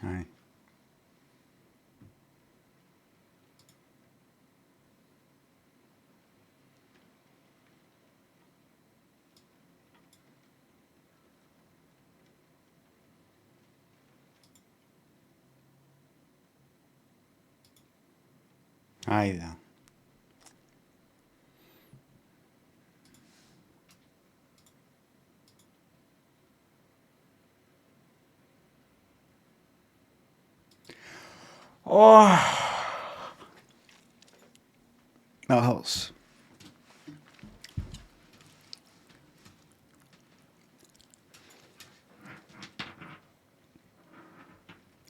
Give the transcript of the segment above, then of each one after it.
Aye. Aye there. Oh, that hurts.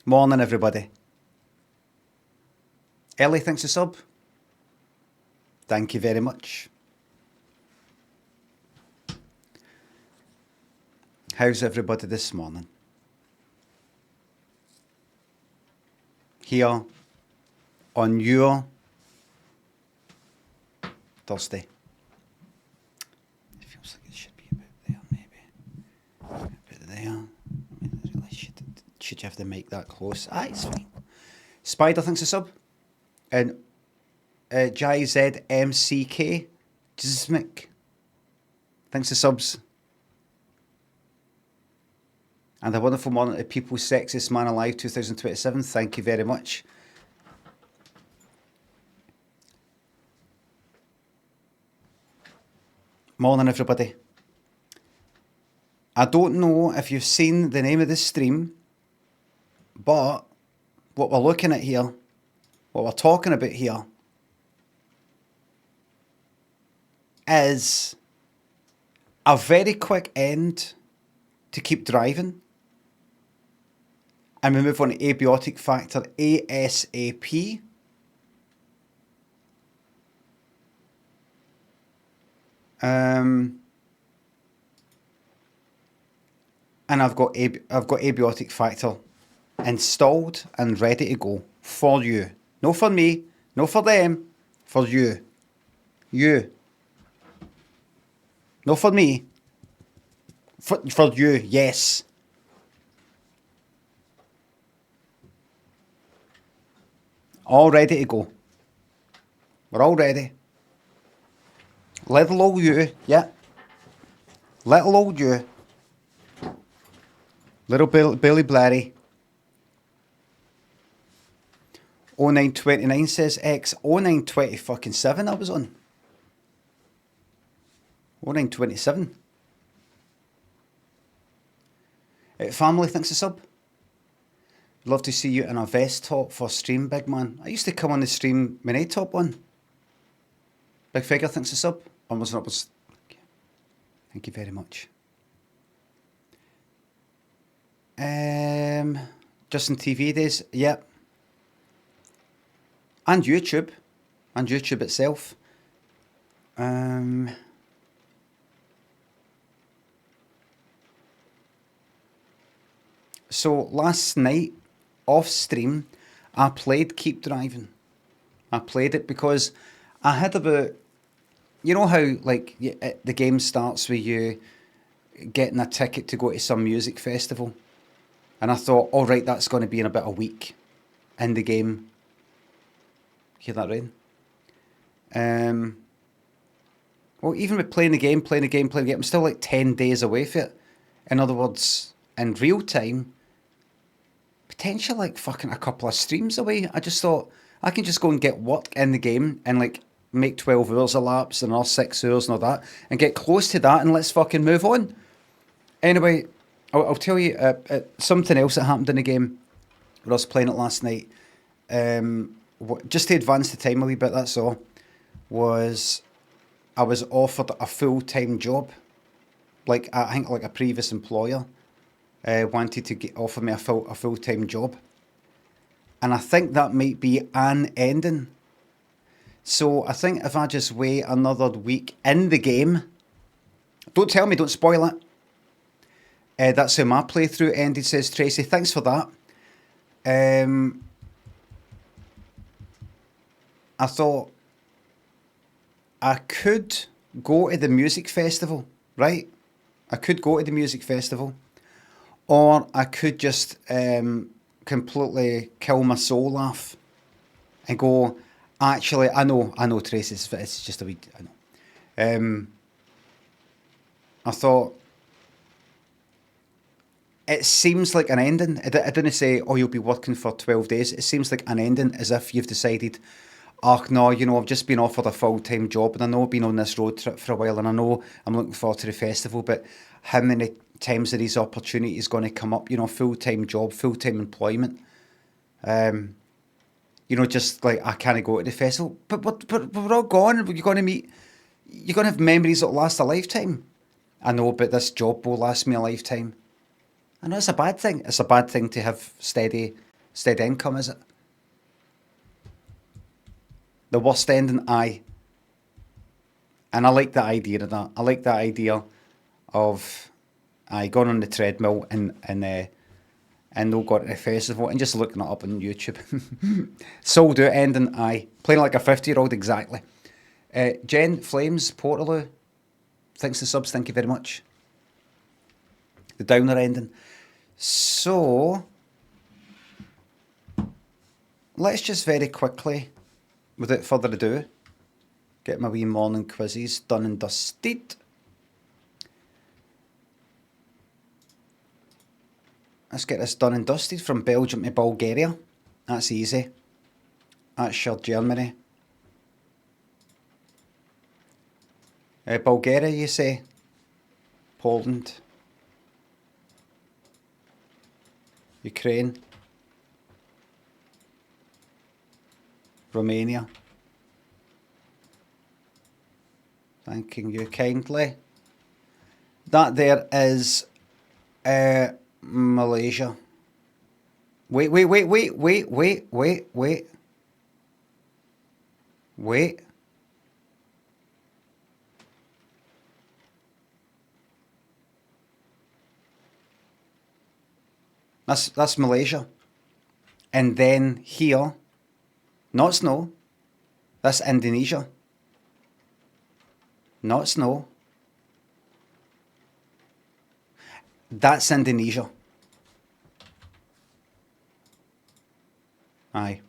Morning, everybody. Ellie thinks a sub. Thank you very much. How's everybody this morning? Here on your Thursday. It feels like it should be about there, maybe. About there. Should you have to make that close? Ah, it's fine. Spider thinks a sub. And JZMCK Jzmic thanks for subs. And a wonderful morning to People's Sexiest Man Alive 2027. Thank you very much. Morning, everybody. I don't know if you've seen the name of this stream, but what we're looking at here, what we're talking about here, is a very quick end to Keep Driving. And we move on to Abiotic Factor ASAP. And I've got Abiotic Factor installed and ready to go for you. No for me, no for them, for you. You. No for me. For you, yes. All ready to go. We're all ready. Little old you, yeah. Little old you. Little Billy Blairy. 0929 says X. 0920 fucking 7 I was on. 0927. Family thinks a sub. Love to see you in a vest top for stream, big man. I used to come on the stream with a top on. Big figure thinks a sub. Almost not was. Thank you very much. Justin TV days, yep. And YouTube. And YouTube itself. So last night, off stream, I played Keep Driving. I played it because I had about, you know how like the game starts with you getting a ticket to go to some music festival, and I thought, all right, that's going to be in about a week in the game. Hear that rain? Well, even with playing the game, I'm still like 10 days away from it. In other words, in real time, potentially like fucking a couple of streams away. I just thought I can just go and get work in the game and like make 12 hours elapse and all 6 hours and all that and get close to that and let's fucking move on. Anyway, I'll tell you something else that happened in the game when I was playing it last night. Just to advance the time a wee bit, that's all, was I was offered a full-time job. Like, I think like a previous employer wanted to offer me a full-time job. And I think that might be an ending. So I think if I just wait another week in the game, don't tell me, don't spoil it. That's how my playthrough ended, says Tracy. Thanks for that. I thought I could go to the music festival, right? I could go to the music festival, or I could just completely kill my soul laugh and go, actually, I know, Tracy, it's just a wee, I know. I thought, it seems like an ending. I didn't say, oh, you'll be working for 12 days. It seems like an ending, as if you've decided, oh, no, you know, I've just been offered a full-time job, and I know I've been on this road trip for a while, and I know I'm looking forward to the festival, but how many times are these opportunities going to come up? You know, full-time job, full-time employment. You know, just like, I can't go to the festival. But we're all gone. You're going to meet, you're going to have memories that last a lifetime. I know, but this job will last me a lifetime. I know it's a bad thing. It's a bad thing to have steady income, is it? The worst ending, aye. And I like the idea of that. I like the idea of I going on the treadmill and no got to the festival and just looking it up on YouTube. Sold out ending, aye. Playing like a 50-year-old, exactly. Jen Flames, Portaloo, thanks to subs, thank you very much. The downer ending. So, let's just very quickly, without further ado, get my wee morning quizzes done and dusted. Let's get this done and dusted. From Belgium to Bulgaria. That's easy. That's sure Germany. Bulgaria, you say? Poland. Ukraine. Romania. Thanking you kindly. That there is Malaysia. Wait. That's Malaysia. And then here, not snow. That's Indonesia. Not snow. That's Indonesia. Aye.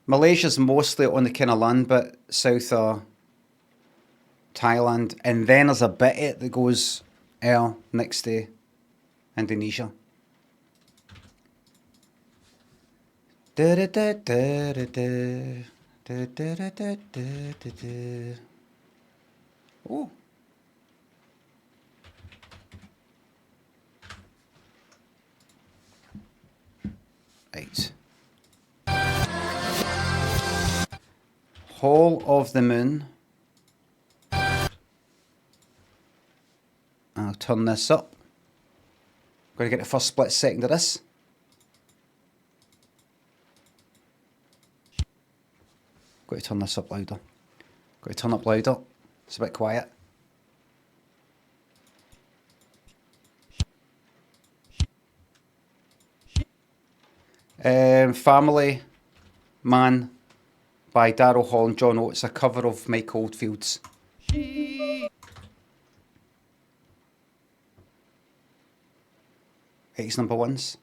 Malaysia's mostly on the kind of land bit south of Thailand, and then there's a bit of it that goes next to Indonesia. Oh. Right. Hall of the Moon. I'll turn this up. Got to get the first split second of this. Got to turn this up louder. Got to turn up louder. It's a bit quiet. Family Man by Daryl Hall and John Oates, a cover of Mike Oldfield's. It's number ones.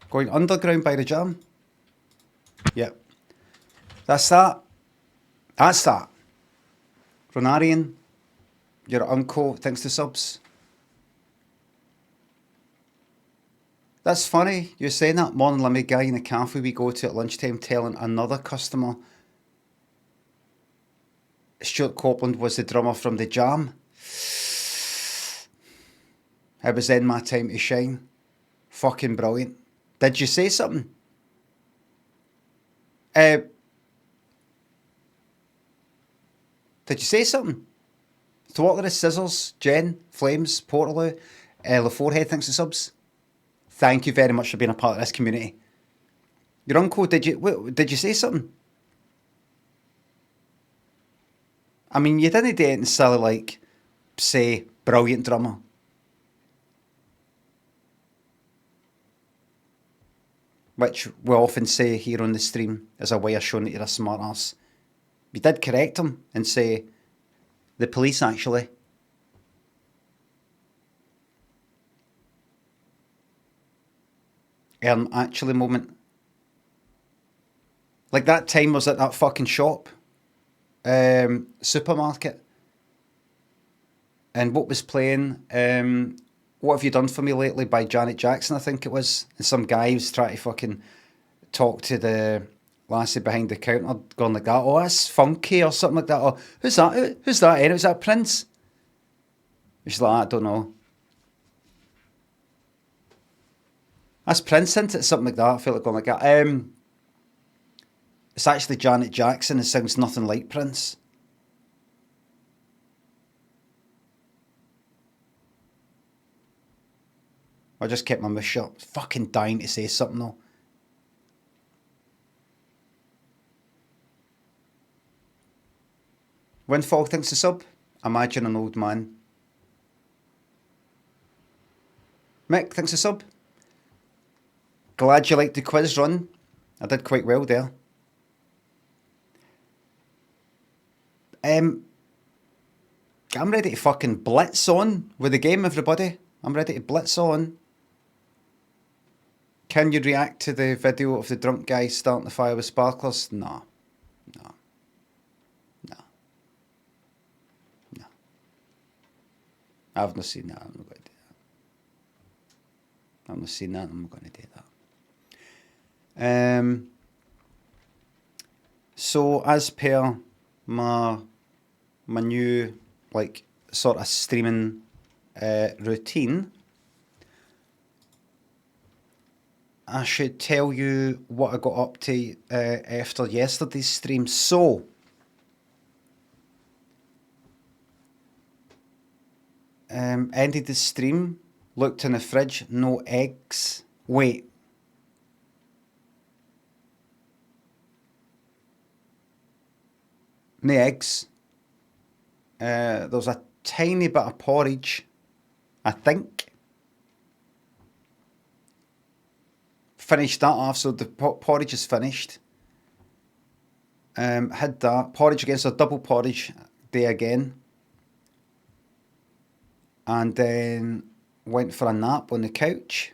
Going underground by the Jam. Yep. That's that. That's that. Ronarian, your uncle, thanks to subs. That's funny, you're saying that. Morning Limmy guy in the cafe we go to at lunchtime telling another customer Stuart Copeland was the drummer from the Jam. It was then my time to shine. Fucking brilliant. Did you say something? Did you say something? So what are the scissors, Jen, Flames, Portaloo? Forehead, thanks for subs. Thank you very much for being a part of this community. Your uncle, did you say something? I mean, you didn't do anything silly like, say, brilliant drummer. Which we often say here on the stream as a way of showing that you're a smart ass. You did correct him and say, the police actually. Actually moment. Like that time was at that fucking shop, supermarket. And what was playing, What Have You Done For Me Lately by Janet Jackson, I think it was. And some guy was trying to fucking talk to the lassie behind the counter, going like that, oh, that's funky or something like that. Oh, who's that? Who's that? And it was that Prince. She's like, I don't know. That's Prince, isn't it? Something like that. I feel like going like that. It's actually Janet Jackson. It sounds nothing like Prince. I just kept my mouth shut. Fucking dying to say something though. Windfall thinks a sub. Imagine an old man. Mick thinks a sub. Glad you liked the quiz run. I did quite well there. I'm ready to fucking blitz on with the game, everybody. I'm ready to blitz on. Can you react to the video of the drunk guy starting the fire with sparklers? No. I've not seen that. I'm not going to do that. I've not seen that. I'm not going to do that. So as per my new like sort of streaming routine, I should tell you what I got up to after yesterday's stream. So ended the stream, looked in the fridge, no eggs. Wait. No eggs. There was a tiny bit of porridge, I think. Finished that off, so the porridge is finished. Had that. Porridge again, so double porridge day again. And then went for a nap on the couch.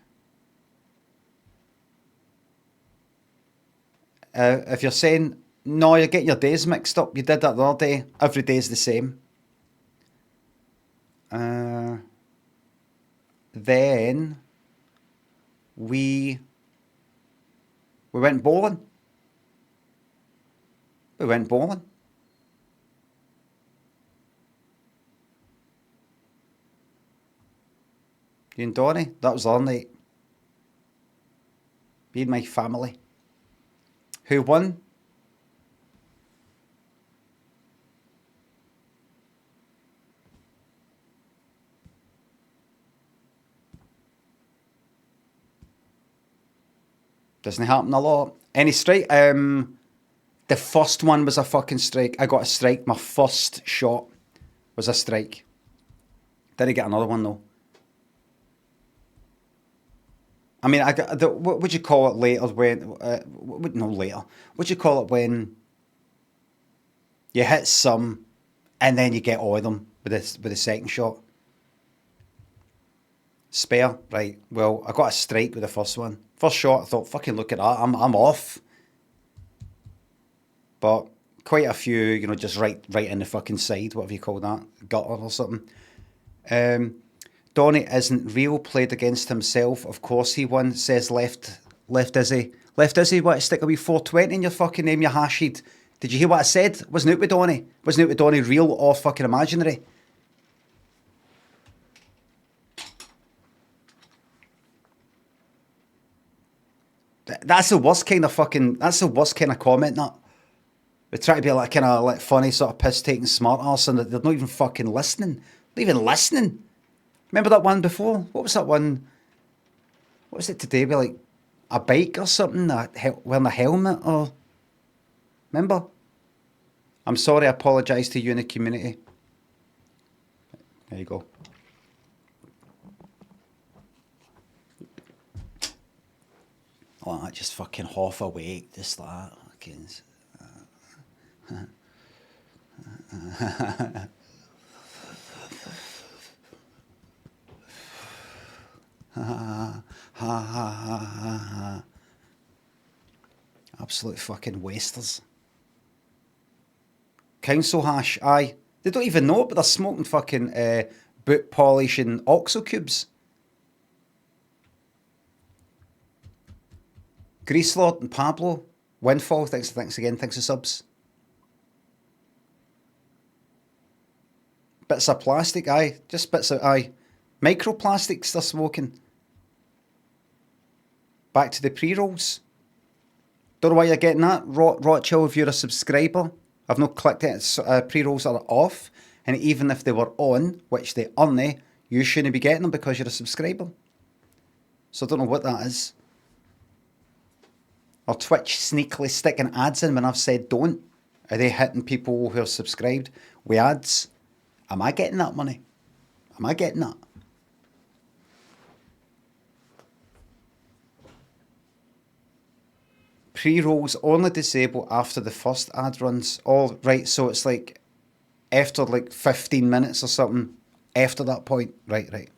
If you're saying, no, you're getting your days mixed up, you did that the other day. Every day is the same. Then we went bowling. You and Donnie, that was our night. Me and my family. Who won? Doesn't happen a lot. Any strike? The first one was a fucking strike. I got a strike. My first shot was a strike. Didn't get another one though. I mean, what would you call it later when... no, later. What would you call it when you hit some and then you get all of them with the second shot? Spare, right. Well, I got a strike with the first one. First shot, I thought, fucking look at that, I'm off. But quite a few, just right in the fucking side, whatever you call that, gutter or something. Donny isn't real, played against himself. Of course he won, says Left Izzy. Left Izzy, what, stick a wee 420 in your fucking name, you hashid. Did you hear what I said? Wasn't out with Donny. Wasn't out with Donny real or fucking imaginary. That's the worst kind of comment, that. They try to be like kind of like funny, sort of piss-taking smart arse, and they're not even fucking listening. Not even listening. Remember that one before? What was that one? What was it today? With like a bike or something? Wearing a helmet or... Remember? I'm sorry, I apologise to you in the community. There you go. Oh, I just fucking half awake, just like that. Fucking... Absolute fucking wasters. Council hash, aye. They don't even know it, but they're smoking fucking boot polish and oxo cubes. Greaselord and Pablo. Windfall, thanks again, thanks for subs. Bits of plastic, aye. Just bits of, aye. Microplastics they're smoking. Back to the pre-rolls. Don't know why you're getting that. Rotchill, if you're a subscriber. I've not clicked it. Pre-rolls are off. And even if they were on, which they aren't, you shouldn't be getting them because you're a subscriber. So I don't know what that is. Or Twitch sneakily sticking ads in when I've said don't. Are they hitting people who are subscribed with ads? Am I getting that money? Am I getting that? Pre-rolls only disable after the first ad runs. All right, so it's like after like 15 minutes or something. After that point. Right.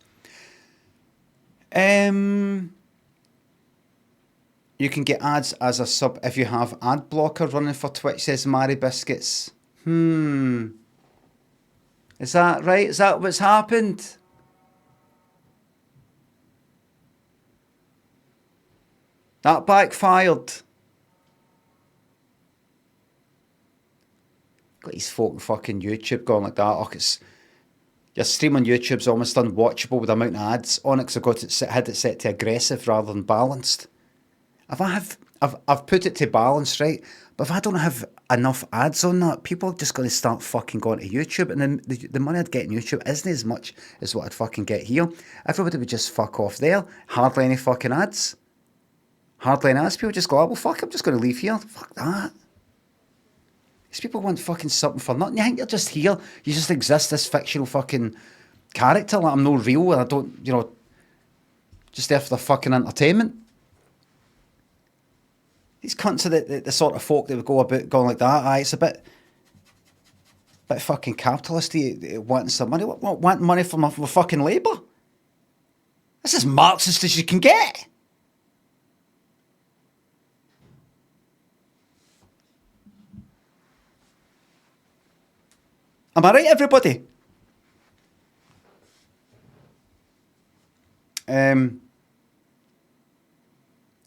You can get ads as a sub if you have ad blocker running for Twitch, says Mary Biscuits. Is that right? Is that what's happened? That backfired. Got these folk on fucking YouTube going like that. Oh, your stream on YouTube's almost unwatchable with the amount of ads on it because I've had it set to aggressive rather than balanced. I've put it to balance, right? But if I don't have enough ads on that, people are just going to start fucking going to YouTube, and then the money I'd get in YouTube isn't as much as what I'd fucking get here. Everybody would just fuck off there. Hardly any fucking ads. Hardly any ads. People just go, oh, well, fuck, I'm just going to leave here. Fuck that. These people want fucking something for nothing. You think you're just here. You just exist, this fictional fucking character. Like I'm no real and I don't, just there for the fucking entertainment. These cunts are the sort of folk that would go about going like that. Aye, it's a bit fucking capitalist-y, wanting some money. Want money from my fucking labour? This is Marxist as you can get. Am I right, everybody? Because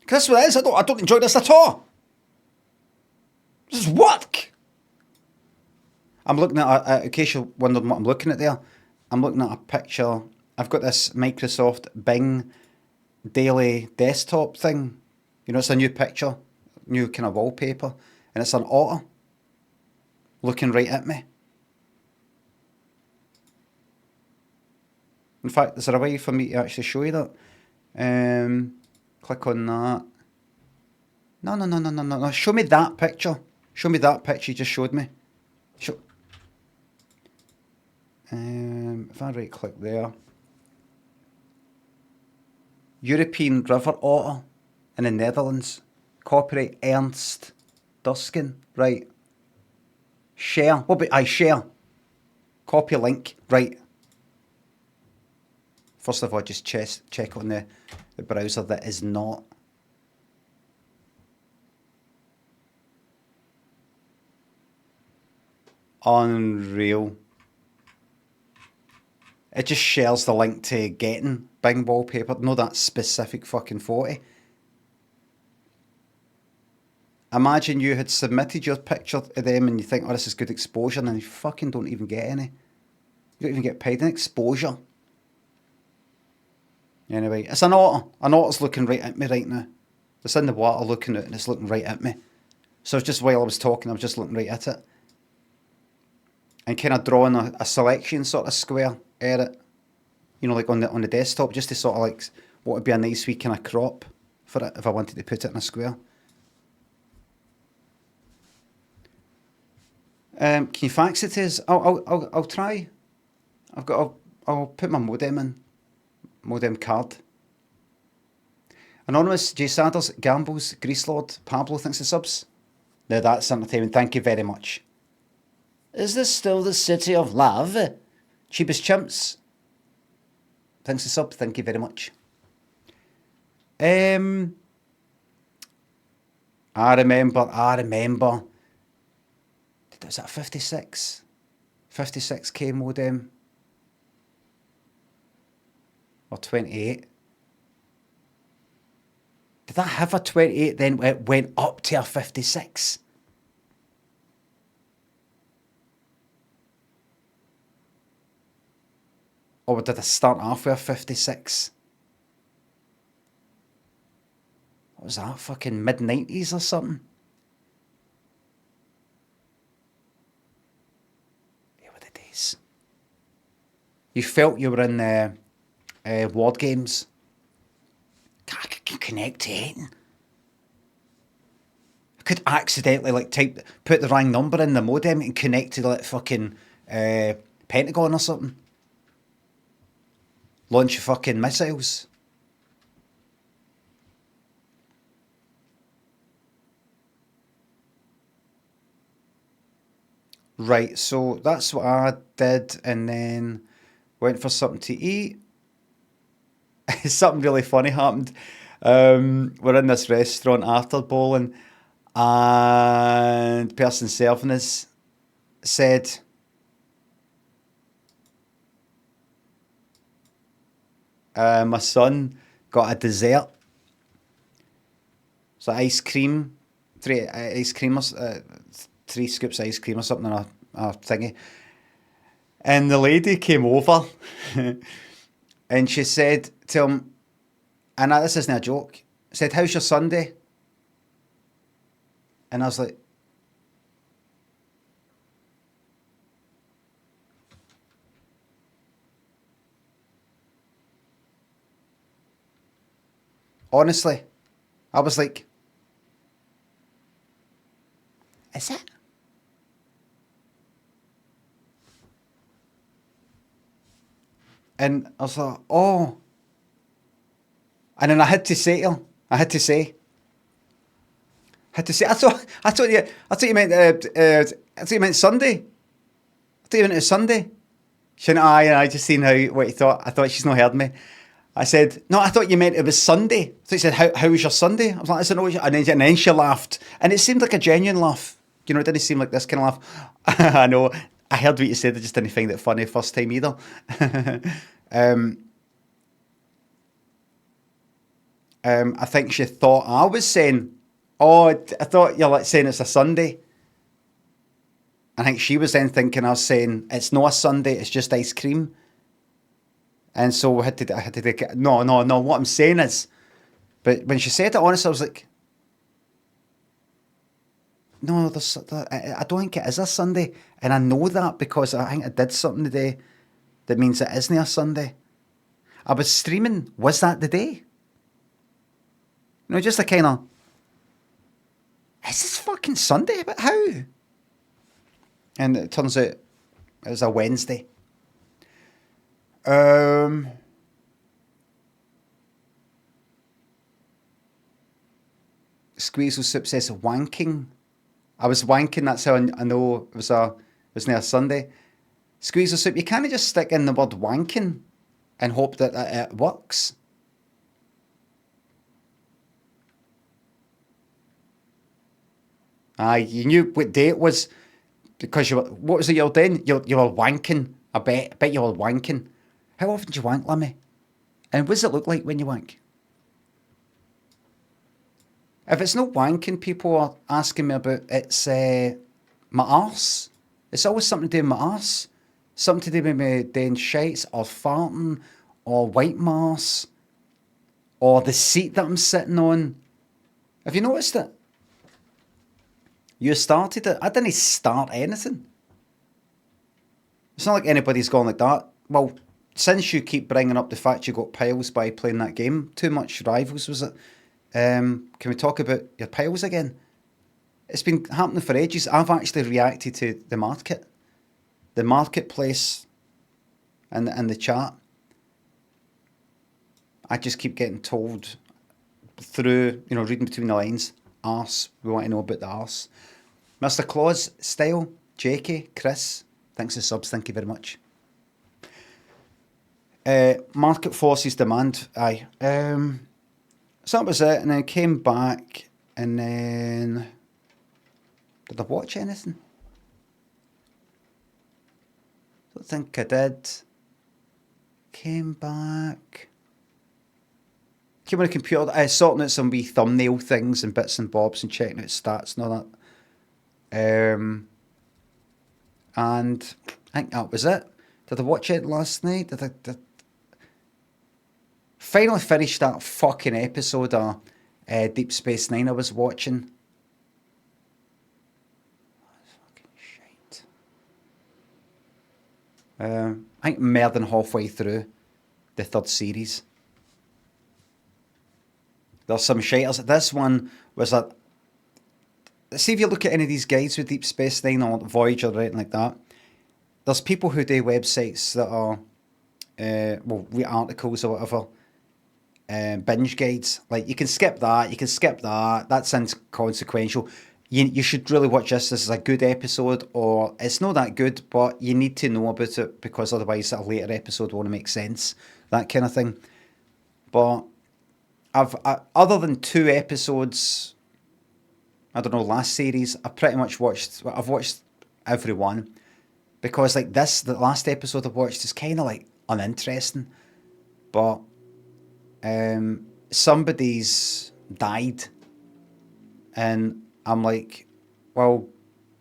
that's what it is. I don't enjoy this at all. This is work. I'm looking at in case you're wondering what I'm looking at there, I'm looking at a picture. I've got this Microsoft Bing daily desktop thing. It's a new picture, new kind of wallpaper, and it's an otter looking right at me. In fact, is there a way for me to actually show you that? Click on that. No. Show me that picture. Show me that picture you just showed me. If I right click there. European river otter in the Netherlands. Copyright Ernst Duskin. Right. Share. What about I share? Copy link. Right. First of all, just check on the browser that is not. Unreal. It just shares the link to getting Bing wallpaper. No, that specific fucking 40. Imagine you had submitted your picture to them and you think, oh, this is good exposure, and then you fucking don't even get any. You don't even get paid in exposure. Anyway, it's an otter. An otter's looking right at me right now. It's in the water looking at it and it's looking right at me. So just while I was talking, I was just looking right at it. And kind of drawing a selection sort of square at it. you know, like on the desktop, just to sort of like what would be a nice wee kind of crop for it if I wanted to put it in a square. Can you fax it to us? I'll try. I'll put my modem in. Modem card. Anonymous, J Sanders, Gambles, Greaselord, Pablo thinks the subs. Now that's entertainment. Thank you very much. Is this still the city of love? Cheapest chimps. Thanks the sub. Thank you very much. I remember. Was that 56? 56k modem? Or 28? Did I have a 28 then it went up to a 56? Or did I start off with a 56? What was that? Fucking mid-90s or something? They were the days. You felt you were in ward games. I can connect to anything. I could accidentally like put the wrong number in the modem and connect to like fucking Pentagon or something. Launch fucking missiles. Right, so that's what I did, and then went for something to eat. Something really funny happened. We're in this restaurant after bowling, and the person serving us said, my son got a dessert. So ice cream, three scoops of ice cream or something, or a thingy. And the lady came over and she said to him, and this isn't a joke, said, "How's your Sunday?" And I was like, honestly, I was like, is it? And I was like, oh. And then I had to say to her, I thought you meant Sunday. I thought you meant it was Sunday. She went, I just seen what you thought. I thought she's not heard me. I said, no, I thought you meant it was Sunday. So she said, how was your Sunday? I was like, I said, no. And then she laughed. And it seemed like a genuine laugh. You know, it didn't seem like this kind of laugh. I know. I heard what you said. I just didn't find it funny first time either. I think she thought I was saying, oh, I thought you're like saying it's a Sunday. I think she was then thinking I was saying it's not a Sunday, it's just ice cream. And so I had to no, what I'm saying is, but when she said it, honestly, I was like, no, I don't think it is a Sunday. And I know that because I think I did something today that means it isn't a Sunday. I was streaming, was that the day? You know, just a kind of, is this fucking Sunday? But how? And it turns out it was a Wednesday. Squeezle Soup says wanking. I was wanking, that's how I know it was not a Sunday. Squeezle Soup, you can't just stick in the word wanking and hope that it works. You knew what day it was because what was it you were doing? You were wanking. I bet you were wanking. How often do you wank, Limmy? And what does it look like when you wank? If it's not wanking, people are asking me about it's my arse. It's always something to do with my arse. Something to do with me doing shites or farting or white marse or the seat that I'm sitting on. Have you noticed it? You started it. I didn't start anything. It's not like anybody's gone like that. Well, since you keep bringing up the fact you got piles by playing that game too much, Rivals was it? Can we talk about your piles again? It's been happening for ages. I've actually reacted to the marketplace, and the chat. I just keep getting told through, reading between the lines, arse, we want to know about the arse. Mr. Claus, Style, Jakey, Chris, thanks for subs, thank you very much. Market forces demand, aye. So that was it, and then I came back, and then... Did I watch anything? Don't think I did. Came back. Came on the computer, sorting out some wee thumbnail things and bits and bobs and checking out stats and all that. And I think that was it. Did I watch it last night? Did I finally finished that fucking episode of Deep Space Nine I was watching. I think more than halfway through the third series. There's some shiters. This one was a... See if you look at any of these guides with Deep Space Nine or Voyager or anything like that, there's people who do websites that are, read articles or whatever, binge guides. Like, you can skip that, that's inconsequential. You should really watch this is a good episode, or it's not that good, but you need to know about it because otherwise a later episode won't make sense, that kind of thing. But other than 2 episodes, I don't know, last series, I've watched every one, because like the last episode I've watched is kind of like uninteresting, but somebody's died, and I'm like, well,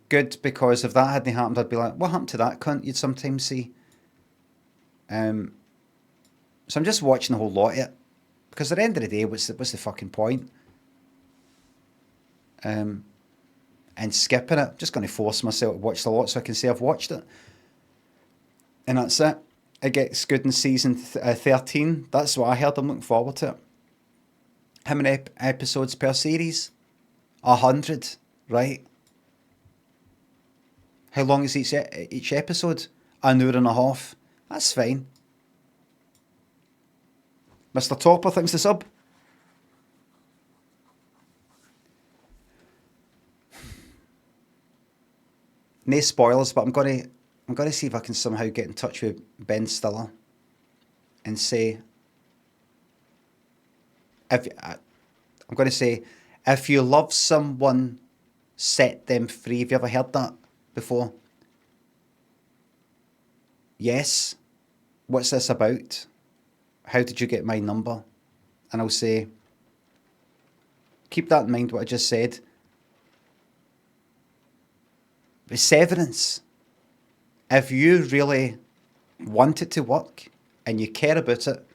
good, because if that hadn't happened, I'd be like, what happened to that cunt? You'd sometimes see. So I'm just watching the whole lot of it, because at the end of the day, what's the fucking point? And skipping it, just going to force myself to watch the lot so I can say I've watched it. And that's it. It gets good in season 13. That's what I heard. I'm looking forward to it. How many episodes per series? 100, right? How long is each episode? An hour and a half. That's fine. Mr. Topper, thanks to sub. No spoilers, but I'm gonna see if I can somehow get in touch with Ben Stiller and say, I'm gonna say, if you love someone, set them free. Have you ever heard that before? Yes. What's this about? How did you get my number? And I'll say, keep that in mind, what I just said. Perseverance. If you really want it to work and you care about it,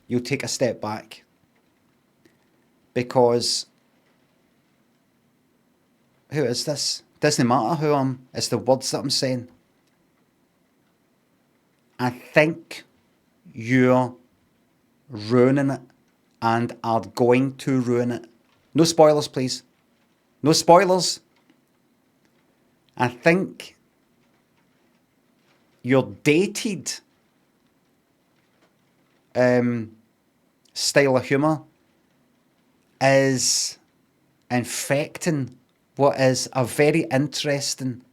you'll take a step back. Because who is this? Doesn't matter who I am, it's the words that I'm saying. I think you're ruining it and are going to ruin it. No spoilers, please. No spoilers. I think your dated style of humour is infecting what is a very interesting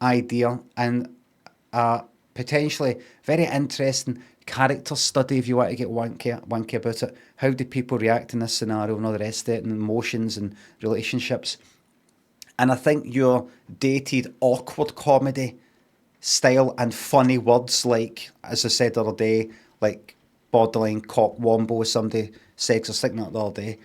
idea and potentially very interesting character study if you want to get wanky about it. How do people react in this scenario and all the rest of it, and emotions and relationships. And I think your dated awkward comedy style and funny words, like, as I said the other day, like borderline cock wombo, somebody sex or sticking that the other day,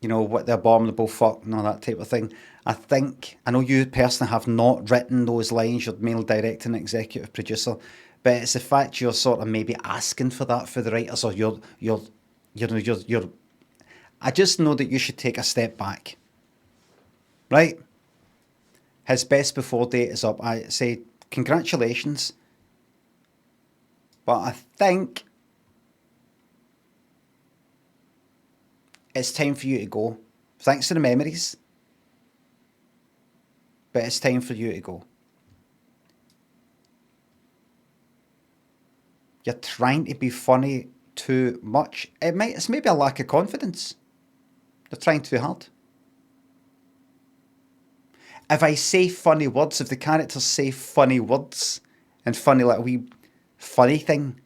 what the abominable fuck and all that type of thing. I know you personally have not written those lines, you're mainly directing and executive producer, but it's the fact you're sort of maybe asking for that for the writers, or you're I just know that you should take a step back. Right? His best before date is up. I say congratulations. But I think it's time for you to go. Thanks for the memories. But it's time for you to go. You're trying to be funny too much. It's maybe a lack of confidence. You're trying too hard. If I say funny words, if the characters say funny words and funny little wee funny thing,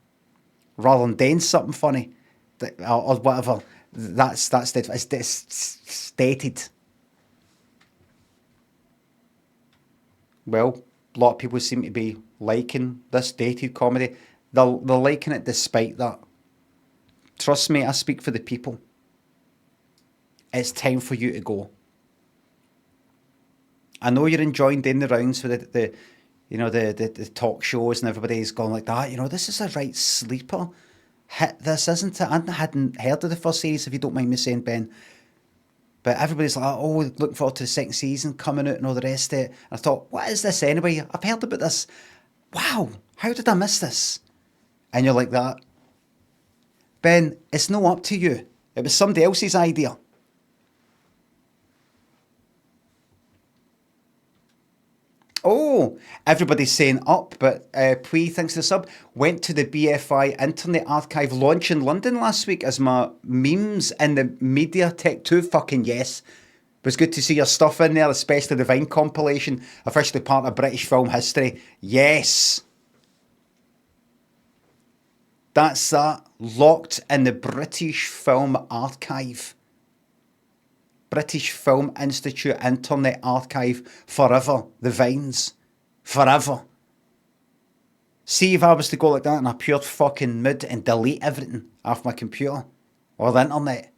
rather than doing something funny, or whatever, that's it's dated. Well, a lot of people seem to be liking this dated comedy. They're liking it despite that. Trust me, I speak for the people. It's time for you to go. I know you're enjoying doing the rounds with the talk shows and everybody's going like that. You know, this is a right sleeper hit, this, isn't it? I hadn't heard of the first series, if you don't mind me saying, Ben. But everybody's like, oh, looking forward to the second season coming out and all the rest of it. And I thought, what is this anyway? I've heard about this. Wow, how did I miss this? And you're like that. Ben, it's no up to you. It was somebody else's idea. Oh, everybody's saying up, but Pui, thanks to the sub, went to the BFI Internet Archive launch in London last week as my memes in the Media Tech 2. Fucking yes. It was good to see your stuff in there, especially the Vine compilation, officially part of British film history. Yes. That's that. Locked in the British Film Archive. British Film Institute Internet Archive forever. The Vines. Forever. See, if I was to go like that in a pure fucking mood and delete everything off my computer or the internet,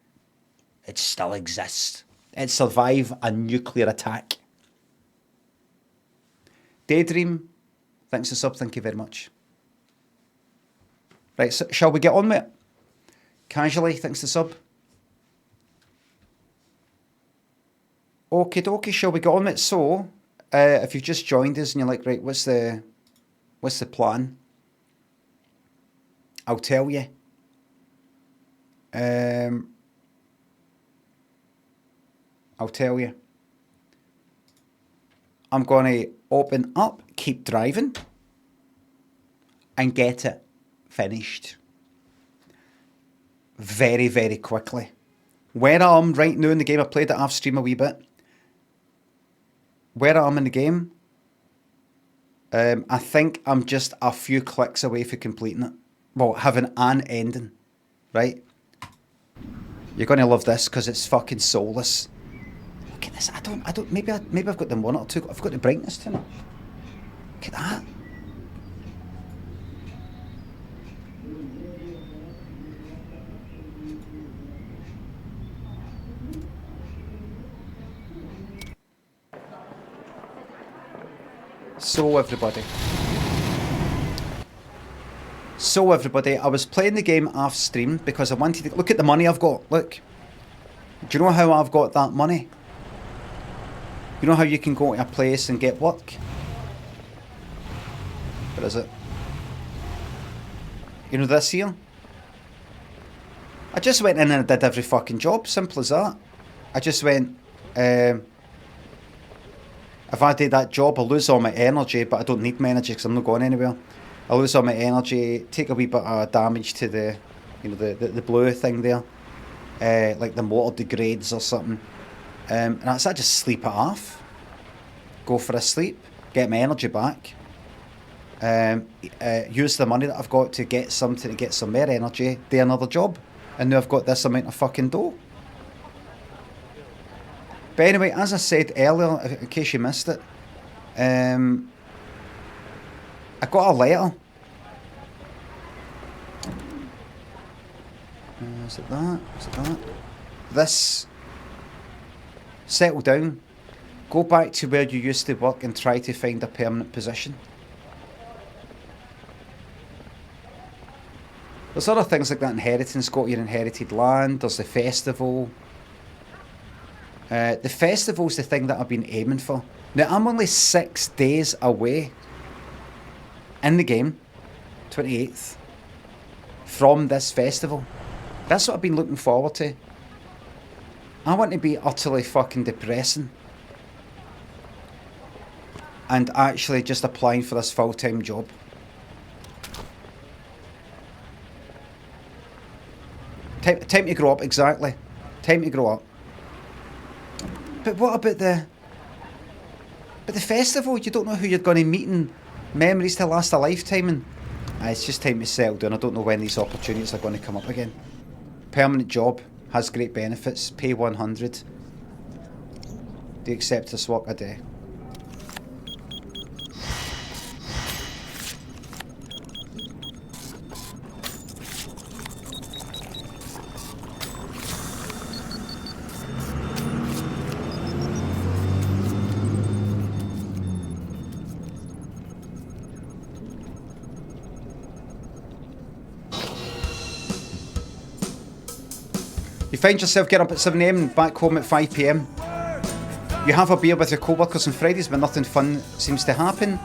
it still exists. It'd survive a nuclear attack. Daydream, thanks for sub, thank you very much. Right, so shall we get on with it? Casually, thanks to sub. Okie dokie, shall we get on with it? So, if you've just joined us and you're like, right, what's the plan? I'll tell you. I'll tell you. I'm going to open up, keep driving, and get it finished. Very, very quickly. Where I am right now in the game, I played it off stream a wee bit. Where I am in the game, I think I'm just a few clicks away from completing it. Well, having an ending, right? You're going to love this because it's fucking soulless. Look at this. I don't. Maybe I've got the monitor too. I've got the brightness too much. Look at that. So everybody, I was playing the game off stream because I wanted to look at the money I've got. Look, do you know how I've got that money? You know how you can go to a place and get work? What is it? You know this here? I just went in and I did every fucking job, simple as that. I just went, if I did that job, I lose all my energy, but I don't need my energy because I'm not going anywhere. I lose all my energy, take a wee bit of damage to the, the blue thing there, like the motor degrades or something, and that's I just sleep it off, go for a sleep, get my energy back, use the money that I've got to get something to get some more energy, do another job, and now I've got this amount of fucking dough. But anyway, as I said earlier, in case you missed it, I got a letter. Is it that? Is it that? This. Settle down. Go back to where you used to work and try to find a permanent position. There's other things like that inheritance. Got your inherited land. There's the festival. The festival's the thing that I've been aiming for. Now, I'm only 6 days away in the game, 28th, from this festival. That's what I've been looking forward to. I want to be utterly fucking depressing and actually just applying for this full-time job. Time to grow up, exactly. Time to grow up. But what about the festival? You don't know who you're going to meet and memories to last a lifetime, and it's just time to settle down. I don't know when these opportunities are going to come up again. Permanent job, has great benefits, pay 100. Do you accept this work a day? You find yourself getting up at 7 AM and back home at 5 PM. You have a beer with your co-workers on Fridays, but nothing fun seems to happen.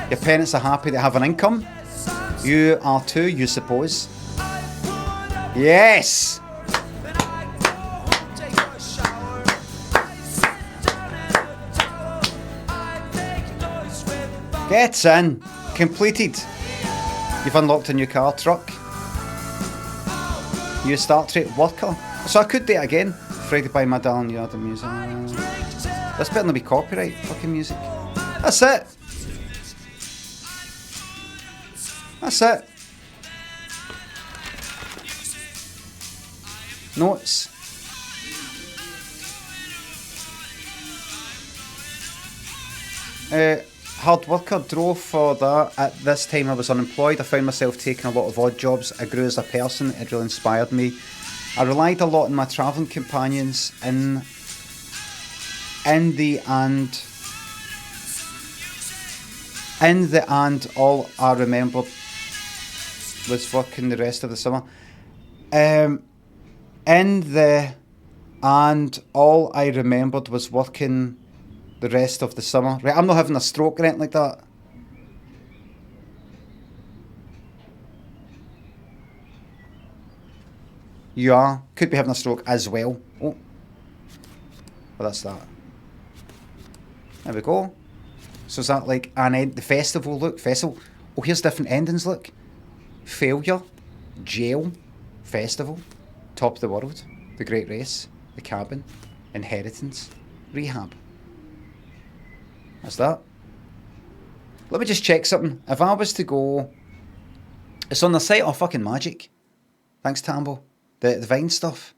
Your parents are happy to have an income. You are too, you suppose. Yes! Gets in. Completed. You've unlocked a new car, truck. New Star Trek worker. So I could do it again. Friday by my darling, you know the music. This better not be copyright fucking music. That's it. That's it. Notes. Hard worker, drove for that. At this time I was unemployed. I found myself taking a lot of odd jobs. I grew as a person. It really inspired me. I relied a lot on my travelling companions in the and all I remembered was working the rest of the summer. In the and all I remembered was working the rest of the summer. Right, I'm not having a stroke or anything like that. You are. Could be having a stroke as well. Oh. Well, that's that. There we go. So is that like an end, the festival look? Festival. Oh, here's different endings look. Failure. Jail. Festival. Top of the world. The Great Race. The Cabin. Inheritance. Rehab. That's that. Let me just check something. If I was to go... It's on the site of fucking magic. Thanks, Tambo. The Vine stuff.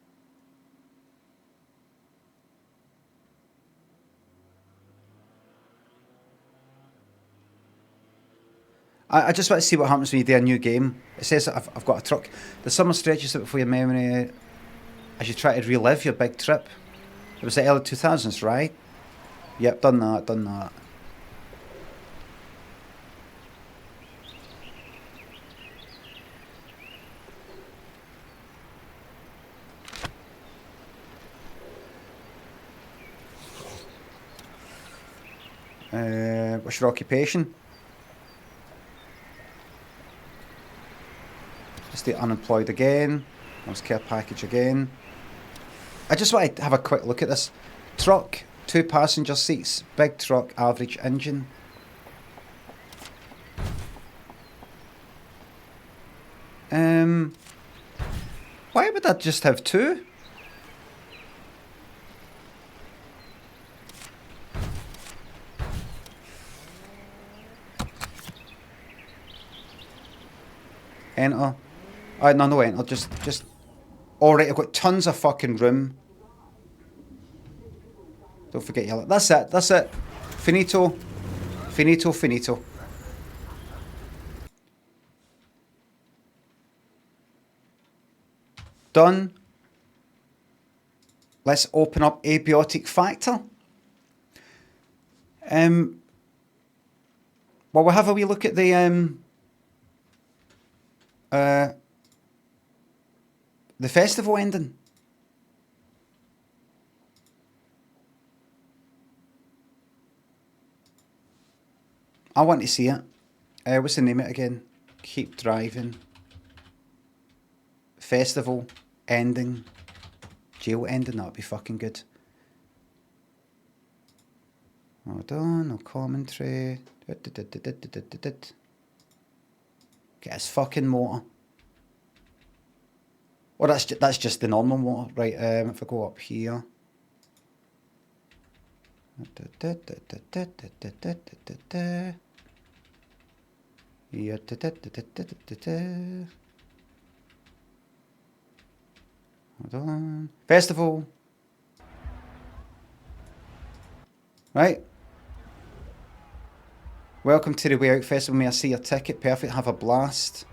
I just want to see what happens when you do a new game. It says that I've got a truck. The summer stretches out before your memory as you try to relive your big trip. It was the early 2000s, right? Yep, done that. What's your occupation? Just the unemployed again. House care package again. I just want to have a quick look at this. Truck, 2 passenger seats, big truck, average engine. Why would I just have 2? Enter. No, enter. Just. Alright, I've got tons of fucking room. Don't forget your... That's it. Finito. Done. Let's open up Abiotic Factor. Well, we'll have a wee look at the festival ending. I want to see it. What's the name of it again? Keep driving. festival ending, jail ending, that would be fucking good. Hold on, no commentary. Get his fucking motor. Well, that's just the normal motor, right? If I go up here. Yeah. Hold on. Festival. Right. Welcome to the Way Out Festival. May I see your ticket? Perfect. Have a blast.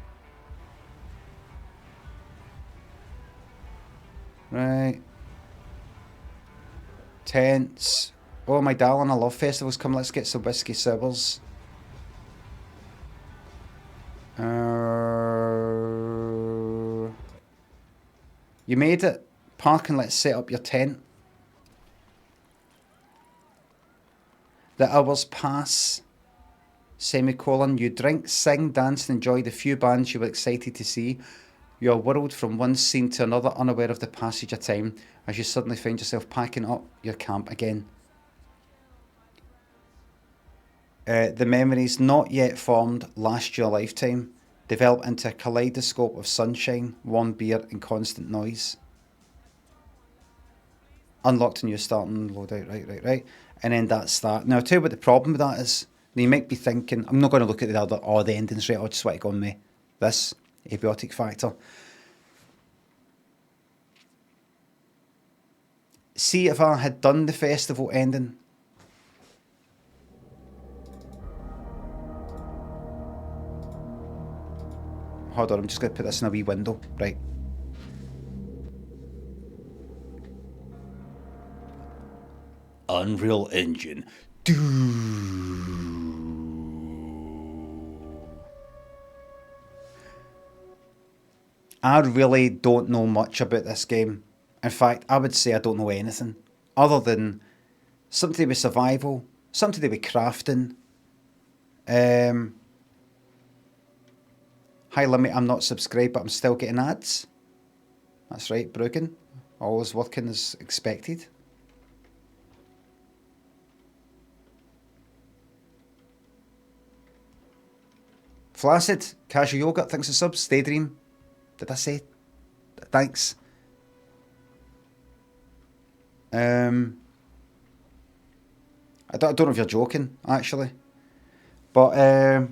Right. Tents. Oh, my darling, I love festivals. Come, let's get some whiskey sours. You made it. Park and let's set up your tent. The hours pass. Semicolon. You drink, sing, dance, and enjoy the few bands you were excited to see. You are whirled from one scene to another, unaware of the passage of time, as you suddenly find yourself packing up your camp again. The memories not yet formed last your lifetime develop into a kaleidoscope of sunshine, warm beer, and constant noise. Unlocked and you're starting loadout, right. And then that's that. Now, I'll tell you what the problem with that is. Now, you might be thinking, I'm not going to look at the endings, right? I just want to go on this Abiotic Factor. See, if I had done the festival ending, hold on, I'm just going to put this in a wee window, right? Unreal Engine. I really don't know much about this game. In fact, I would say I don't know anything other than something to do with survival, something to do with crafting. Hi Limmy, I'm not subscribed, but I'm still getting ads. That's right, Brogan. Always working as expected. Flaccid, Casual Yogurt, thanks for subs. Daydream, did I say? Thanks. I don't know if you're joking, actually. But,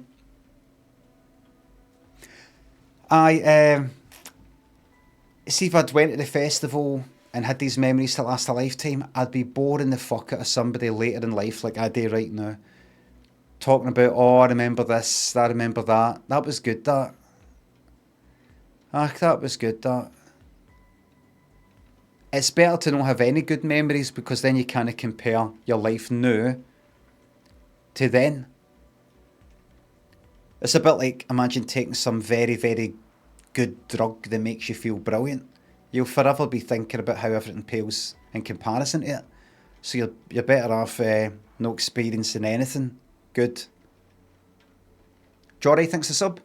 see, if I'd went to the festival and had these memories to last a lifetime, I'd be boring the fuck out of somebody later in life like I do right now. Talking about, oh, I remember this, I remember that. That was good, that. That was good, that. It's better to not have any good memories because then you kind of compare your life now to then. It's a bit like, imagine taking some very, very good drug that makes you feel brilliant. You'll forever be thinking about how everything pales in comparison to it. So you're better off not experiencing anything good. Jory, thanks for sub.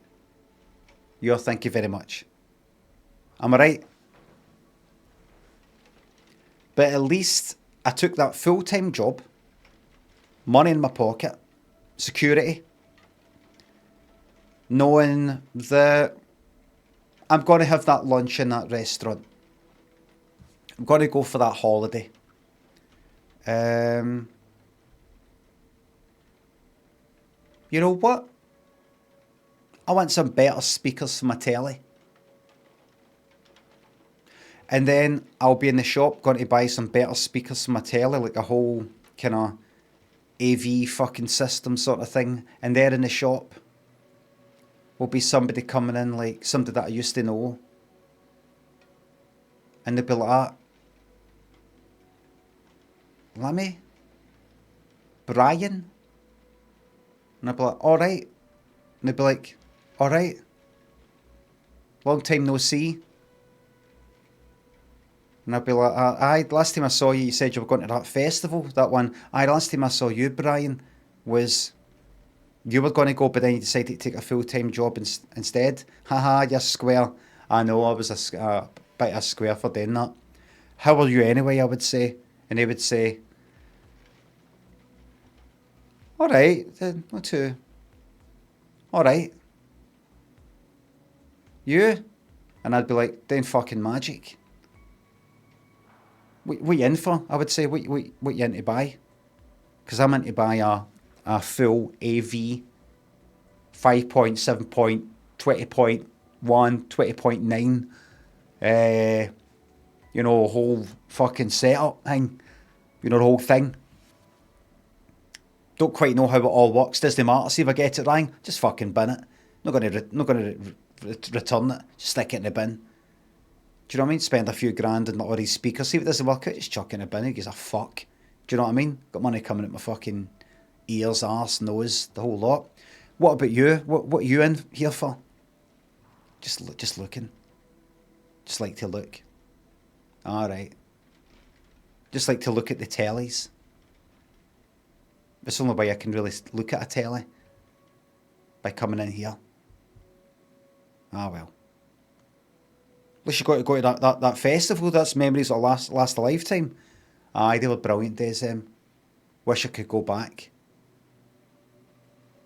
Thank you very much. Am I right? But at least I took that full-time job, money in my pocket, security, knowing that I'm going to have that lunch in that restaurant. I'm going to go for that holiday. You know what? I want some better speakers for my telly. And then I'll be in the shop going to buy some better speakers for my telly, like a whole kind of AV fucking system sort of thing. And there in the shop will be somebody coming in, like somebody that I used to know. And they'll be like, Limmy? Brian? And I'll be like, alright. And they'll be like, alright. Long time no see. And I'd be like, aye, last time I saw you, you said you were going to that festival, that one. Aye, last time I saw you, Brian, was you were going to go, but then you decided to take a full-time job instead. Haha, you're square. I know I was a bit of a square for doing that. How are you anyway, I would say. And he would say, alright, not too. Alright. You? And I'd be like, doing fucking magic. What you in for? I would say, what you into buy? Because I'm into buy a full AV 5.7 point, 20.1, 20.9, you know, whole fucking setup thing. You know, the whole thing. Don't quite know how it all works. Doesn't matter. See if I get it wrong, just fucking bin it. Not gonna return it. Just stick it in the bin. Do you know what I mean? Spend a few grand on all these speakers. See if it doesn't work out, just chuck it in the bin. He gives a fuck. Do you know what I mean? Got money coming at my fucking ears, arse, nose, the whole lot. What about you? What are you in here for? Just looking. Just like to look. Alright. Just like to look at the tellies. It's the only way I can really look at a telly. By coming in here. Ah well. At least you got to go to that festival. That's memories that last a lifetime. Aye, they were brilliant days. Wish I could go back.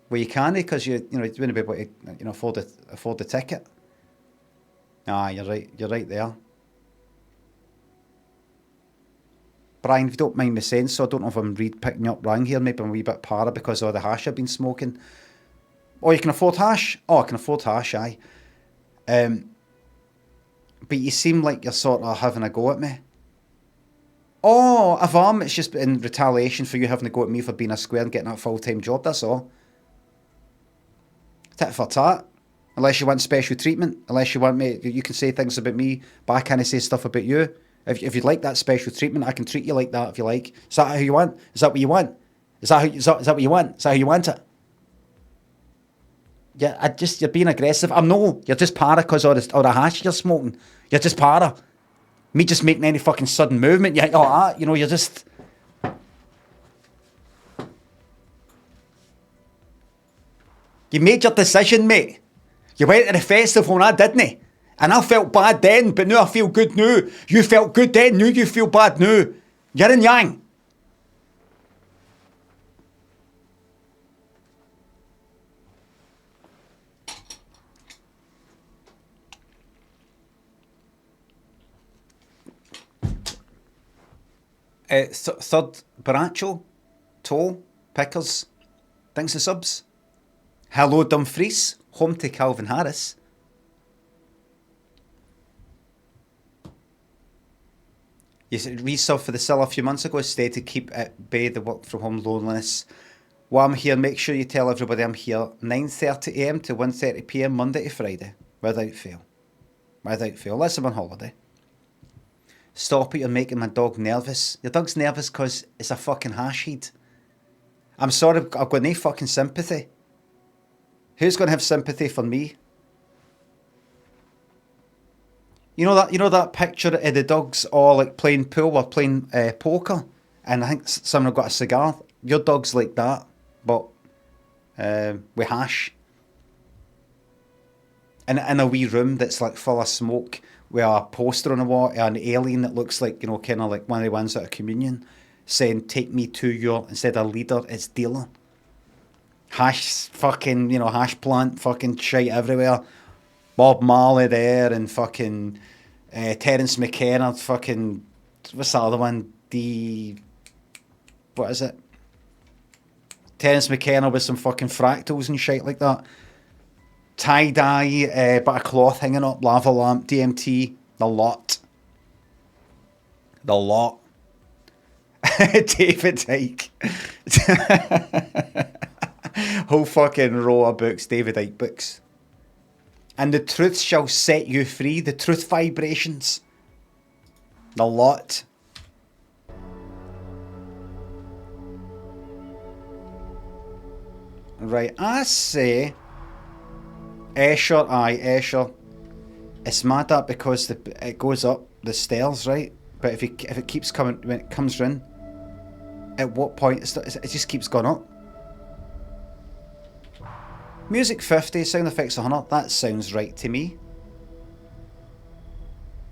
Well, you can't because you wouldn't be able to afford the ticket. Ah, you're right. You're right there. Brian, if you don't mind me saying so, I don't know if I'm picking up wrong here. Maybe I'm a wee bit para because of the hash I've been smoking. Oh, you can afford hash? Oh, I can afford hash, aye. But you seem like you're sort of having a go at me. Oh, if it's just in retaliation for you having a go at me for being a square and getting that full-time job, that's all. Tit for tat. Unless you want special treatment. Unless you want me, you can say things about me, but I can't say stuff about you. If you'd like that special treatment, I can treat you like that if you like. Is that how you want? Is that what you want? Is that what you want? Is that how you want it? Yeah, you're being aggressive. You're just para because of the hash you're smoking. You're just para. Me just making any fucking sudden movement, you're just... You made your decision, mate. You went to the festival and I didn't. And I felt bad then, but now I feel good now. You felt good then, now you feel bad now. Yin and yang. Third, Baracho, Toe, Pickers, thanks the subs. Hello, Dumfries, home to Calvin Harris. You resub for the Sill a few months ago, stay to keep at bay the work from home loneliness. While I'm here, make sure you tell everybody I'm here 9:30 AM to 1:30 PM Monday to Friday, without fail. Without fail, unless I'm on holiday. Stop it, you're making my dog nervous. Your dog's nervous because it's a fucking hash head. I'm sorry, I've got no fucking sympathy. Who's going to have sympathy for me? You know that picture of the dogs all like playing pool or playing poker, and I think someone got a cigar. Your dog's like that, but with hash. In a wee room that's like full of smoke, with a poster on the wall, an alien that looks like, kind of like one of the ones out of communion, saying "Take me to your," instead of leader, it's dealer. Hash fucking, hash plant fucking shite everywhere. Bob Marley there and fucking Terence McKenna, fucking, what's the other one? What is it? Terence McKenna with some fucking fractals and shit like that. Tie-dye, bit of cloth hanging up, lava lamp, DMT, the lot. David Icke. Whole fucking row of books, David Icke books. And the truth shall set you free, the truth vibrations. The lot. Right, I say... Escher. It's mad that because it goes up the stairs, right? But if it keeps coming, when it comes in, at what point it just keeps going up. Music 50, sound effects 100. That sounds right to me.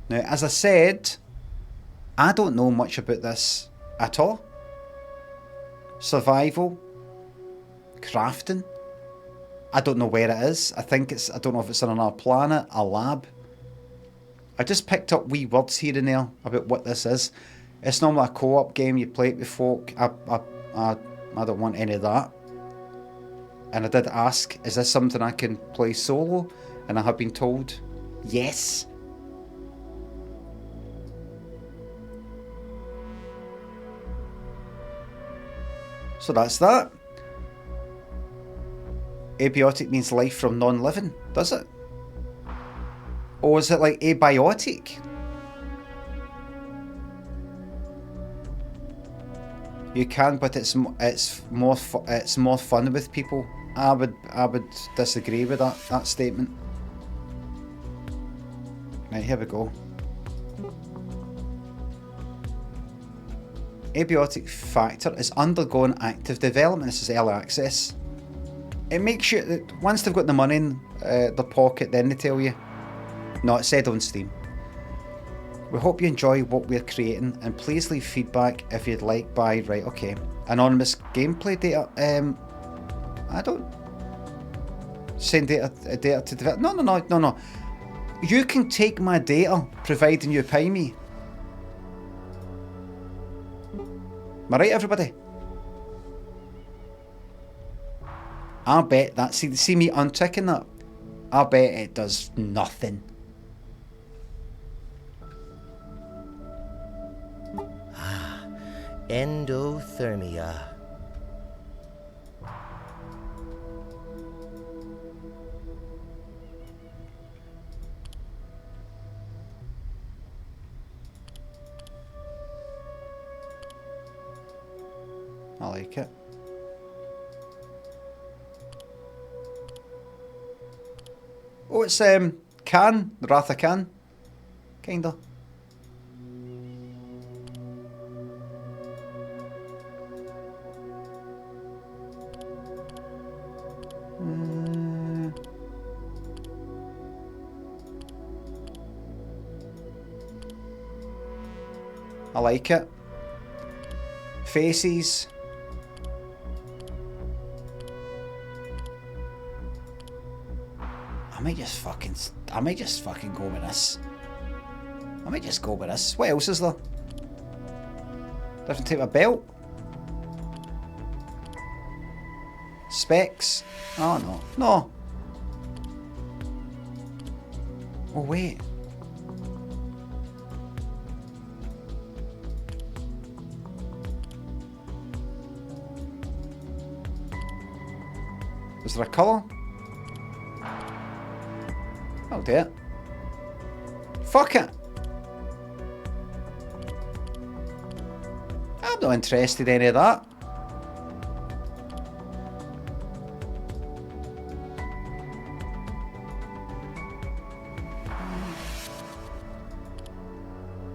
Now, as I said, I don't know much about this at all. Survival, crafting. I don't know where it is. I don't know if it's on another planet, a lab. I just picked up wee words here and there about what this is. It's normally a co-op game, you play it with folk. I don't want any of that. And I did ask, is this something I can play solo? And I have been told, yes. So that's that. Abiotic means life from non-living, does it? Or is it like abiotic? You can, but it's more fun with people. I would disagree with that statement. Right, here we go. Abiotic Factor is undergoing active development. This is early access. It makes sure that once they've got the money in their pocket, then they tell you. No, it said on Steam. We hope you enjoy what we're creating, and please leave feedback if you'd like by... Right, okay. Anonymous gameplay data. I don't... Send data to develop... No. You can take my data, providing you pay me. Am I right, everybody? I bet that... See me unticking that? I bet it does nothing. Endothermia. I like it. Oh, it's Khan, the Wrath of Khan, kinda. I like it. Faces. I might just fucking go with this. I might just go with this. What else is there? Different type of belt. Specs. Oh no. No. Oh wait. Is there a colour? I'll do it. Fuck it. I'm not interested in any of that.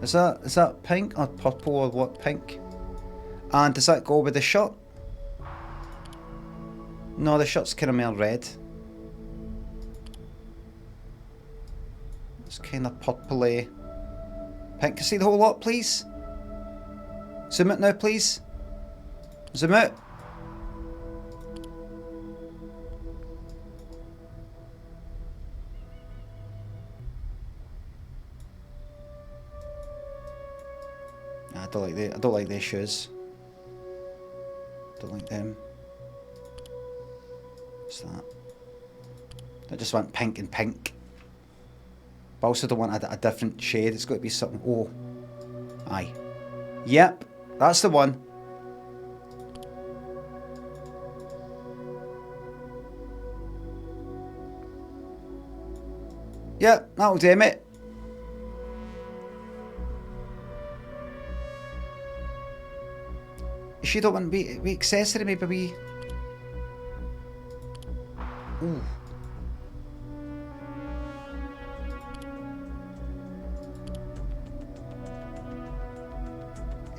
Is that pink or purple or what? Pink? And does that go with the shirt? No, the shirt's kind of more red. It's kind of purpley. Pink. Can you see the whole lot, please? Zoom out now, please. Zoom out. Nah, I don't like these shoes. Don't like them. What's that? I just want pink and pink. But I also don't want a different shade. It's got to be something... Oh. Aye. Yep. That's the one. Yep. That'll do, mate. She don't want to be accessory, maybe we... Ooh.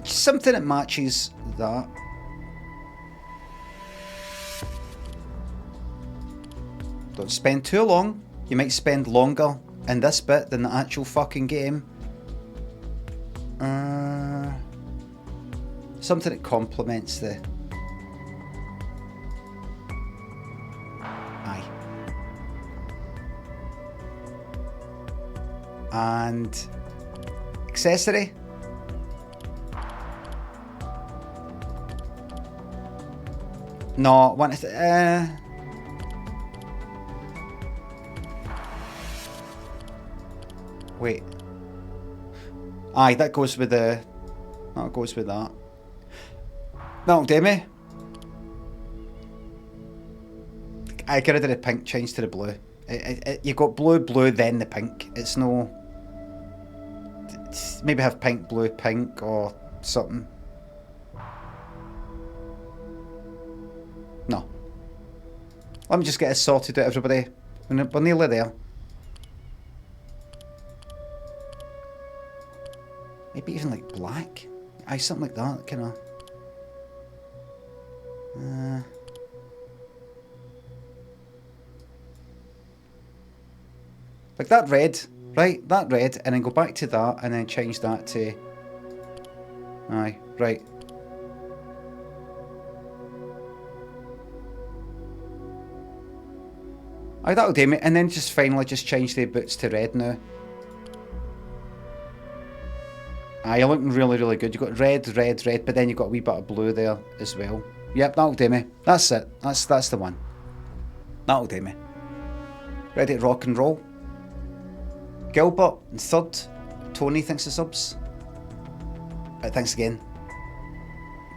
Something that matches that. Don't spend too long. You might spend longer in this bit than the actual fucking game. Something that complements the... Aye. And... accessory? No, one... Wait. Aye, that goes with the... That goes with that. That'll do me. I get rid of the pink, change to the blue. You got blue, blue, then the pink. It's no... Maybe have pink, blue, pink, or something. No. Let me just get it sorted out, everybody. We're nearly there. Maybe even like black? Aye, something like that, kind of. Like that red, right? That red, and then go back to that, and then change that to... Aye, right. Aye, that'll do me. And then just finally just change the boots to red now. Aye, you're looking really, really good. You've got red, red, red, but then you've got a wee bit of blue there as well. Yep, that'll do me. That's it. That's the one. That'll do me. Ready to rock and roll. Gilbert in third. Tony thanks for subs. Right, thanks again.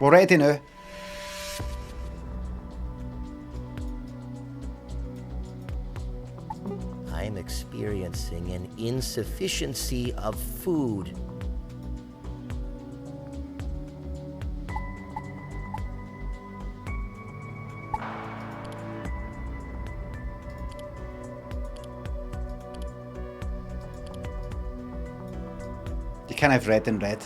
We're ready now. I'm experiencing an insufficiency of food. You can't have red and red.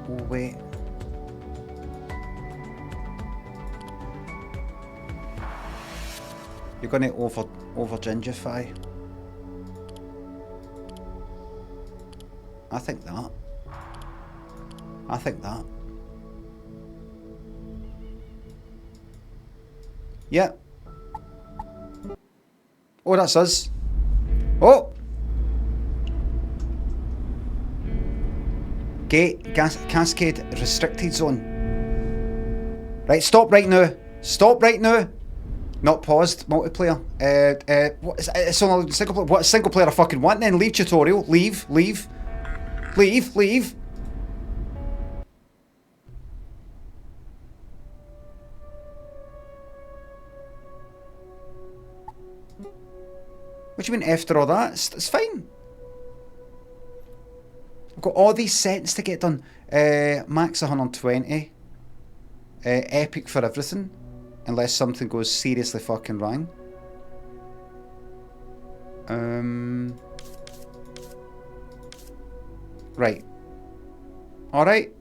Oh, wait. You're going to over gingify. I think that. I think that. Yeah. Oh, that's us. Oh! Gate, cascade, restricted zone. Right, stop right now. Stop right now. Not paused, multiplayer. What is it's only single player. What single player I fucking want then? Leave tutorial. Leave, leave. Leave, leave. What do you mean after all that? It's fine. I've got all these settings to get done. Max 120. Epic for everything. Unless something goes seriously fucking wrong. Right. Alright.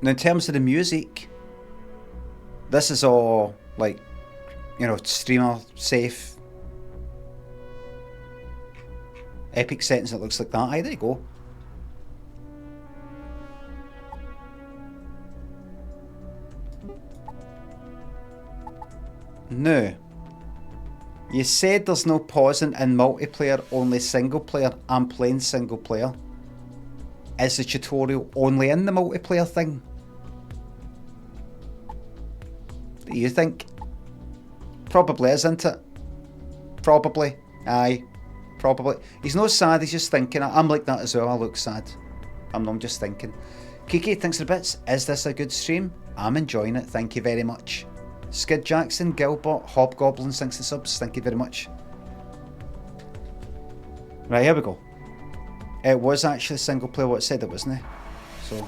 Now in terms of the music, this is all like, you know, streamer safe. Epic settings that looks like that. Aye, there you go. No. You said there's no pausing in multiplayer, only single player. I'm playing single player. Is the tutorial only in the multiplayer thing? Do you think? Probably, isn't it? Probably. Aye. Probably. He's not sad, he's just thinking. I'm like that as well, I look sad. I'm just thinking. Kiki, thanks for the bits. Is this a good stream? I'm enjoying it, thank you very much. Skid Jackson, Gilbert, Hobgoblin, thanks for the subs, thank you very much. Right, here we go. It was actually single player what it said it, wasn't it? So.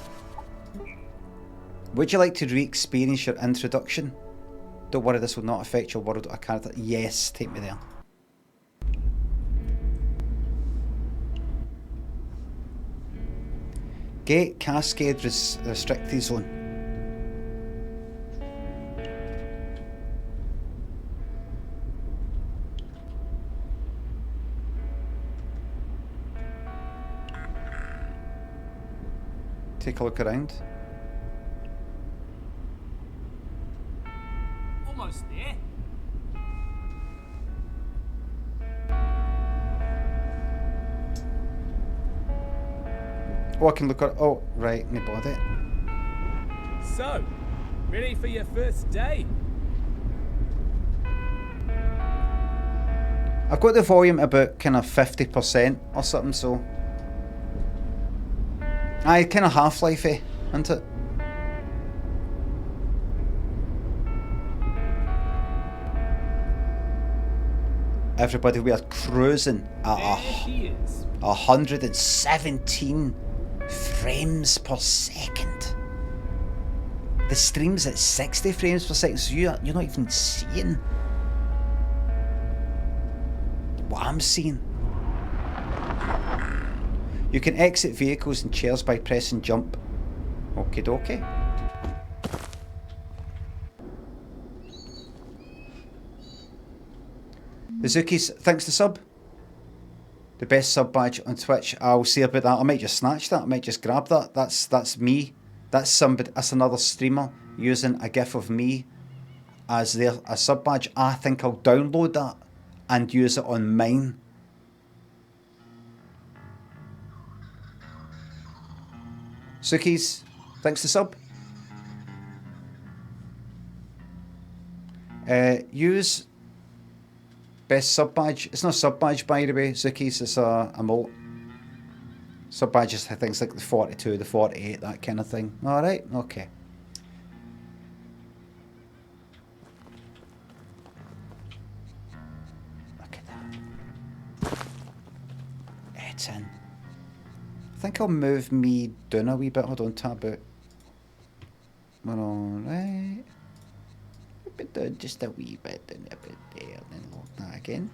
Would you like to re-experience your introduction? Don't worry, this will not affect your world or character. Yes, take me there. Gate Cascade Restricted Zone. take a look around. Almost there. Oh, I can look at. Oh, right, me bought it. So, ready for your first day? I've got the volume about kind of 50% or something, so. Aye, kind of Half-Life-y, isn't it? Everybody, we are cruising at 117 frames per second. The stream's at 60 frames per second, so you're not even seeing what I'm seeing. You can exit vehicles and chairs by pressing jump. Okie dokie. Bazookies, thanks to sub. The best sub badge on Twitch. I'll see about that. I might just snatch that. I might just grab that. That's me. That's somebody. That's another streamer using a GIF of me as a sub badge. I think I'll download that and use it on mine. Sukies, thanks to sub. Use best sub badge. It's not a sub badge, by the way, Sukies. It's a emote. Sub badges, I think it's like the 42, the 48, that kind of thing. Alright, okay. Look at that. It's in. I think I'll move me down a wee bit. Hold on, tab out. We're alright. But down just a wee bit, down a bit there, and then lock that again.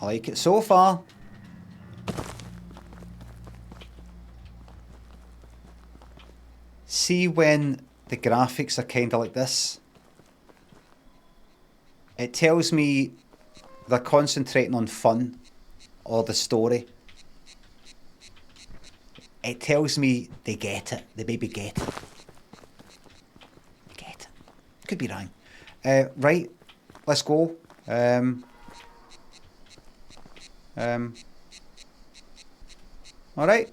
I like it so far. See when the graphics are kind of like this? It tells me they're concentrating on fun or the story. It tells me they get it. They maybe get it. Get it. Could be wrong. Right, let's go. Alright.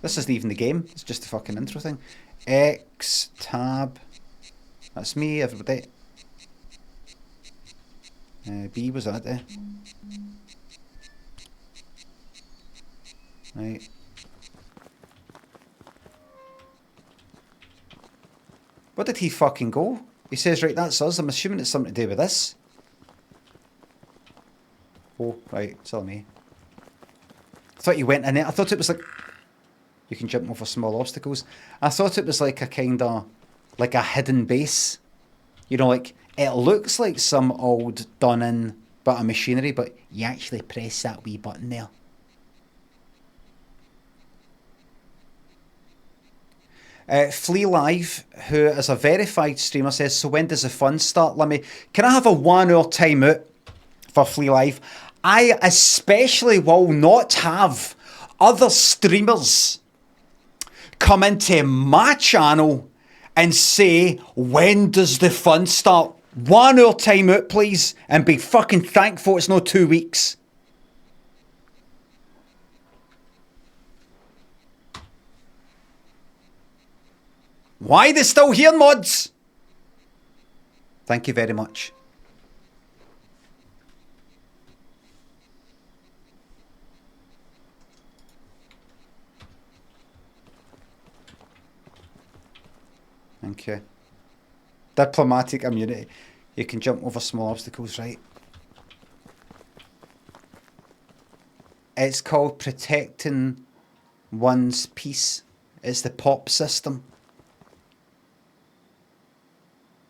This isn't even the game. It's just a fucking intro thing. X tab. That's me, everybody. B was that there? Right. Where did he fucking go? He says, right, that's us. I'm assuming it's something to do with this. Oh, right, it's all me. I thought you went in it. I thought it was like... You can jump over small obstacles. I thought it was like a kind of... Like a hidden base. You know, like... It looks like some old done-in bit of machinery, but you actually press that wee button there. Flea Live, who is a verified streamer, says, so when does the fun start, Limmy? Can I have a 1 hour timeout for Flea Live? I especially will not have other streamers come into my channel and say, when does the fun start? 1 hour timeout, please, and be fucking thankful it's not 2 weeks. Why are they still here, mods? Thank you very much. Thank you. Diplomatic immunity. You can jump over small obstacles, right? It's called protecting one's peace. It's the POP system.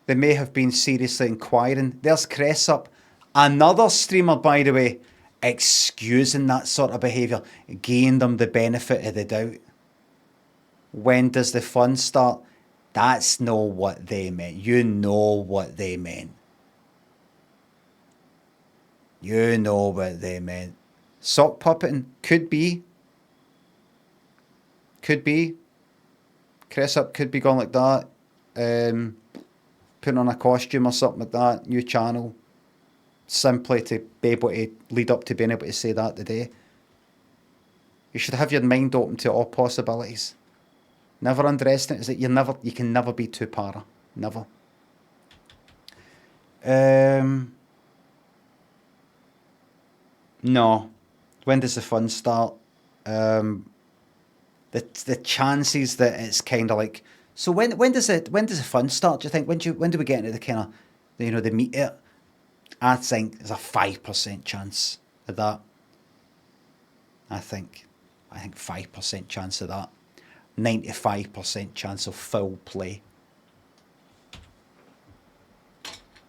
They may have been seriously inquiring. There's Cressup, another streamer, by the way, excusing that sort of behaviour, giving them the benefit of the doubt. When does the fun start? That's not what they meant. You know what they meant. You know what they meant. Sock puppeting? Could be. Could be. Cress up could be going like that. Putting on a costume or something like that. New channel. Simply to be able to lead up to being able to say that today. You should have your mind open to all possibilities. Never underestimate. Is that you can never be too para. Never. No. When does the fun start? The chances that it's kind of like. So when does the fun start? Do you think when do we get into the kind of the meat it? I think there's a 5% chance of that. I think 5% chance of that. 95% chance of foul play.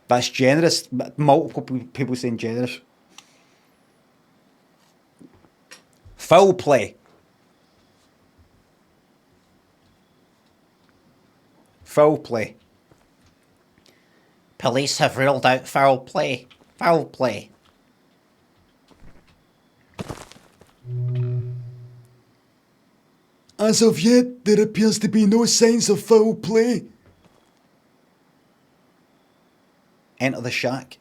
That's generous. Multiple people saying generous. Foul play. Foul play. Police have ruled out foul play. Foul play. As of yet, there appears to be no signs of foul play. Enter the shack.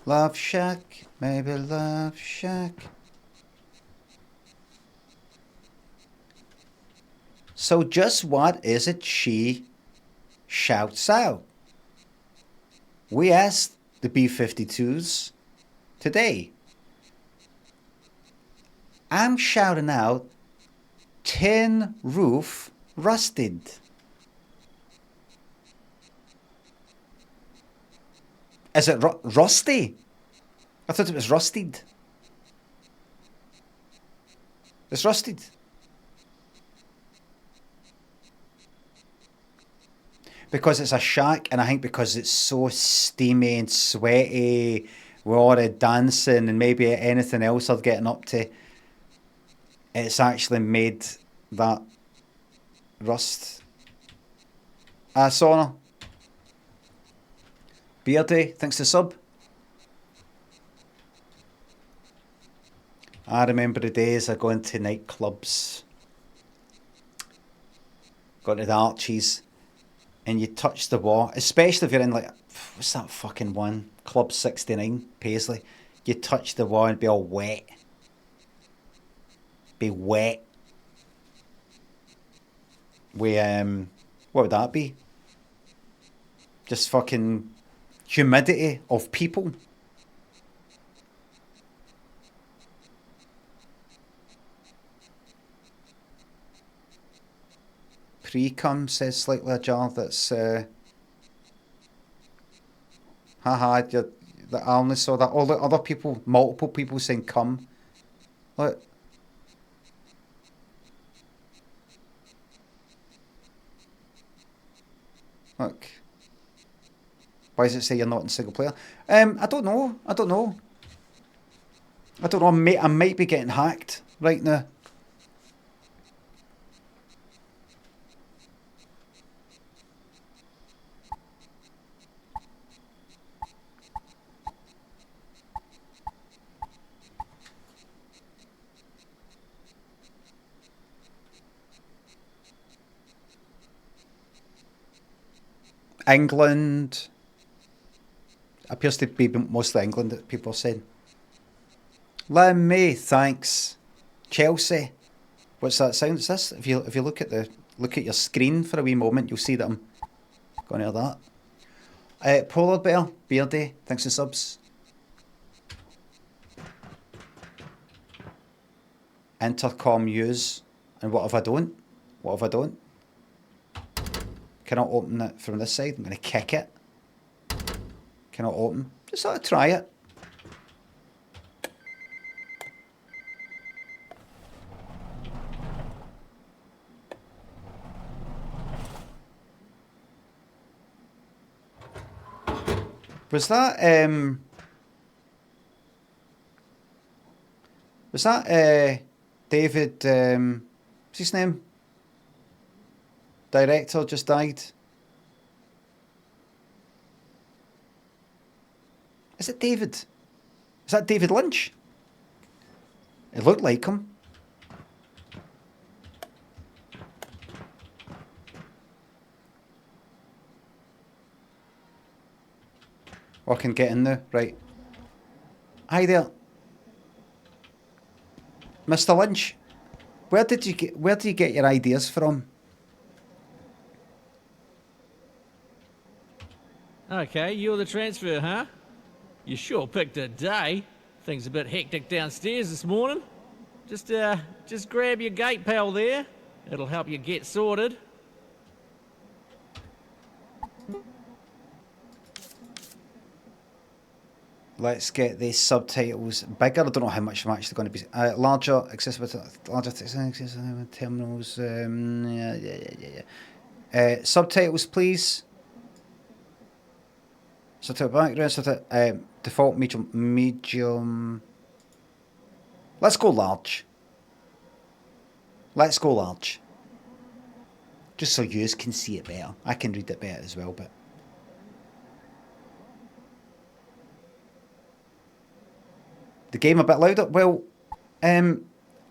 Love shack, maybe love shack. So just what is it she shouts out? We asked the B-52s today. I'm shouting out, tin roof rusted. Is it rusty? I thought it was rusted. It's rusted. Because it's a shack, and I think because it's so steamy and sweaty, with all the dancing and maybe anything else they're getting up to, it's actually made that rust. Sauna. Beardy, thanks to sub. I remember the days of going to nightclubs. Going to the Archies. And you touch the wall, especially if you're in like, what's that fucking one? Club 69, Paisley. You touch the wall and be all wet. Be wet. With, what would that be? Just fucking humidity of people. Pre-cum, says Slightly Ajar. That's haha, I only saw that. All the other people, multiple people saying cum. Look. Look. Why does it say you're not in single player? I don't know. I might be getting hacked right now. England. Appears to be mostly England that people are saying. Limmy, thanks. Chelsea. What's that sound? Is this? If you look at your screen for a wee moment, you'll see that I'm going to hear that. Polar Bear, Beardy, thanks for subs. Intercom use. And what if I don't? Cannot open it from this side. I'm going to kick it. Cannot open. Just sort of try it. Was that David what's his name? Director just died. Is it David? Is that David Lynch? It looked like him. I can get in there, right. Hi there. Mr. Lynch. Where do you get your ideas from? Okay, you're the transfer, huh? You sure picked a day. Things a bit hectic downstairs this morning. Just grab your gate pal there. It'll help you get sorted. Let's get these subtitles bigger. I don't know how much I'm actually going to be. Larger, accessible, larger terminals. Subtitles, please. Subtitle background. Subtitle, default medium. Let's go large. Let's go large. Just so you can see it better. I can read it better as well, but. The game a bit louder? Well, I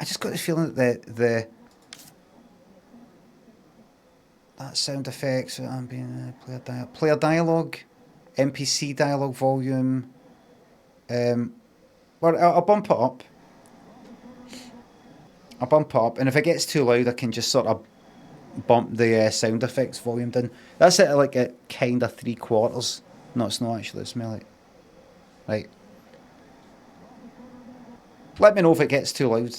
just got the feeling that that sound effects, ambient, player dialogue, NPC dialogue volume. Well, I'll bump it up. I'll bump it up, and if it gets too loud, I can just sort of bump the sound effects volume down. That's it, like at kind of 3/4. No, it's not actually. It's more like right. Let me know if it gets too loud.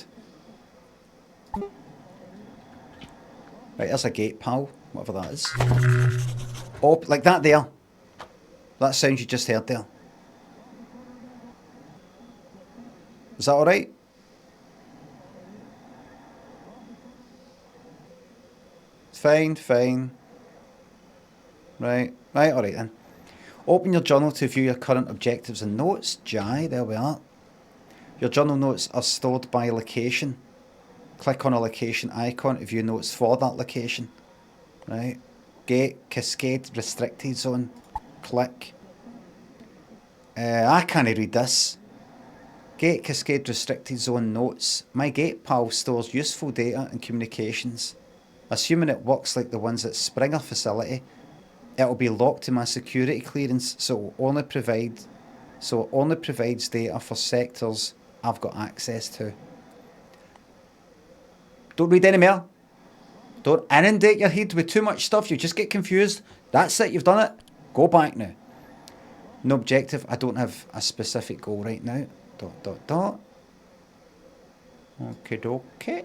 Right, there's a gate, pal. Whatever that is. Oh, like that there. That sound you just heard there. Is that alright? Fine, fine. Right, alright then. Open your journal to view your current objectives and notes. Jai, there we are. Your journal notes are stored by location. Click on a location icon to view notes for that location. Right. Gate, cascade, restricted zone. Click. I can't read this. Gate, cascade, restricted zone notes. My gate pal stores useful data and communications. Assuming it works like the ones at Springer facility, it will be locked to my security clearance, so it only provides data for sectors I've got access to. Don't read any more. Don't inundate your head with too much stuff. You just get confused. That's it. You've done it. Go back now. No objective. I don't have a specific goal right now. ... Okay, dokie.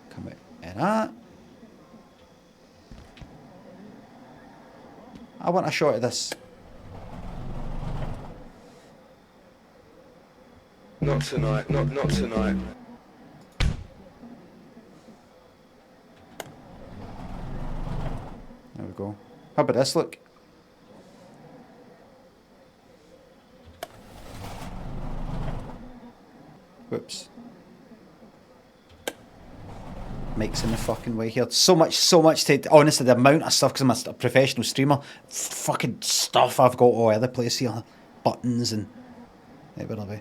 Come out of that. I want a shot of this. Not tonight, not tonight. There we go. How about this look? Whoops. Mike's in the fucking way here. So much to... Honestly, the amount of stuff, because I'm a professional streamer, fucking stuff I've got all over the place here. Buttons and... Right, where are we?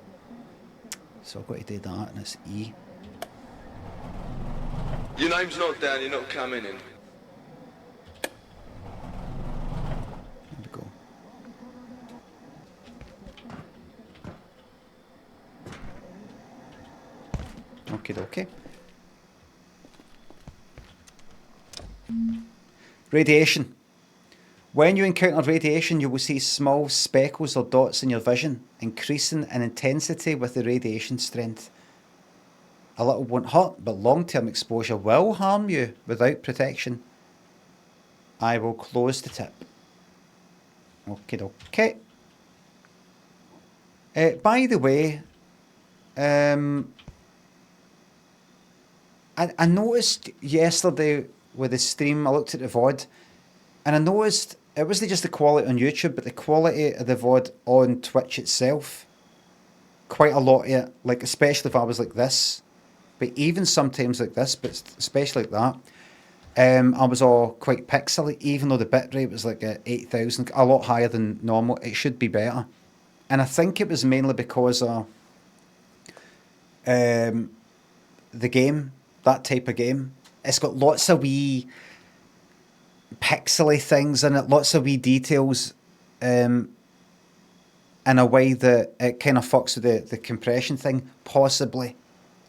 So I've got to do that, and it's E. Your name's not down, you're not coming in. There we go. Okie dokie. Radiation. When you encounter radiation, you will see small speckles or dots in your vision, increasing in intensity with the radiation strength. A little won't hurt, but long-term exposure will harm you without protection. I will close the tip. Okay. By the way, I noticed yesterday with the stream, I looked at the VOD, and I noticed it wasn't just the quality on YouTube, but the quality of the VOD on Twitch itself. Quite a lot of it, like especially if I was like this, but even sometimes like this, but especially like that. I was all quite pixely, even though the bitrate was like at 8,000, a lot higher than normal. It should be better. And I think it was mainly because of the game, that type of game. It's got lots of wee pixely things in it, lots of wee details, in a way that it kind of fucks with the compression thing, possibly.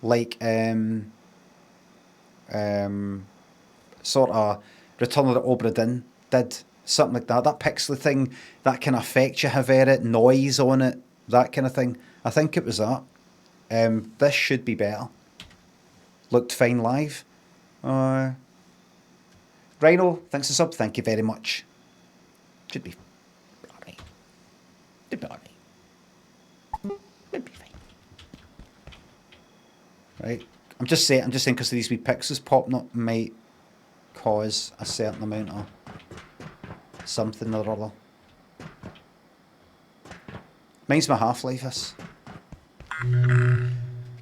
Like, sort of Return of the Obra Dinn did. Something like that. That pixely thing, that kind of effect you have in it, noise on it, that kind of thing. I think it was that. This should be better. Looked fine live. Rhino, thanks for sub. Thank you very much. Should be alright. Should be alright. Should be fine. Right. I'm just saying because these wee pixels popping up might cause a certain amount of something or other. Mine's my Half-Life, this.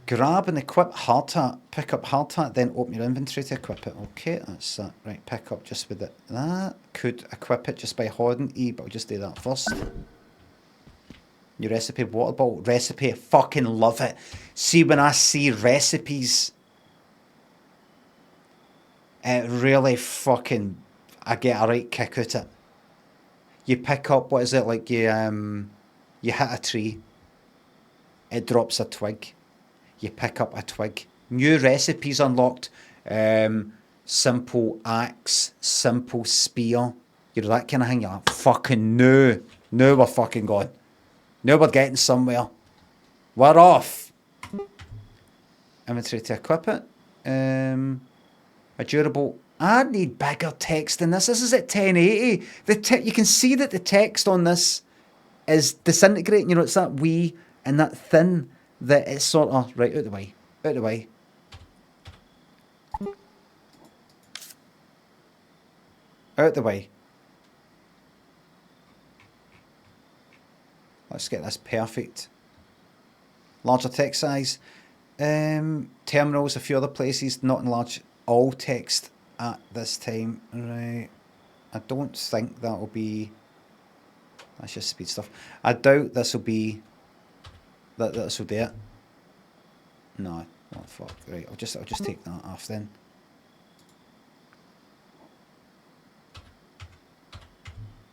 Grab and equip hard hat. Pick up hard hat, then open your inventory to equip it. Okay, that's that. Right, pick up just with it. That could equip it just by holding E, but I'll just do that first. New recipe, water bottle. Recipe, I fucking love it. See, when I see recipes, it really fucking, I get a right kick out of it. You pick up, what is it, like you hit a tree, it drops a twig. You pick up a twig. New recipes unlocked. Simple axe, simple spear. You know, that kind of thing. You're like, fucking no. No, we're fucking gone. No, we're getting somewhere. We're off. Inventory to equip it. A durable. I need bigger text than this. This is at 1080. You can see that the text on this is disintegrating. You know, it's that wee and that thin that it's sort of right out the way. Out the way. Out the way. Let's get this perfect. Larger text size. Terminals, a few other places, not enlarge all text at this time. Right. I don't think that'll be. That's just speed stuff. I doubt this will be. This will do it. No. Oh fuck. Right. I'll just take that off then.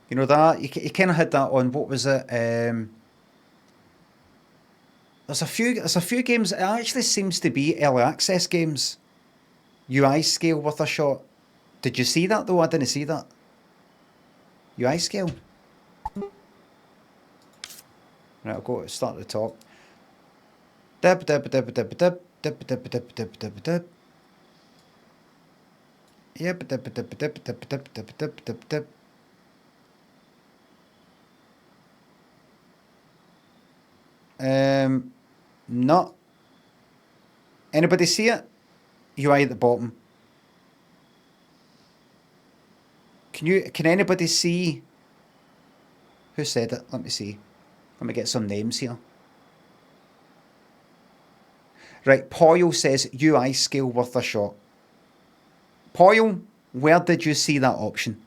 You know that you kind of had that on. What was it? There's a few games. It actually seems to be early access games. UI scale worth a shot. Did you see that though? I didn't see that. UI scale. Right, I'll go start at the top. Dib dib dib dib dib dib dib dib dib dib dib. Yep, dib dib dib dib dib dib dib dib dib. No. Anybody see it? UI at the bottom. Can anybody see who said it? Let me see. Let me get some names here. Right, Poyle says UI scale worth a shot. Poyle, where did you see that option?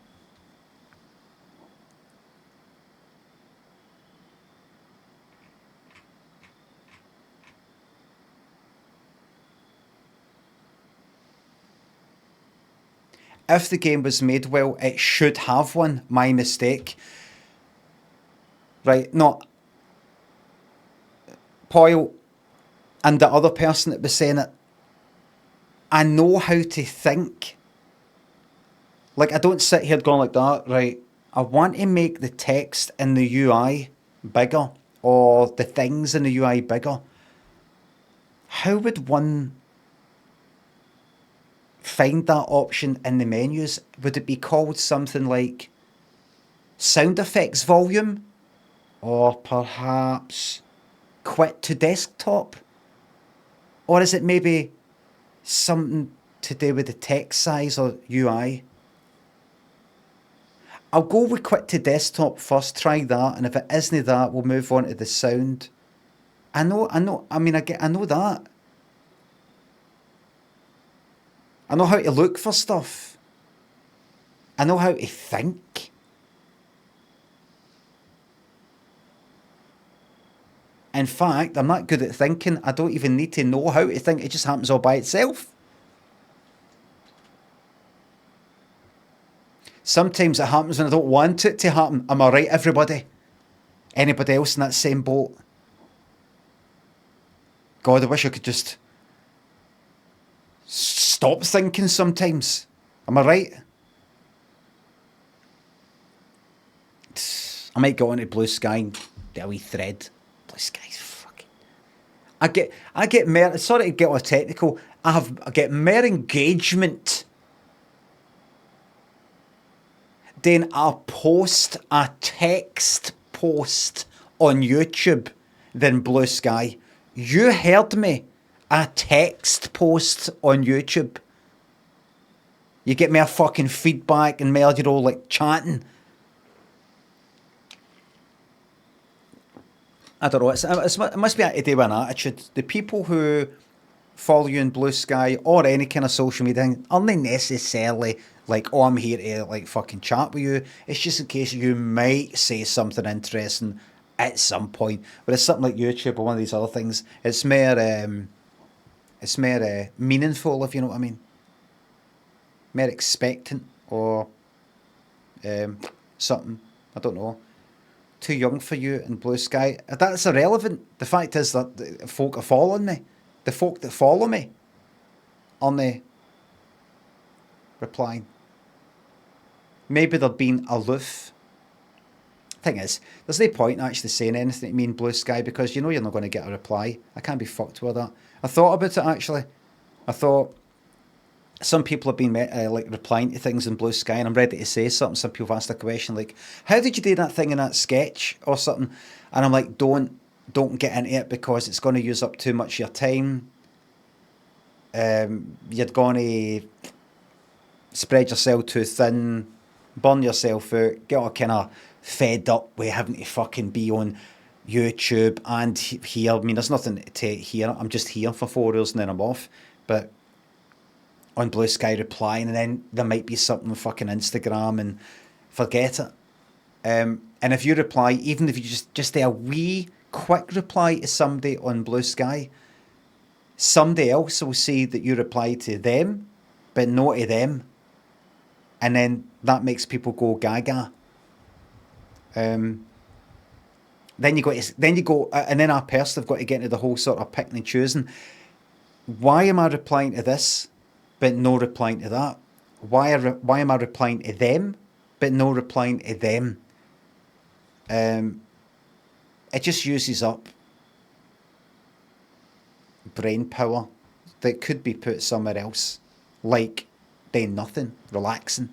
If the game was made well, it should have one. My mistake. Right, no. Poyle and the other person that was saying it, I know how to think. Like, I don't sit here going like that, right? I want to make the text in the UI bigger, or the things in the UI bigger. How would one find that option in the menus? Would it be called something like sound effects volume, or perhaps quit to desktop, or is it maybe something to do with the text size or UI? I'll go with quit to desktop first, try that, and if it isn't that, we'll move on to the sound. I know that. I know how to look for stuff. I know how to think. In fact, I'm not good at thinking. I don't even need to know how to think. It just happens all by itself. Sometimes it happens when I don't want it to happen. Am I right, everybody? Anybody else in that same boat? God, I wish I could just stop thinking sometimes. Am I right? I might go on to Blue Sky and get a wee thread. Blue Sky's fucking... I get more... Sorry to get all technical. I get more engagement than a text post on YouTube than Blue Sky. You heard me. A text post on YouTube. You get more fucking feedback and more, you know, like chatting. I don't know. It must be to do with an attitude. The people who follow you in Blue Sky or any kind of social media thing aren't necessarily like, oh, I'm here to like fucking chat with you. It's just in case you might say something interesting at some point. But it's something like YouTube or one of these other things. It's more meaningful, if you know what I mean. More expectant or something. I don't know. Too young for you in Blue Sky. That's irrelevant. The fact is that the folk are following me. The folk that follow me aren't they replying. Maybe they're being aloof. Thing is, there's no point in actually saying anything to me in Blue Sky because you know you're not going to get a reply. I can't be fucked with that. I thought about it actually. I thought some people have been like replying to things in Blue Sky and I'm ready to say something. Some people have asked a question like, how did you do that thing in that sketch or something? And I'm like, don't get into it because it's going to use up too much of your time. You're going to spread yourself too thin, burn yourself out, get all kind of fed up with having to fucking be on YouTube and here. I mean, there's nothing to hear. I'm just here for 4 hours and then I'm off. But on Blue Sky replying and then there might be something on fucking Instagram and forget it. And if you reply, even if you just do a wee quick reply to somebody on Blue Sky, somebody else will see that you reply to them, but not to them. And then that makes people go gaga. Then you go, and then our person have got to get into the whole sort of picking and choosing. Why am I replying to this, but no replying to that? Why am I replying to them, but no replying to them? It just uses up brain power that could be put somewhere else, like doing nothing, relaxing.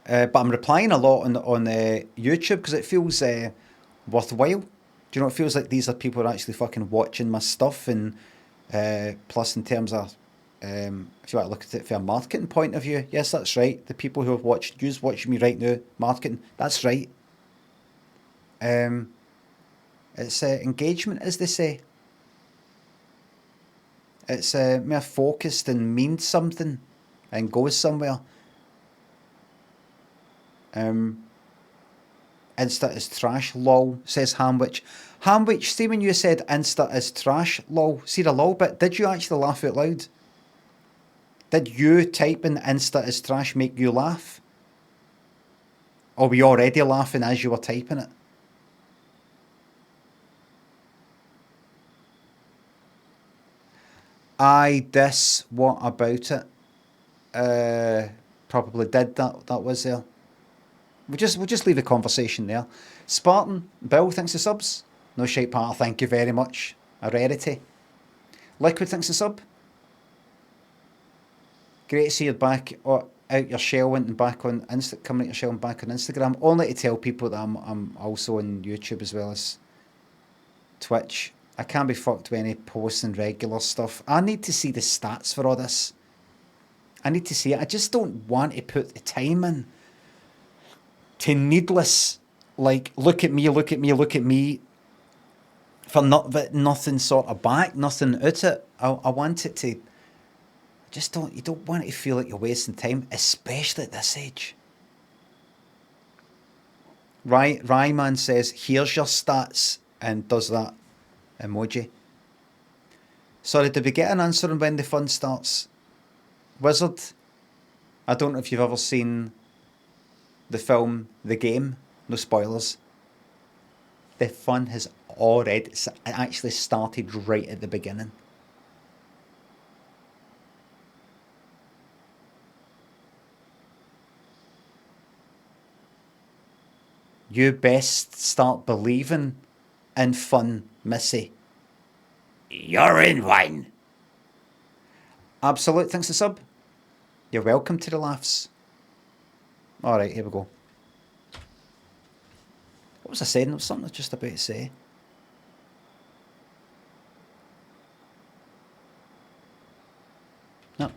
But I'm replying a lot on YouTube because it feels worthwhile. Do you know, it feels like these are people who are actually fucking watching my stuff, and plus in terms of if you want to look at it from a marketing point of view, yes, that's right. The people who have watched you's watching me right now, marketing, that's right. It's engagement, as they say. It's more focused and means something and goes somewhere. Insta is trash, lol, says Hamwich. Hamwich, see when you said Insta is trash, lol, see the lol bit, did you actually laugh out loud? Did you typing Insta is trash make you laugh? Or were you already laughing as you were typing it? Aye, this, what about it? Probably did that was there. We'll just leave the conversation there. Spartan, Bill, thanks for subs. No shape part, thank you very much. A rarity. Liquid, thanks for sub. Great to see you back out your shell and back on coming out your shell and back on Instagram. Only to tell people that I'm also on YouTube as well as Twitch. I can't be fucked with any posting regular stuff. I need to see the stats for all this. I need to see it. I just don't want to put the time in to needless, like, look at me, for nothing sort of back, nothing out it. I want it to you don't want it to feel like you're wasting time, especially at this age. Ryman says, here's your stats, and does that emoji. Sorry, did we get an answer on when the fun starts? Wizard, I don't know if you've ever seen the film The Game. No spoilers. The fun has already actually started right at the beginning. You best start believing in fun, Missy. You're in one. Absolute, thanks to sub. You're welcome to the laughs. Alright, here we go. What was I saying? There was something I was just about to say. No.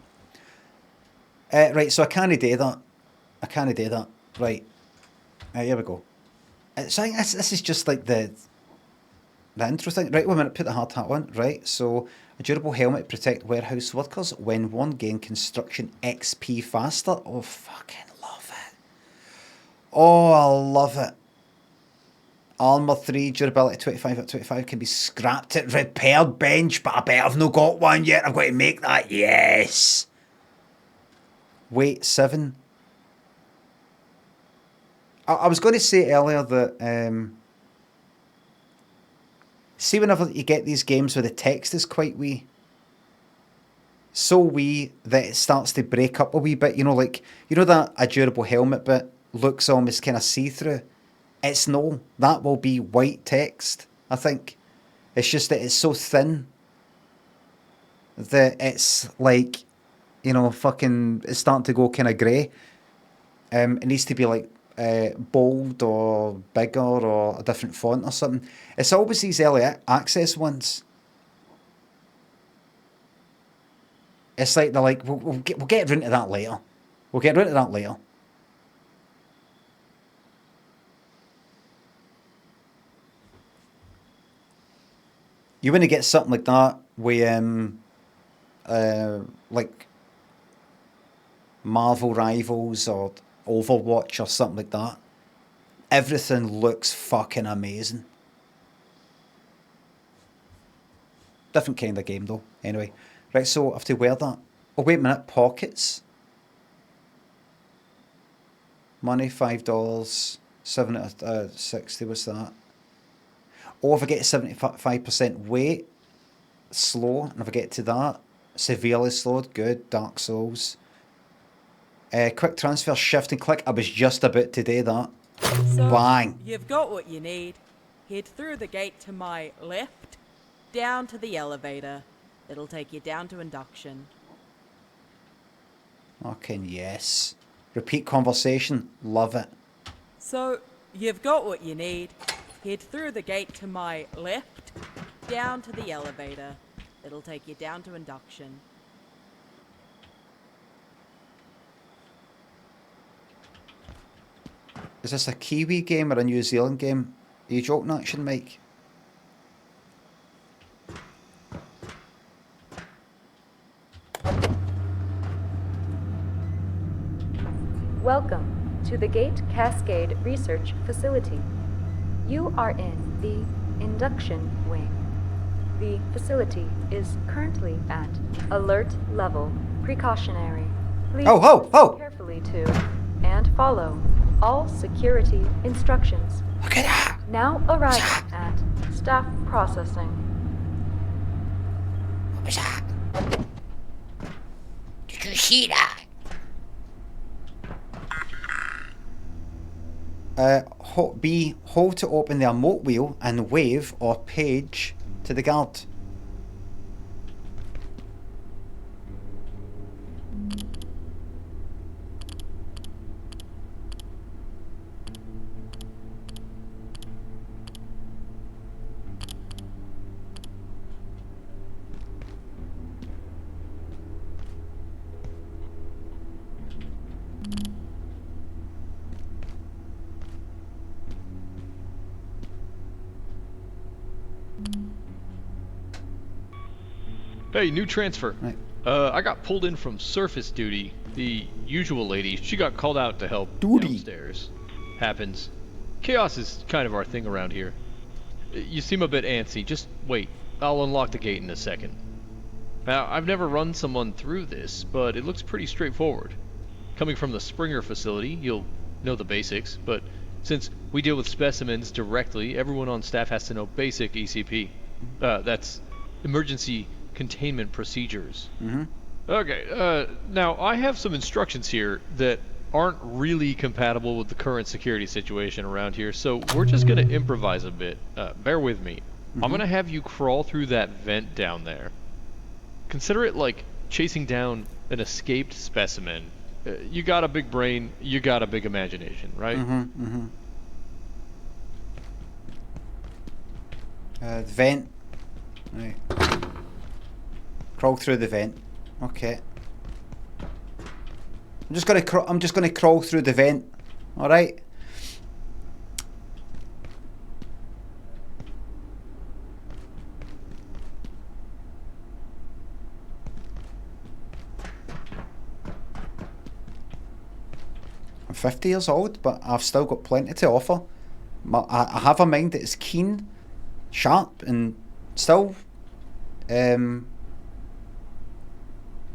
Right, so I can't do that. Right. Here we go. So I think this is just like the intro thing. Right, wait a minute, put the hard hat on. Right, so a durable helmet to protect warehouse workers when one gain construction XP faster. Oh, fucking love it. Oh, I love it. Armour 3, durability 25 at 25 can be scrapped at repaired bench, but I bet I've not got one yet. I've got to make that. Yes. Weight 7. I was going to say earlier that, see whenever you get these games where the text is quite wee, so wee that it starts to break up a wee bit, you know, like, you know that a durable helmet bit looks almost kind of see-through? It's no, that will be white text, I think. It's just that it's so thin that it's like, you know, fucking, it's starting to go kind of grey. It needs to be like, bold or bigger or a different font or something. It's always these early access ones. It's like they're like, we'll get into that later. We'll get into that later. You want to get something like that with like Marvel Rivals or Overwatch or something like that. Everything looks fucking amazing. Different kind of game though. Anyway, right, so I have to wear that. Oh, wait a minute, pockets. Money, $5. 7 out of 60, what's that? Oh, if I get to 75% weight, slow, and if I get to that, severely slowed, good, Dark Souls. Quick transfer, shift and click. I was just about to do that. So, bang. You've got what you need. Head through the gate to my left, down to the elevator. It'll take you down to induction. Fucking yes. Repeat conversation, love it. So, you've got what you need. Head through the gate to my left, down to the elevator. It'll take you down to induction. Is this a Kiwi game or a New Zealand game? Are you joking, Action Mike? Welcome to the Gate Cascade Research Facility. You are in the induction wing. The facility is currently at alert level precautionary. Please listen carefully to and follow all security instructions. Look at that! Now arriving at staff processing. What was that? Did you see that? Hold to open the remote wheel and wave or page to the guard. Hey, new transfer. Right. I got pulled in from surface duty. The usual lady, she got called out to help Duty. downstairs. Happens. Chaos is kind of our thing around here. You seem a bit antsy. Just wait. I'll unlock the gate in a second. Now, I've never run someone through this, but it looks pretty straightforward. Coming from the Springer facility, you'll know the basics, but since we deal with specimens directly, everyone on staff has to know basic ECP. That's Emergency Containment Procedures. Okay, now I have some instructions here that aren't really compatible with the current security situation around here, so we're just gonna improvise a bit. Bear with me. I'm gonna have you crawl through that vent down there. Consider it like chasing down an escaped specimen. You got a big brain, you got a big imagination, right? The vent. Right. Crawl through the vent. Okay. I'm just gonna crawl through the vent. All right. I'm 50 years old, but I've still got plenty to offer. I have a mind that is keen, sharp, and still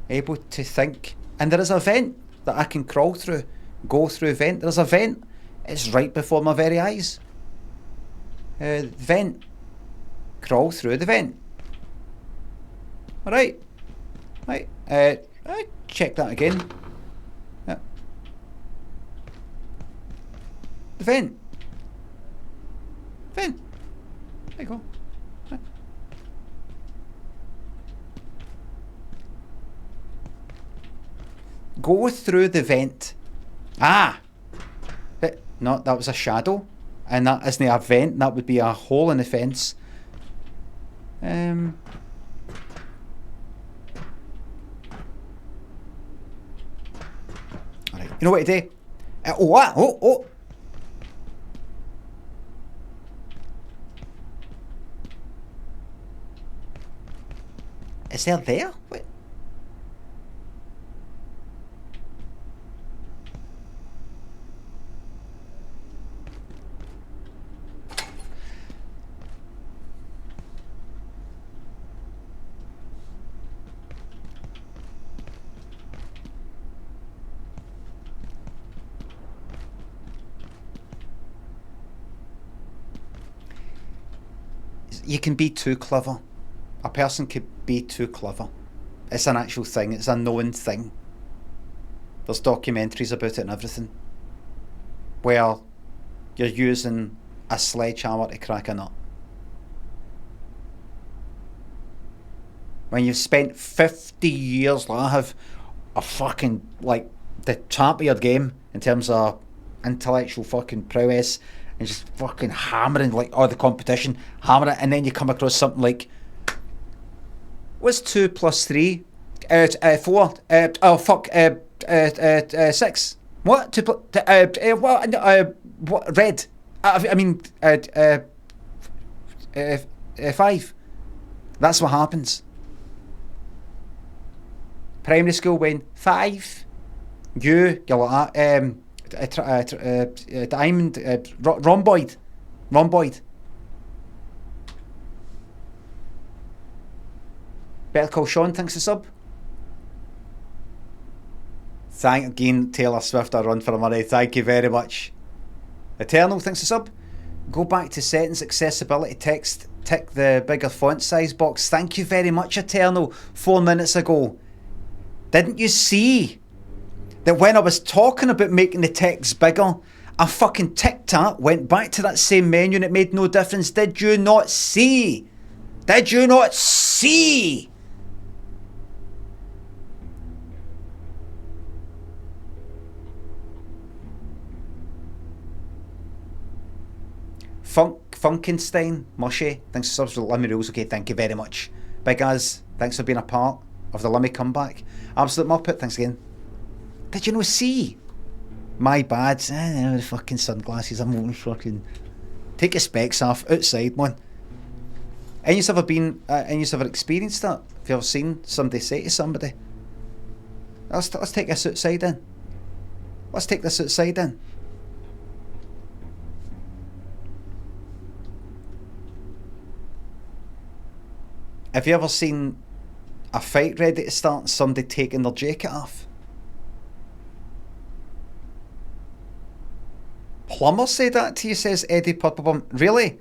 able to think. And there is a vent that I can crawl through, go through a vent. There's a vent. It's right before my very eyes. Vent. Crawl through the vent. Alright. Right. Check that again. Yep. The vent. Vent. There you go. Right. Go through the vent. Ah! No, that was a shadow. And that isn't a vent, that would be a hole in the fence. Alright, you know what to do? Oh! Is there? What? You can be too clever. A person could be too clever. It's an actual thing. It's a known thing. There's documentaries about it and everything. Where you're using a sledgehammer to crack a nut. When you've spent 50 years, like I have, a fucking, like, the champ of your game in terms of intellectual fucking prowess, and just fucking hammering, like, all the competition, hammer it, and then you come across something like, what's 2 plus 3? 4. 6. What? 2 plus... what? Red. I mean... 5. That's what happens. Primary school when 5. You're like that. Diamond, rhomboid. Better Call Sean thinks the sub. Thank again, Taylor Swift, a run for the money. Thank you very much. Eternal thinks the sub. Go back to settings, accessibility, text, tick the bigger font size box. Thank you very much, Eternal. 4 minutes ago. Didn't you see that when I was talking about making the text bigger, I fucking ticked that, went back to that same menu and it made no difference? Did you not see? Did you not see? Funkenstein, Mushy, thanks for subs for the Limmy rules. Okay, thank you very much. Big Az, thanks for being a part of the Limmy comeback. Absolute Muppet, thanks again. Did you not see? My bad. The fucking sunglasses. I'm fucking... Take your specs off. Outside, man. And you've ever been, and you've ever experienced that? Have you ever seen somebody say to somebody, let's take this outside then. Let's take this outside then. Have you ever seen a fight ready to start, somebody taking their jacket off? Plumber said that to you, says Eddie Purplebum. Really?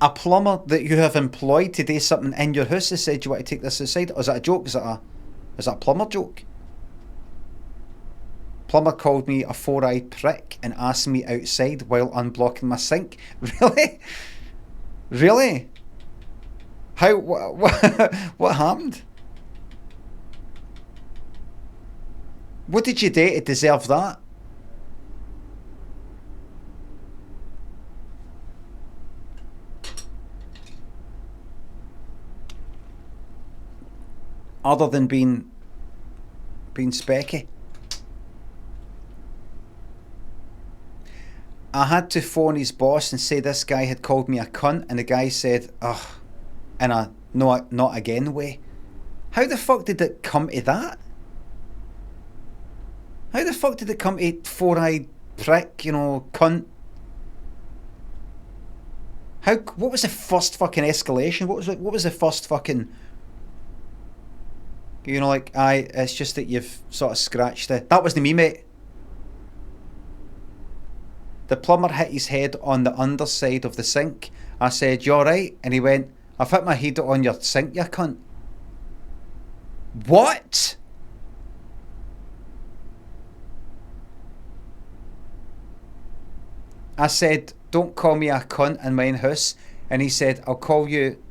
A plumber that you have employed to do something in your house has said you want to take this outside? Or is that a joke? Is that a plumber joke? Plumber called me a four-eyed prick and asked me outside while unblocking my sink. Really? Really? How? What happened? What did you do to deserve that? Other than being specky. I had to phone his boss and say this guy had called me a cunt, and the guy said, ugh, in a not again way. How the fuck did it come to that? How the fuck did it come to four-eyed prick, you know, cunt? What was the first fucking escalation? What was the first fucking... You know, like, it's just that you've sort of scratched it. That wasn't me, mate. The plumber hit his head on the underside of the sink. I said, you alright? And he went, I've hit my head on your sink, you cunt. What? I said, don't call me a cunt in my own house. And he said, I'll call you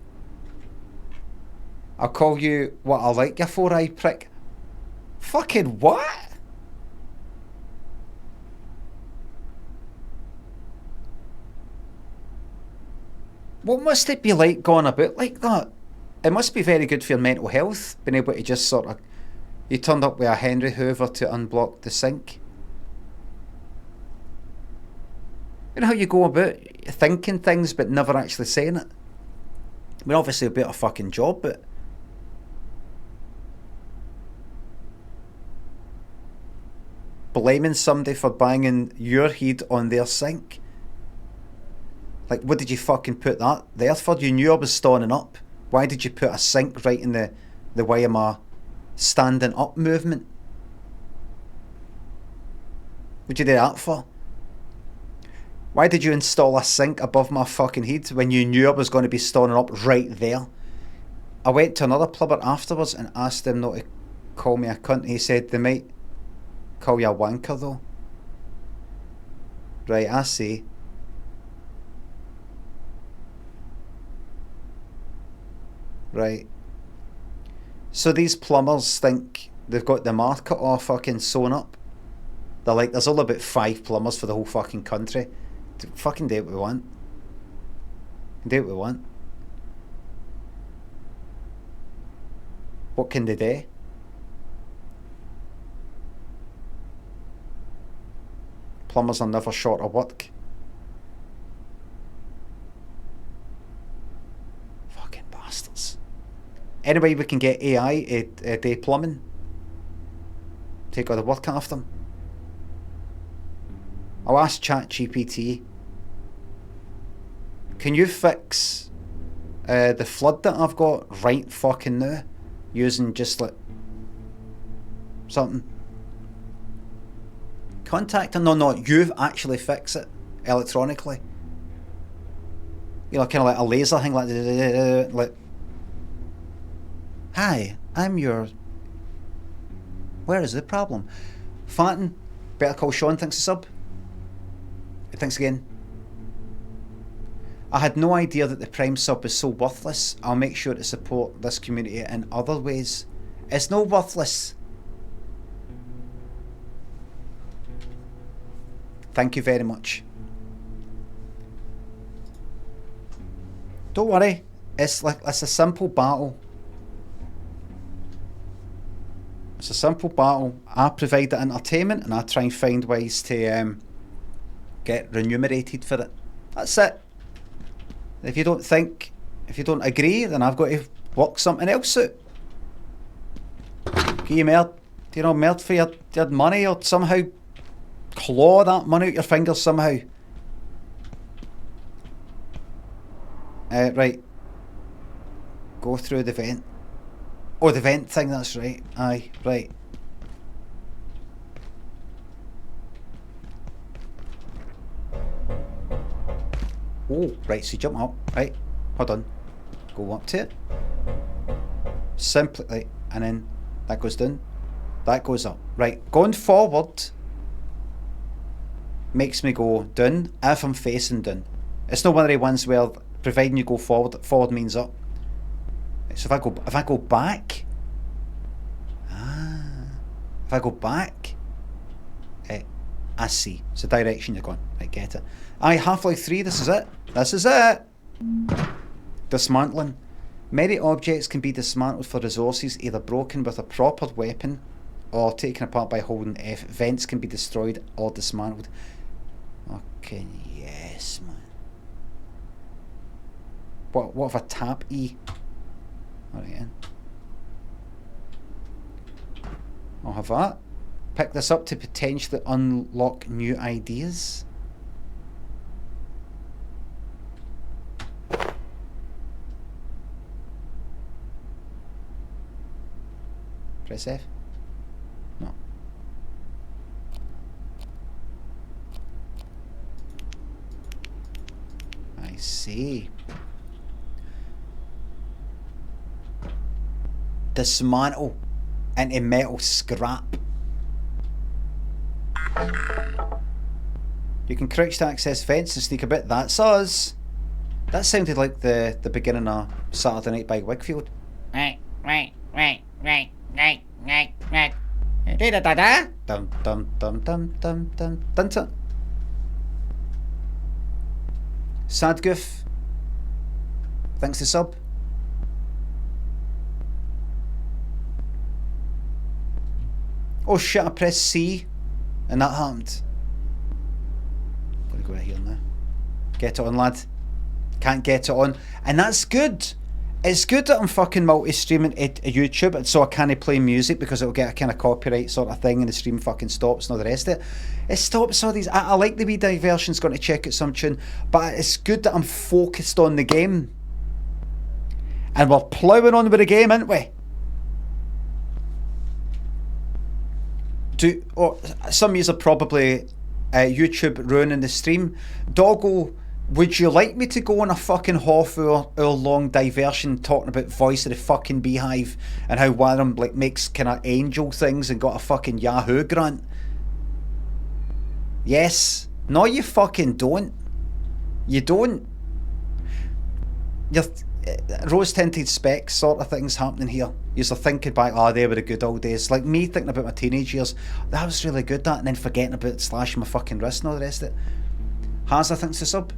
what I like, you four-eyed prick. Fucking what? What must it be like going about like that? It must be very good for your mental health, being able to just sort of... You turned up with a Henry Hoover to unblock the sink. You know how you go about thinking things but never actually saying it? I mean, obviously it'll be a fucking job, but... Blaming somebody for banging your head on their sink. Like, what did you fucking put that there for? You knew I was standing up. Why did you put a sink right in the way of my standing up movement? What'd you do that for? Why did you install a sink above my fucking head when you knew I was going to be standing up right there? I went to another plumber afterwards and asked him not to call me a cunt. He said they might call you a wanker though. Right, I see. Right. So these plumbers think they've got the market all fucking sewn up. They're like, there's only about 5 plumbers for the whole fucking country. Fucking do what we want. Do what we want. What can they do? Plumbers are never short of work. Fucking bastards. Anyway, we can get AI to do plumbing. Take all the work off them. I'll ask ChatGPT, can you fix the flood that I've got right fucking now? Using just like something. Contact her. No, you actually fix it electronically. You know, kind of like a laser thing, like hi, I'm your... Where is the problem? Fanton, Better Call Sean thinks a sub. Thanks again. I had no idea that the Prime sub is so worthless. I'll make sure to support this community in other ways. It's no worthless. Thank you very much. Don't worry. It's a simple battle. It's a simple battle. I provide the entertainment and I try and find ways to get remunerated for it. That's it. If you don't agree, then I've got to work something else out. Give you more for your money, or somehow claw that money out your fingers somehow. Right. Go through the vent. Oh, the vent thing, that's right. Aye, right. Oh, right, so you jump up. Right, hold on. Go up to it. Simply, right, and then that goes down. That goes up. Right, going forward makes me go down if I'm facing down. It's not one of the ones where, providing you go forward means up. Right, so if I go back, if I go back, I see. It's the direction you're going. Right, get it. Aye, Half-Life 3, this is it. This is it. Dismantling. Many objects can be dismantled for resources, either broken with a proper weapon or taken apart by holding F. Vents can be destroyed or dismantled. Okay, yes, man. What if I tap E? Alright, then. I'll have that. Pick this up to potentially unlock new ideas. Press F? No. I see. Dismantle into metal scrap. You can crouch to access vents and sneak a bit. That's us. That sounded like the beginning of Saturday Night by Wakefield. Right. Dum dum dum dum dum dum dum. Sad Goof. Thanks to sub. Oh shit, I pressed C and that happened. Gotta go right here now. Get it on, lad. Can't get it on. And that's good. It's good that I'm fucking multi-streaming at YouTube, so I can't play music because it'll get a kind of copyright sort of thing and the stream fucking stops and all the rest of it. It stops all these. I like the wee diversions, going to check out some tune, but it's good that I'm focused on the game. And we're ploughing on with the game, aren't we? Some of you are probably YouTube ruining the stream. Doggo, would you like me to go on a fucking half-hour long diversion talking about Voice of the fucking Beehive and how one of them like makes kind of angel things and got a fucking Yahoo grant? Yes. No, you fucking don't. You don't. You're rose-tinted specs sort of things happening here. You're thinking back, they were the good old days. Like me thinking about my teenage years. That was really good, that, and then forgetting about slashing my fucking wrist and all the rest of it. Hazza thinks to sub.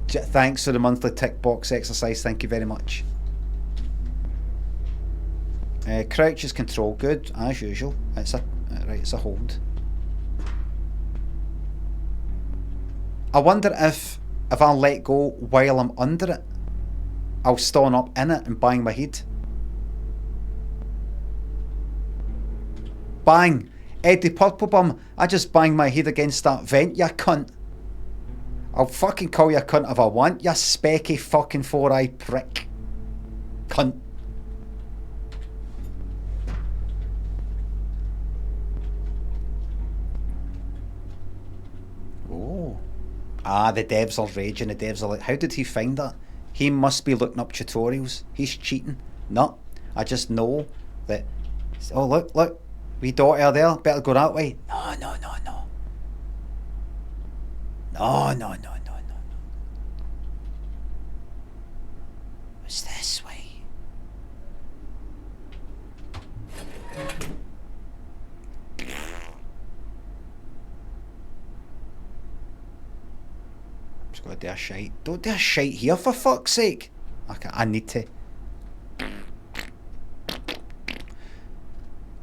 Thanks for the monthly tick box exercise, thank you very much. Crouch is control, good, as usual. It's a hold. I wonder if I let go while I'm under it, I'll stand up in it and bang my head. Bang! Eddie Purple Bum, I just banged my head against that vent, you cunt. I'll fucking call you a cunt if I want, you specky fucking four-eyed prick. Cunt. Oh. The devs are raging, the devs are like, how did he find that? He must be looking up tutorials. He's cheating. No, I just know that, oh look, wee daughter there, better go that way. No. No. It's this way. Just gotta do a shite. Don't do a shite here for fuck's sake. Okay, I need to.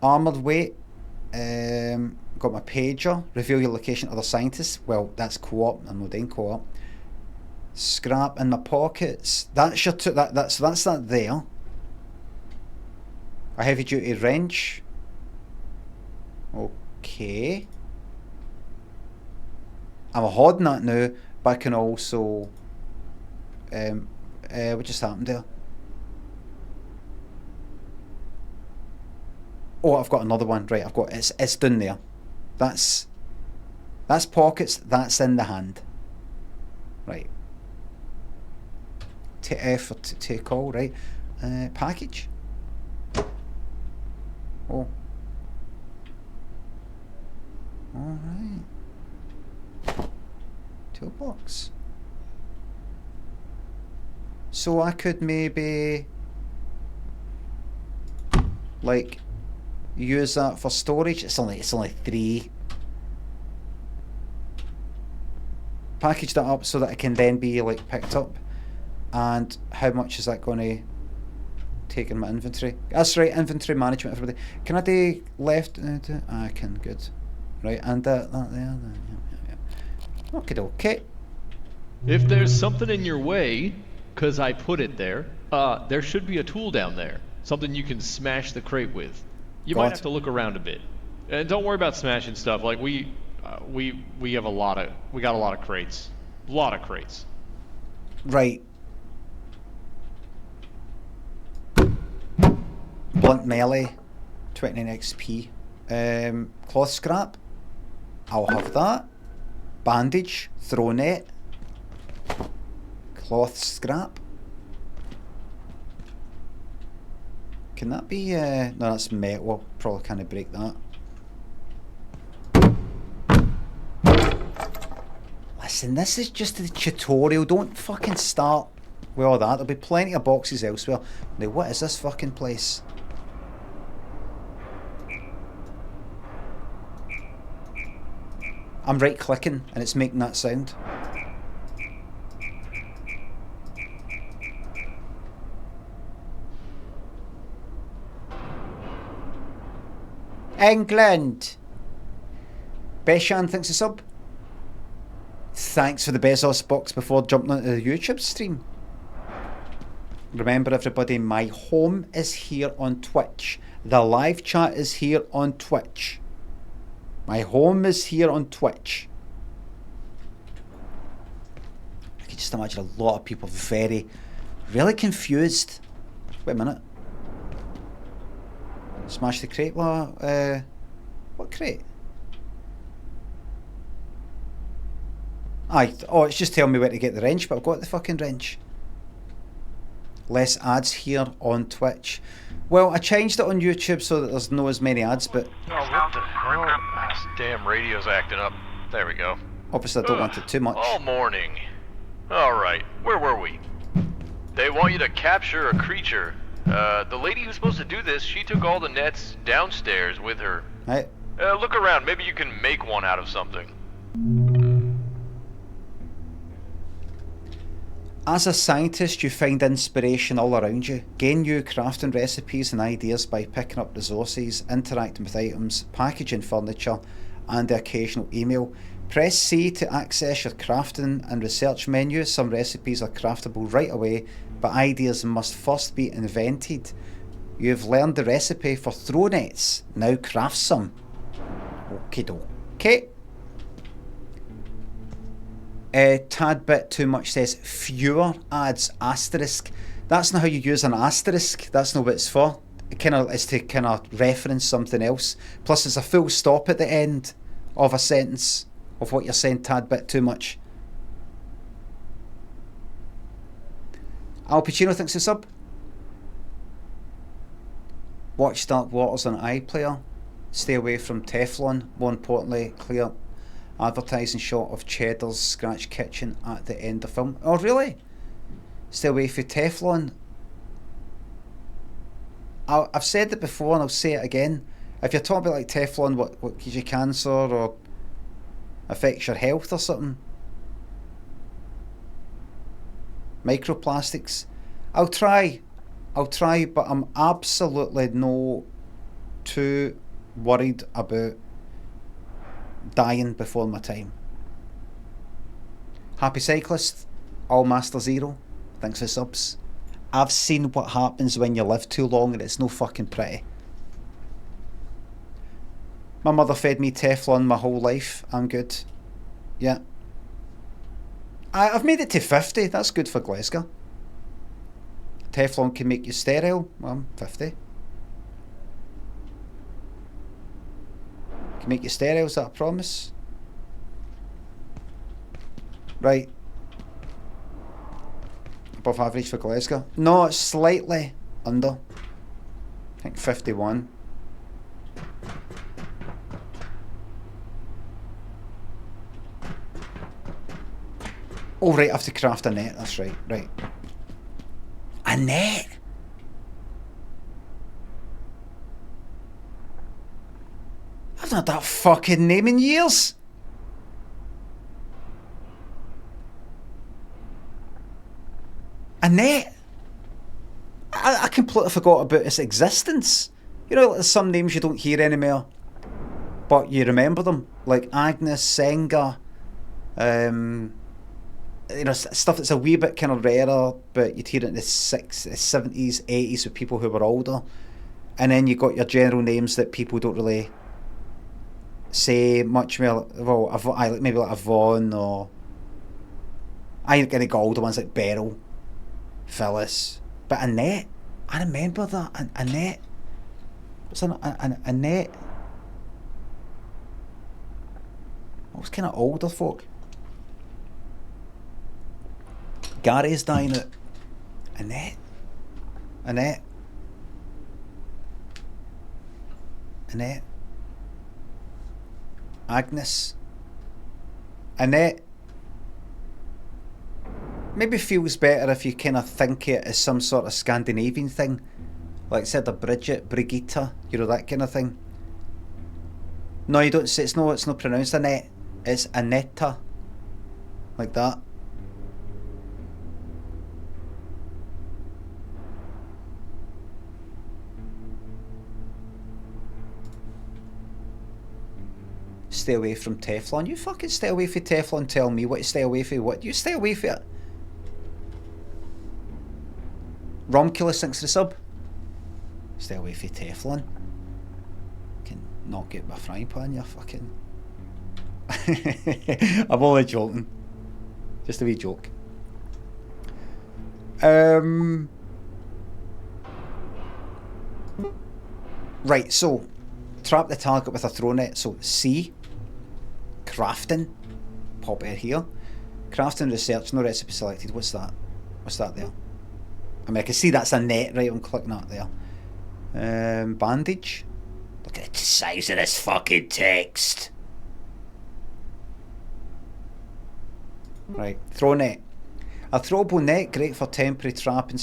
Armoured weight. Got my pager. Reveal your location to other scientists. Well, that's co-op. I'm not doing co-op. Scrap in my pockets. That's your that's that there. A heavy duty wrench. Okay. I'm holding that now, but I can also what just happened there? Oh, I've got another one. Right, I've got it's down there. That's pockets, that's in the hand. Right. For take all, right. Package. Oh. Alright. Toolbox. So I could maybe like use that for storage. It's only 3. Package that up so that it can then be like picked up. And how much is that going to take in my inventory? That's right, inventory management, everybody. Can I do left? I can, good. Right, and that there. Yeah. Okay. If there's something in your way, because I put it there, there should be a tool down there. Something you can smash the crate with. You might have to look around a bit. And don't worry about smashing stuff. Like we got a lot of crates. A lot of crates. Right. Blunt melee, 29 XP. Cloth scrap, I'll have that. Bandage, throw net. Cloth scrap. Can that be, no, that's metal, probably can't break that. Listen, this is just the tutorial, don't fucking start with all that. There'll be plenty of boxes elsewhere. Now, what is this fucking place? I'm right clicking and it's making that sound. England! Beshan thinks a sub. Thanks for the Bezos box before jumping into the YouTube stream. Remember everybody, my home is here on Twitch. The live chat is here on Twitch. My home is here on Twitch. I can just imagine a lot of people really confused. Wait a minute. Smash the crate? What crate? Oh, it's just telling me where to get the wrench, but I've got the fucking wrench. Less ads here on Twitch. Well, I changed it on YouTube so that there's no as many ads, but... Oh, what the hell? This damn radio's acting up. There we go. Obviously I don't want it too much. All morning. Alright, where were we? They want you to capture a creature. The lady who's supposed to do this, she took all the nets downstairs with her. Right. Look around, maybe you can make one out of something. As a scientist, you find inspiration all around you. Gain new crafting recipes and ideas by picking up resources, interacting with items, packaging furniture, and the occasional email. Press C to access your crafting and research menu. Some recipes are craftable right away, but ideas must first be invented. You have learned the recipe for throw nets. Now craft some. Okie dokie. Tad bit too much says fewer ads, asterisk. That's not how you use an asterisk. That's not what it's for. It's to kind of reference something else. Plus it's a full stop at the end of a sentence of what you're saying. Tad bit too much. Al Pacino thinks it's sub. Watch Dark Waters on iPlayer. Stay away from Teflon. More importantly, clear advertising shot of Cheddar's Scratch Kitchen at the end of film. Oh really? Stay away from Teflon. I've said it before and I'll say it again. If you're talking about like Teflon, what gives you cancer or affects your health or something, microplastics, I'll try, but I'm absolutely no too worried about dying before my time. Happy Cyclist, All Master Zero, thanks for subs. I've seen what happens when you live too long and it's no fucking pretty. My mother fed me Teflon my whole life. I'm good. Yeah. I've made it to 50. That's good for Glasgow. Teflon can make you sterile. Well, I'm 50. Can make you sterile, is that a promise? Right. Above average for Glasgow. No, it's slightly under. I think 51. Oh right, I have to craft a net, that's right, right. A net? I've not had that fucking name in years. A net? I completely forgot about its existence. You know, like some names you don't hear anymore, but you remember them. Like Agnes, Senga, you know, stuff that's a wee bit kind of rarer, but you'd hear it in the 70s, 80s with people who were older. And then you got your general names that people don't really say much more. Well, maybe like Yvonne, or I ain't gonna go older ones like Beryl, Phyllis. But Annette, I remember that. Annette. What's Annette? What was kind of older folk? Gary's dying out. Annette. Agnes. Annette. Maybe feels better if you kind of think it as some sort of Scandinavian thing. Like said of Bridget, Brigitta, you know, that kind of thing. No, you don't say it's not pronounced Annette. It's Annetta. Like that. Stay away from Teflon. You fucking stay away from Teflon. Tell me what to stay away from. What you stay away from it? Romculus thanks for the sub. Stay away from Teflon. Can not get my frying pan, you fucking. I'm only joking. Just a wee joke. Right, so trap the target with a throw net. So C. Crafting. Pop it here. Crafting research, no recipe selected. What's that? What's that there? I mean, I can see that's a net, right? I'm clicking that there. Bandage. Look at the size of this fucking text. Right, throw net. A throwable net, great for temporarily trapping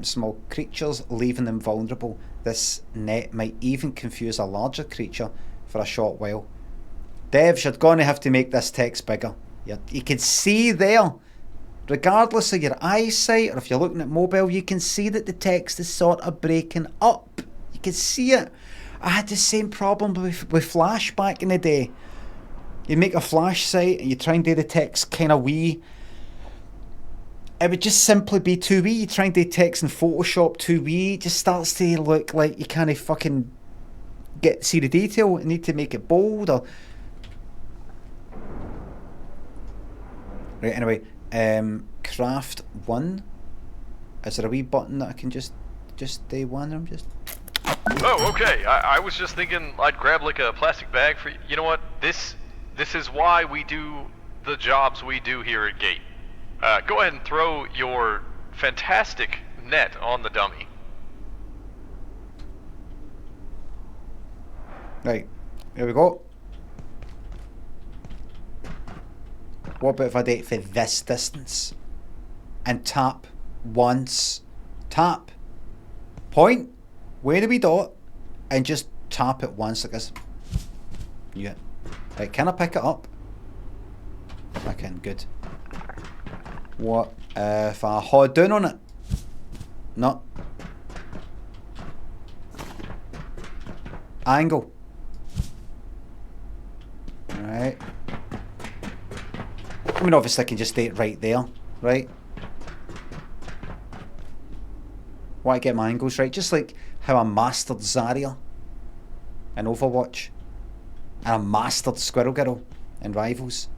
small creatures, leaving them vulnerable. This net might even confuse a larger creature for a short while. Devs, you're going to have to make this text bigger. You can see there, regardless of your eyesight, or if you're looking at mobile, you can see that the text is sort of breaking up. You can see it. I had the same problem with Flash back in the day. You make a Flash site and you try and do the text kind of wee. It would just simply be too wee. You try and do text in Photoshop too wee. It just starts to look like you can't fucking see the detail. You need to make it bold or. Right, anyway, craft one. Is there a wee button that I can just do one? I'm just. Oh, okay. I was just thinking I'd grab like a plastic bag for you know what? This is why we do the jobs we do here at Gate. Go ahead and throw your fantastic net on the dummy. Right, here we go. What about if I do it for this distance? And tap once. Tap. Point. Where do we dot? And just tap it once like this. Yeah. Right, can I pick it up? I can, good. What if I hold down on it? No. Angle. I mean, obviously I can just stay right there, right? Why get my angles right? Just like how I mastered Zarya in Overwatch. And I mastered Squirrel Girl in Rivals.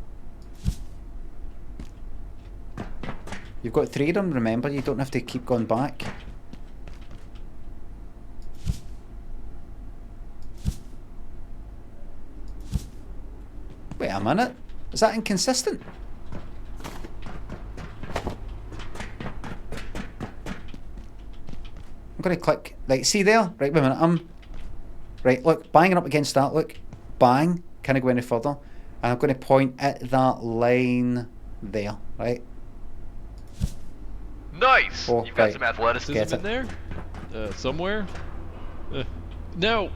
You've got 3 of them, remember? You don't have to keep going back. Wait a minute. Is that inconsistent? I'm going to click. Right, see there? Right, wait a minute. Right, look, banging up against that, look. Bang. Can I go any further? And I'm going to point at that line there, right? Nice! Oh, You've got right. some athleticism Get in it. there? Somewhere? Now,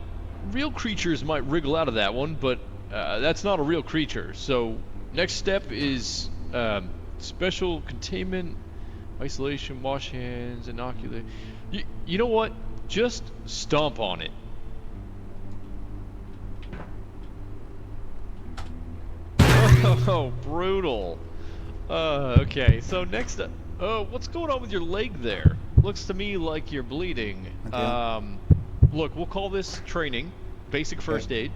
real creatures might wriggle out of that one, but that's not a real creature. So, next step is special containment, isolation, wash hands, inoculate. You know what? Just stomp on it. Oh, brutal. Okay, so next up. What's going on with your leg there? Looks to me like you're bleeding. Okay. Look, we'll call this training. Basic first aid.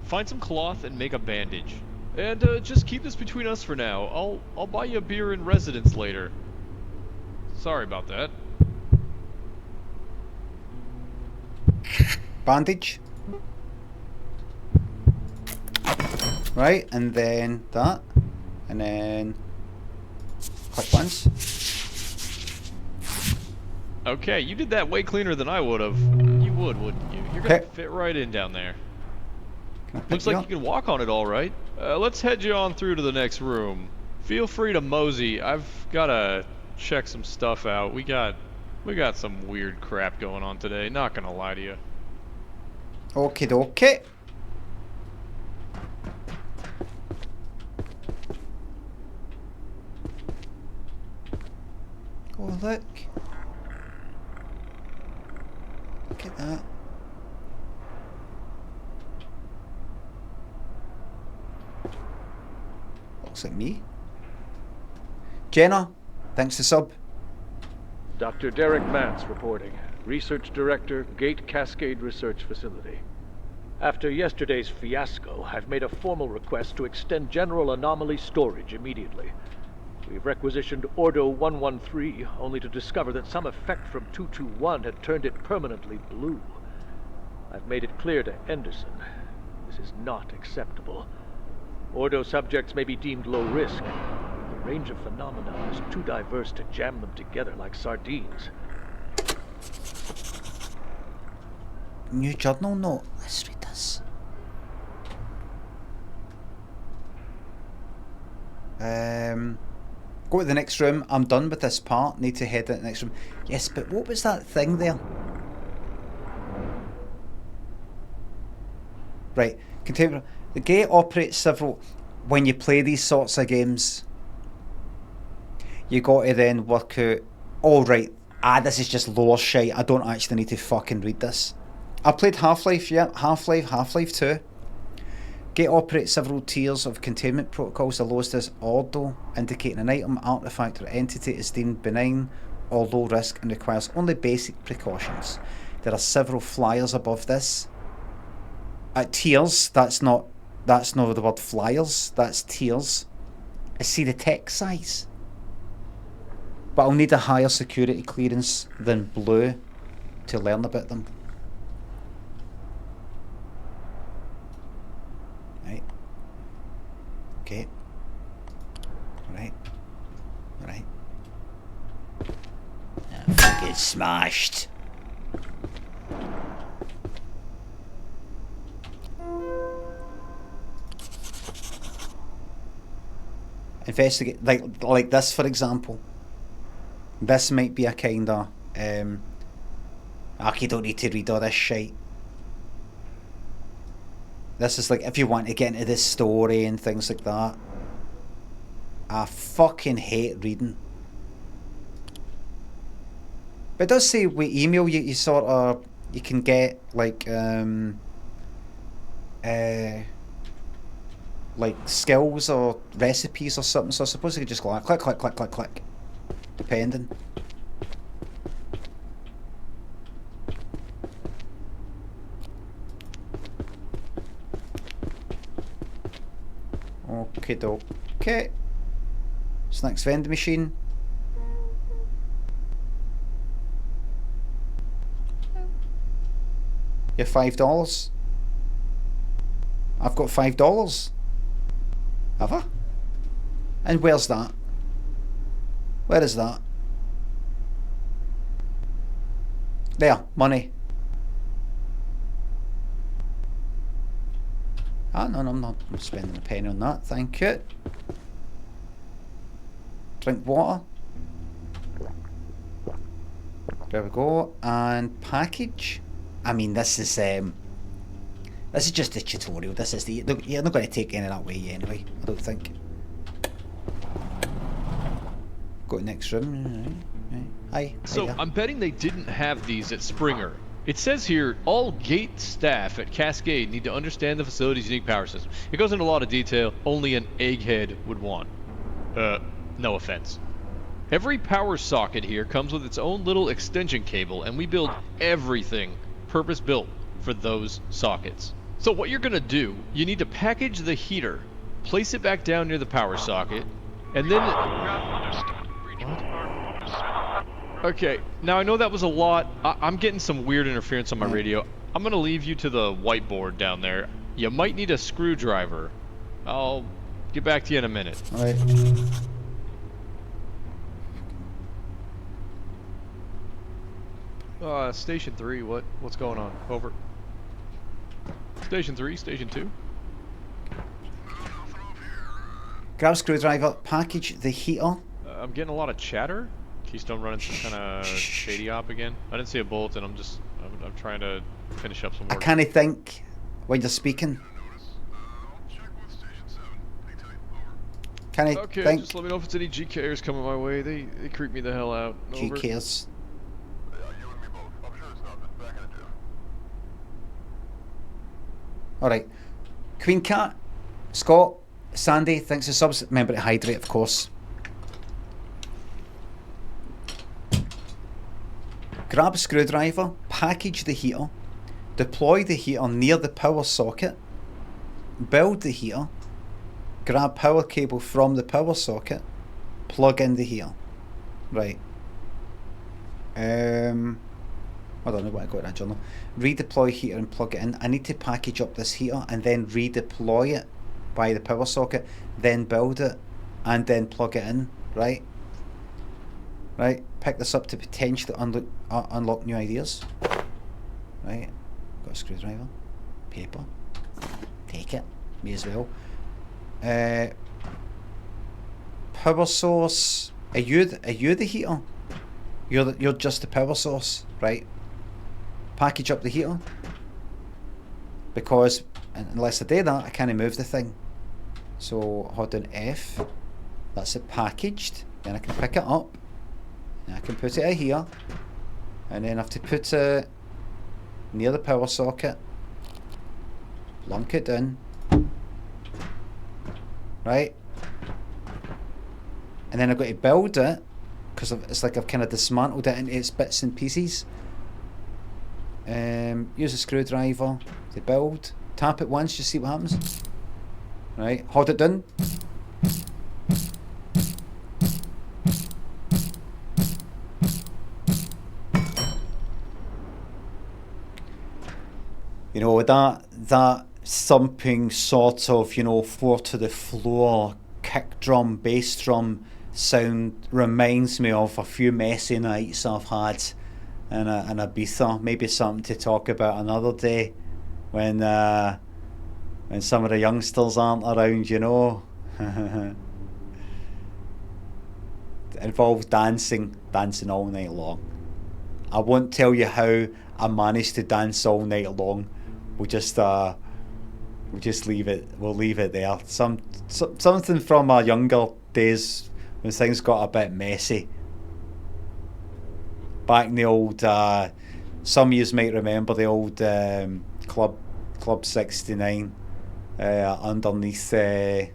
Find some cloth and make a bandage. And just keep this between us for now. I'll buy you a beer in residence later. Sorry about that. Bandage. Right, and then that. And then click once. Okay, you did that way cleaner than I would have. You would, wouldn't you? You're gonna Okay. fit right in down there. Can I pick Looks you like up? you can walk on it all right. Let's head you on through to the next room. Feel free to mosey. I've gotta check some stuff out. We got some weird crap going on today. Not gonna lie to you. Okie dokie. Oh, look. Look at that. Looks like me. Jenna, thanks to sub. Dr. Derek Mance reporting. Research Director, Gate Cascade Research Facility. After yesterday's fiasco, I've made a formal request to extend general anomaly storage immediately. We've requisitioned Ordo 113, only to discover that some effect from 221 had turned it permanently blue. I've made it clear to Henderson. This is not acceptable. Ordo subjects may be deemed low risk. The range of phenomena is too diverse to jam them together like sardines. New journal note. Let's read this. Go to the next room. I'm done with this part. Need to head to the next room. Yes, but what was that thing there? Right. Container. The gate operates several. When you play these sorts of games, you got to then work out. Oh right. This is just lore shite. I don't actually need to fucking read this. I played Half-Life, yeah. Half-Life 2. Gate operates several tiers of containment protocols. The lowest is Ordo, indicating an item, artifact, or entity is deemed benign or low risk and requires only basic precautions. There are several flyers above this. Tiers, that's not the word flyers, that's tiers. I see the text size. But I'll need a higher security clearance than blue to learn about them. Right. Okay. Right. Right. Oh, fucking smashed. Investigate, like this for example. This might be a kind of you don't need to read all this shite. This is like if you want to get into this story and things like that. I fucking hate reading. But it does say with email you sort of you can get like like skills or recipes or something. So I suppose I could just go like click, click, click, click, click, depending. Okay. Snacks vending machine. You're $5. I've got $5. Have I? And where's that? Where is that? There, money. Ah, no, I'm not spending a penny on that, thank you. Drink water. There we go. And package. I mean, this is just a tutorial. This is you're not going to take any of that way anyway, I don't think. Go to the next room. Hi. So, I'm betting they didn't have these at Springer. It says here, all gate staff at Cascade need to understand the facility's unique power system. It goes into a lot of detail only an egghead would want. No offense. Every power socket here comes with its own little extension cable, and we build everything purpose-built for those sockets. So what you're gonna do, you need to package the heater, place it back down near the power socket, and then... Okay, now I know that was a lot. I'm getting some weird interference on my radio. I'm gonna leave you to the whiteboard down there. You might need a screwdriver. I'll get back to you in a minute. Alright. Station 3, what's going on? Over. Station 3, Station 2. Grab a screwdriver, package the heater. I'm getting a lot of chatter. Keystone running some kind of shady op again. I didn't see a bulletin. I'm trying to finish up some work. I kind of think when you're speaking. Can I Okay, think? just let me know if it's any GKers coming my way. They creep me the hell out. Over. GKers. Alright. Queen Cat, Scott, Sandy, thanks for subs. Remember to hydrate, of course. Grab a screwdriver, package the heater, deploy the heater near the power socket, build the heater, grab power cable from the power socket, plug in the heater. Right. I don't know what I got in that journal. Redeploy heater and plug it in. I need to package up this heater and then redeploy it by the power socket, then build it, and then plug it in. Right? Right? Pick this up to potentially unlock new ideas. Right? Got a screwdriver. Paper. Take it. May as well. Power source. Are you the heater? You're just the power source, right? Package up the heater, because unless I do that, I can't move the thing. So hold down F. That's it packaged. Then I can pick it up. And I can put it in here, and then I have to put it near the power socket. Plunk it in. Right. And then I've got to build it, because it's like I've kind of dismantled it into its bits and pieces. Use a screwdriver to build. Tap it once, just see what happens. Right, hold it down. You know, that thumping sort of, you know, floor to the floor, kick drum, bass drum sound reminds me of a few messy nights I've had in Ibiza. Maybe something to talk about another day when some of the youngsters aren't around, you know. It involves dancing all night long. I won't tell you how I managed to dance all night long. We'll just leave it. We'll leave it there. Something from our younger days when things got a bit messy. Back in the old, some of you might remember the old Club 69. underneath, the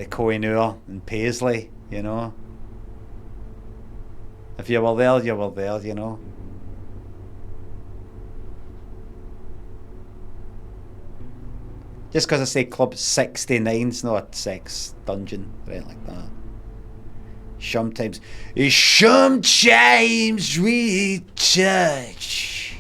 Koh-i-Noor and Paisley, you know. If you were there, you were there, you know. Just because I say Club 69's not a sex dungeon, right, like that. Sometimes we touch.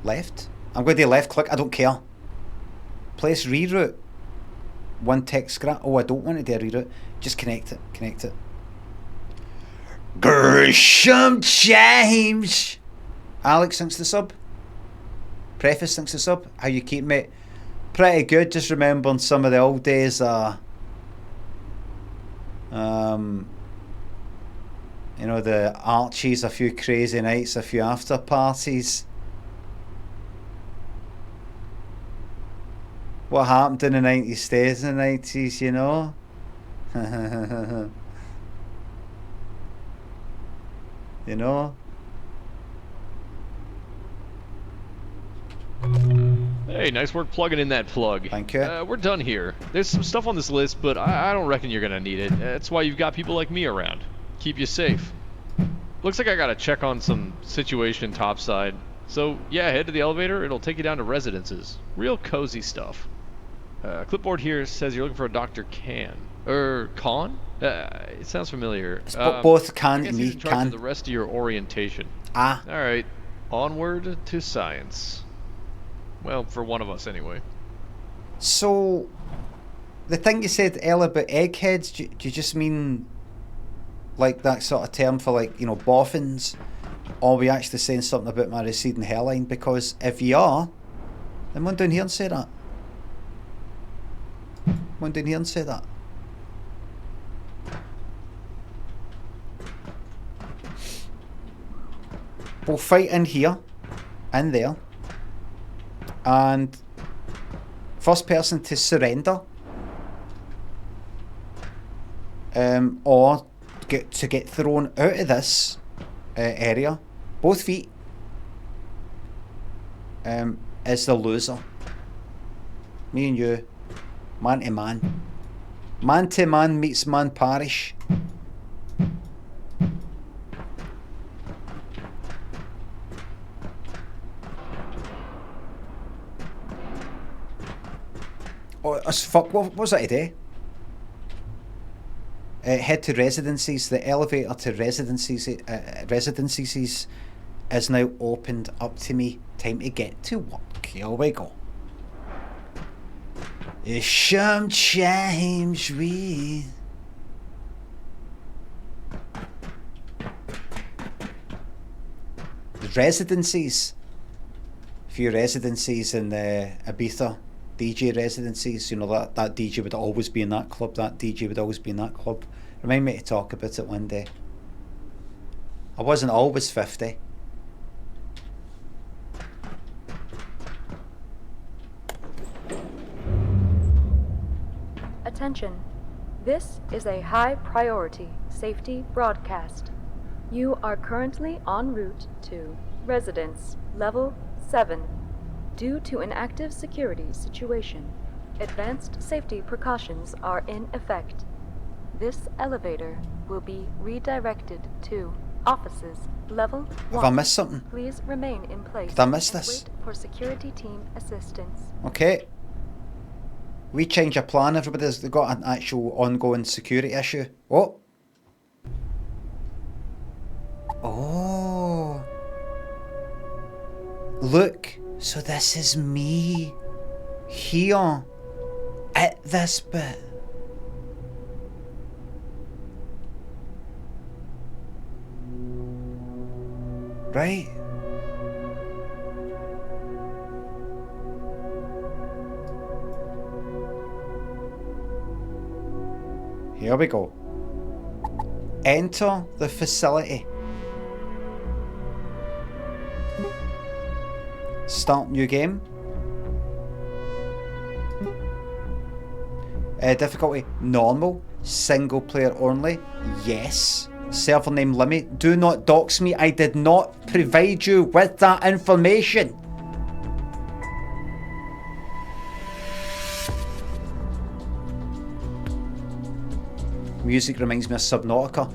Left? I'm going to do left click, I don't care. Place reroute. One text scrap. Oh, I don't want to do a reroute. Just connect it. Sometimes. Alex thinks the sub. Preface thinks the sub. How you keep, mate? Pretty good. Just remembering some of the old days. You know, the Archies, a few crazy nights, a few after parties. What happened in the 90s stays in the 90s, you know? You know? Hey, nice work plugging in that plug. Thank you. We're done here. There's some stuff on this list, but I don't reckon you're gonna need it. That's why you've got people like me around. Keep you safe. Looks like I gotta check on some situation topside. So, yeah, head to the elevator. It'll take you down to residences. Real cozy stuff. Clipboard here says you're looking for a Dr. Khan. Khan? It sounds familiar. Both Khan I guess and he's me in charge can. of the rest of your orientation. Ah. Alright. Onward to science. Well, for one of us anyway. So, the thing you said earlier about eggheads, do you just mean like that sort of term for, like, you know, boffins? Or are we actually saying something about my receding hairline? Because if you are, then come on down here and say that. Come on down here and say that. We'll fight in here, in there, and first person to surrender, or get thrown out of this area, both feet, is the loser. Me and you, man to man. Man to man meets man parish. Oh, as fuck, what was that today? Head to residencies. The elevator to residencies is now opened up to me. Time to get to work. Here we go. Sometimes we... Residencies. A few residencies in Ibiza. DJ residencies, you know, that DJ would always be in that club, that DJ would always be in that club. Remind me to talk about it one day. I wasn't always 50. Attention. This is a high priority safety broadcast. You are currently en route to Residence Level 7. Due to an active security situation, advanced safety precautions are in effect. This elevator will be redirected to Offices Level 1. Have I missed something? Please remain in place. Did I miss and this? wait for security team assistance. Okay. We change our plan, everybody's got an actual ongoing security issue. Oh. Oh. Look. So this is me here at this bit. Right? Here we go. Enter the facility. Start new game. Difficulty normal. Single player only? Yes. Server name Limmy. Do not dox me. I did not provide you with that information. Music reminds me of Subnautica.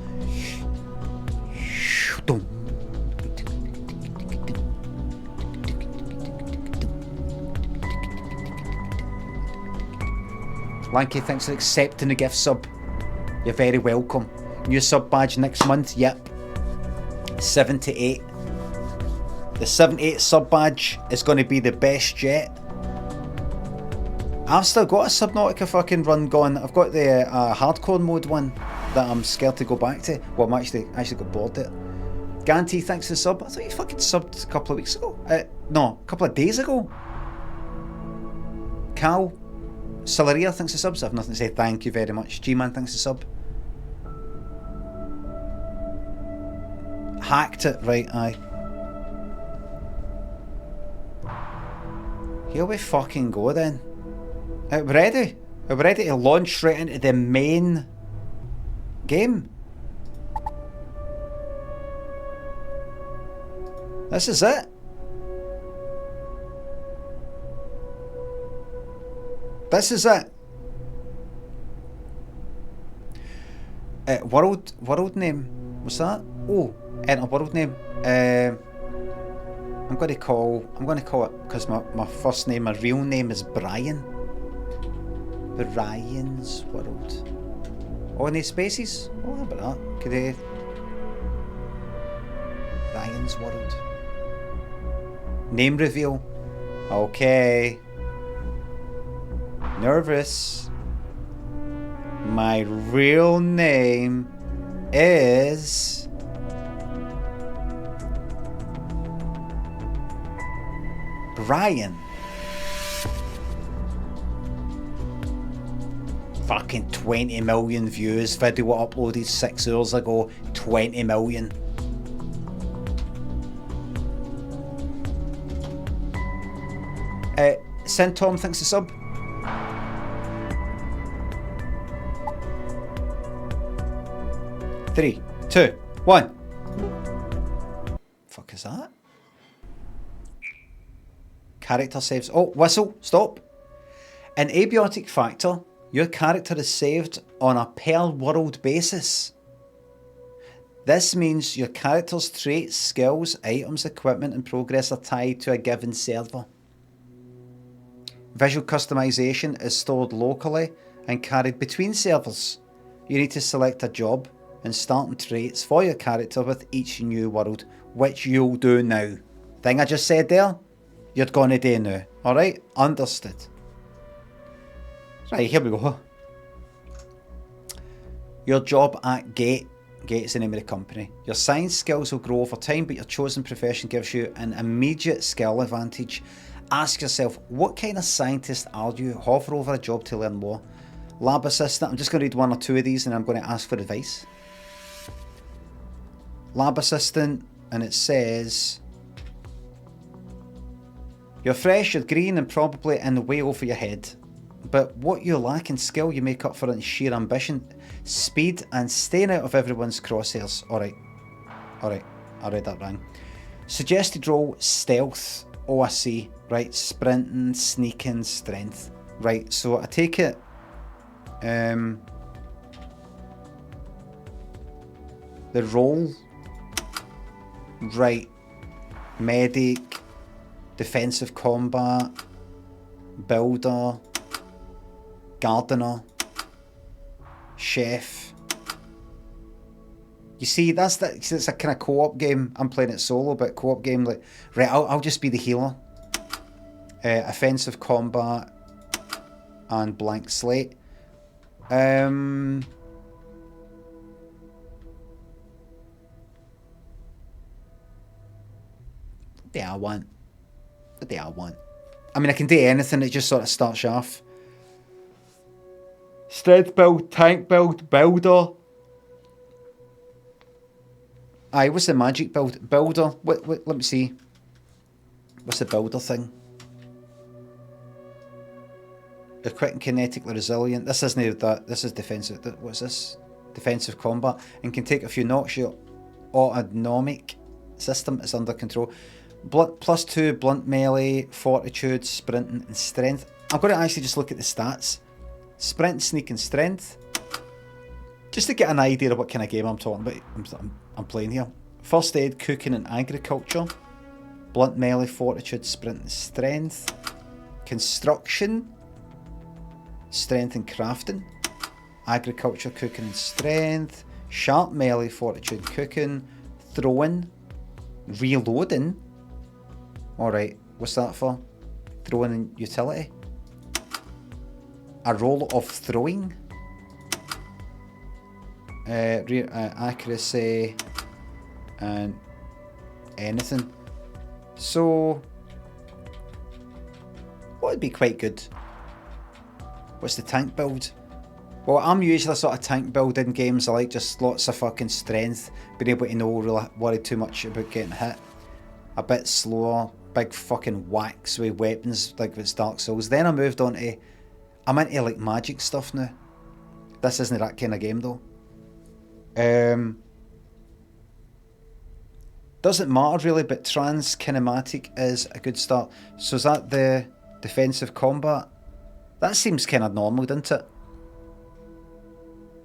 Lanky, thanks for accepting the gift sub. You're very welcome. New sub badge next month, yep. 78. The 78 sub badge is going to be the best yet. I've still got a Subnautica fucking run going. I've got the hardcore mode one that I'm scared to go back to. Well, I'm actually got bored of it. Ganti, thanks for the sub. I thought you fucking subbed a couple of weeks ago. No, a couple of days ago. Cal, Celeria, thanks for subs. I have nothing to say. Thank you very much. G-Man, thanks for sub. Hacked it, right, aye. Here we fucking go then. We're ready. We're ready to launch straight into the main game. This is it. This is it. World name. What's that? Oh, enter world name. I'm going to call it, because my first name, my real name is Brian. Brian's World. Oh, any spaces? Oh, how about that? Could I... Brian's World. Name reveal. Okay. Nervous. My real name is... Brian. Fucking 20 million views. Video uploaded 6 hours ago. 20 million. Send Tom, thanks to sub. Three, two, one. Fuck is that? Character saves. Oh, whistle. Stop. In Abiotic Factor, your character is saved on a per world basis. This means your character's traits, skills, items, equipment and progress are tied to a given server. Visual customization is stored locally and carried between servers. You need to select a job and starting traits for your character with each new world, which you'll do now. Thing I just said there, you're gonna do now. Alright? Understood. Right, here we go. Your job at Gate. Gate's the name of the company. Your science skills will grow over time, but your chosen profession gives you an immediate skill advantage. Ask yourself, what kind of scientist are you? Hover over a job to learn more. Lab assistant. I'm just going to read one or two of these and I'm going to ask for advice. Lab assistant, and it says... You're fresh, you're green, and probably in the way over your head. But what you lack in skill, you make up for in sheer ambition, speed, and staying out of everyone's crosshairs. Alright, I read that wrong. Suggested role, stealth. Oh, I see. Right, sprinting, sneaking, strength. Right, so I take it... the role... Right. Medic. Defensive combat. Builder. Gardener. Chef. You see, it's a kind of co-op game. I'm playing it solo, but co-op game, like, right, I'll just be the healer. Offensive combat and blank slate. The I want. I mean, I can do anything. It just sort of starts you off. Strength build, tank build, builder. Aye, what's the magic build? Builder. What, let me see. What's the builder thing? You're quick and kinetically resilient. This isn't that. This is defensive. What's this? Defensive combat. And can take a few knocks. Your autonomic system is under control. +2 blunt melee, fortitude, sprinting, and strength. I'm going to actually just look at the stats. Sprint, sneak, and strength. Just to get an idea of what kind of game I'm talking about. I'm playing here. First aid, cooking, and agriculture. Blunt melee, fortitude, sprint, and strength. Construction. Strength and crafting. Agriculture, cooking, and strength. Sharp melee, fortitude, cooking. Throwing. Reloading. Alright, what's that for? Throwing and utility. A roll of throwing. Accuracy. And anything. So, what would be quite good? What's the tank build? Well, I'm usually sort of tank build in games. I like just lots of fucking strength, being able to not really worry too much about getting hit. A bit slower, big fucking whacks with weapons like with Dark Souls. Then I moved on to, I'm into like magic stuff now. This isn't that kind of game though. Doesn't matter really, but trans kinematic is a good start. So is that the defensive combat? That seems kind of normal, doesn't it?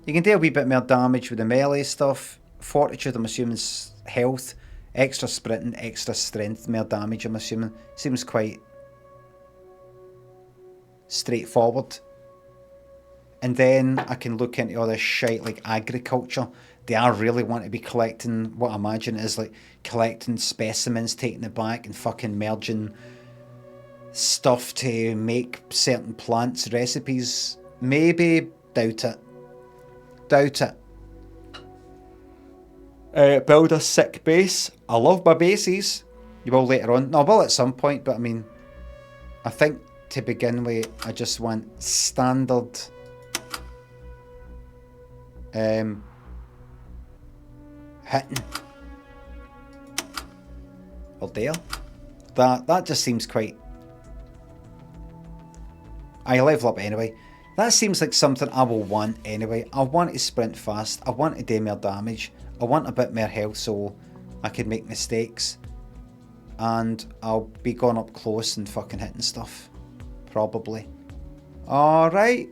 You can do a wee bit more damage with the melee stuff. Fortitude, I'm assuming, is health. Extra sprinting, extra strength, more damage, I'm assuming. Seems quite straightforward. And then I can look into all this shite like agriculture. They are really want to be collecting what I imagine is like collecting specimens, taking it back and fucking merging stuff to make certain plants recipes. Maybe. Doubt it. Doubt it. Build a sick base. I love my bases. You will later on. No, I will at some point, but I mean, I think to begin with, I just want standard hitting. Or there. That just seems quite... I level up anyway. That seems like something I will want anyway. I want to sprint fast. I want to do more damage. I want a bit more health so I can make mistakes. And I'll be going up close and fucking hitting stuff. Probably. Alright.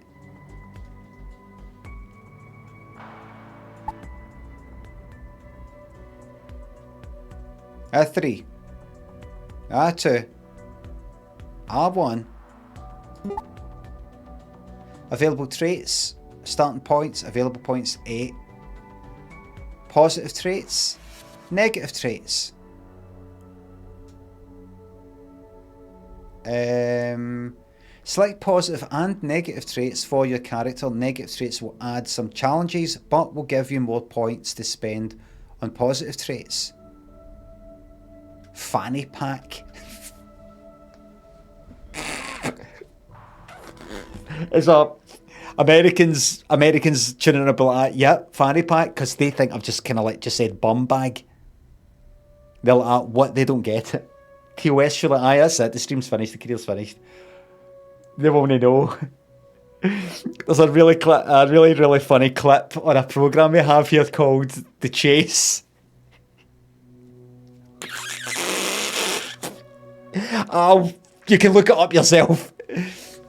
A3. A2. A1. Available traits, starting points, available points 8. Positive traits, negative traits. Select positive and negative traits for your character. Negative traits will add some challenges, but will give you more points to spend on positive traits. Fanny pack. Is Americans tuning up like that? Yep, fanny pack, because they think I've just kind of like just said bum bag. They're like, what? They don't get it. TOS, you're like, aye, that's it. The stream's finished. The career's finished. They won't know. There's a really funny clip on a program we have here called The Chase. Oh, you can look it up yourself.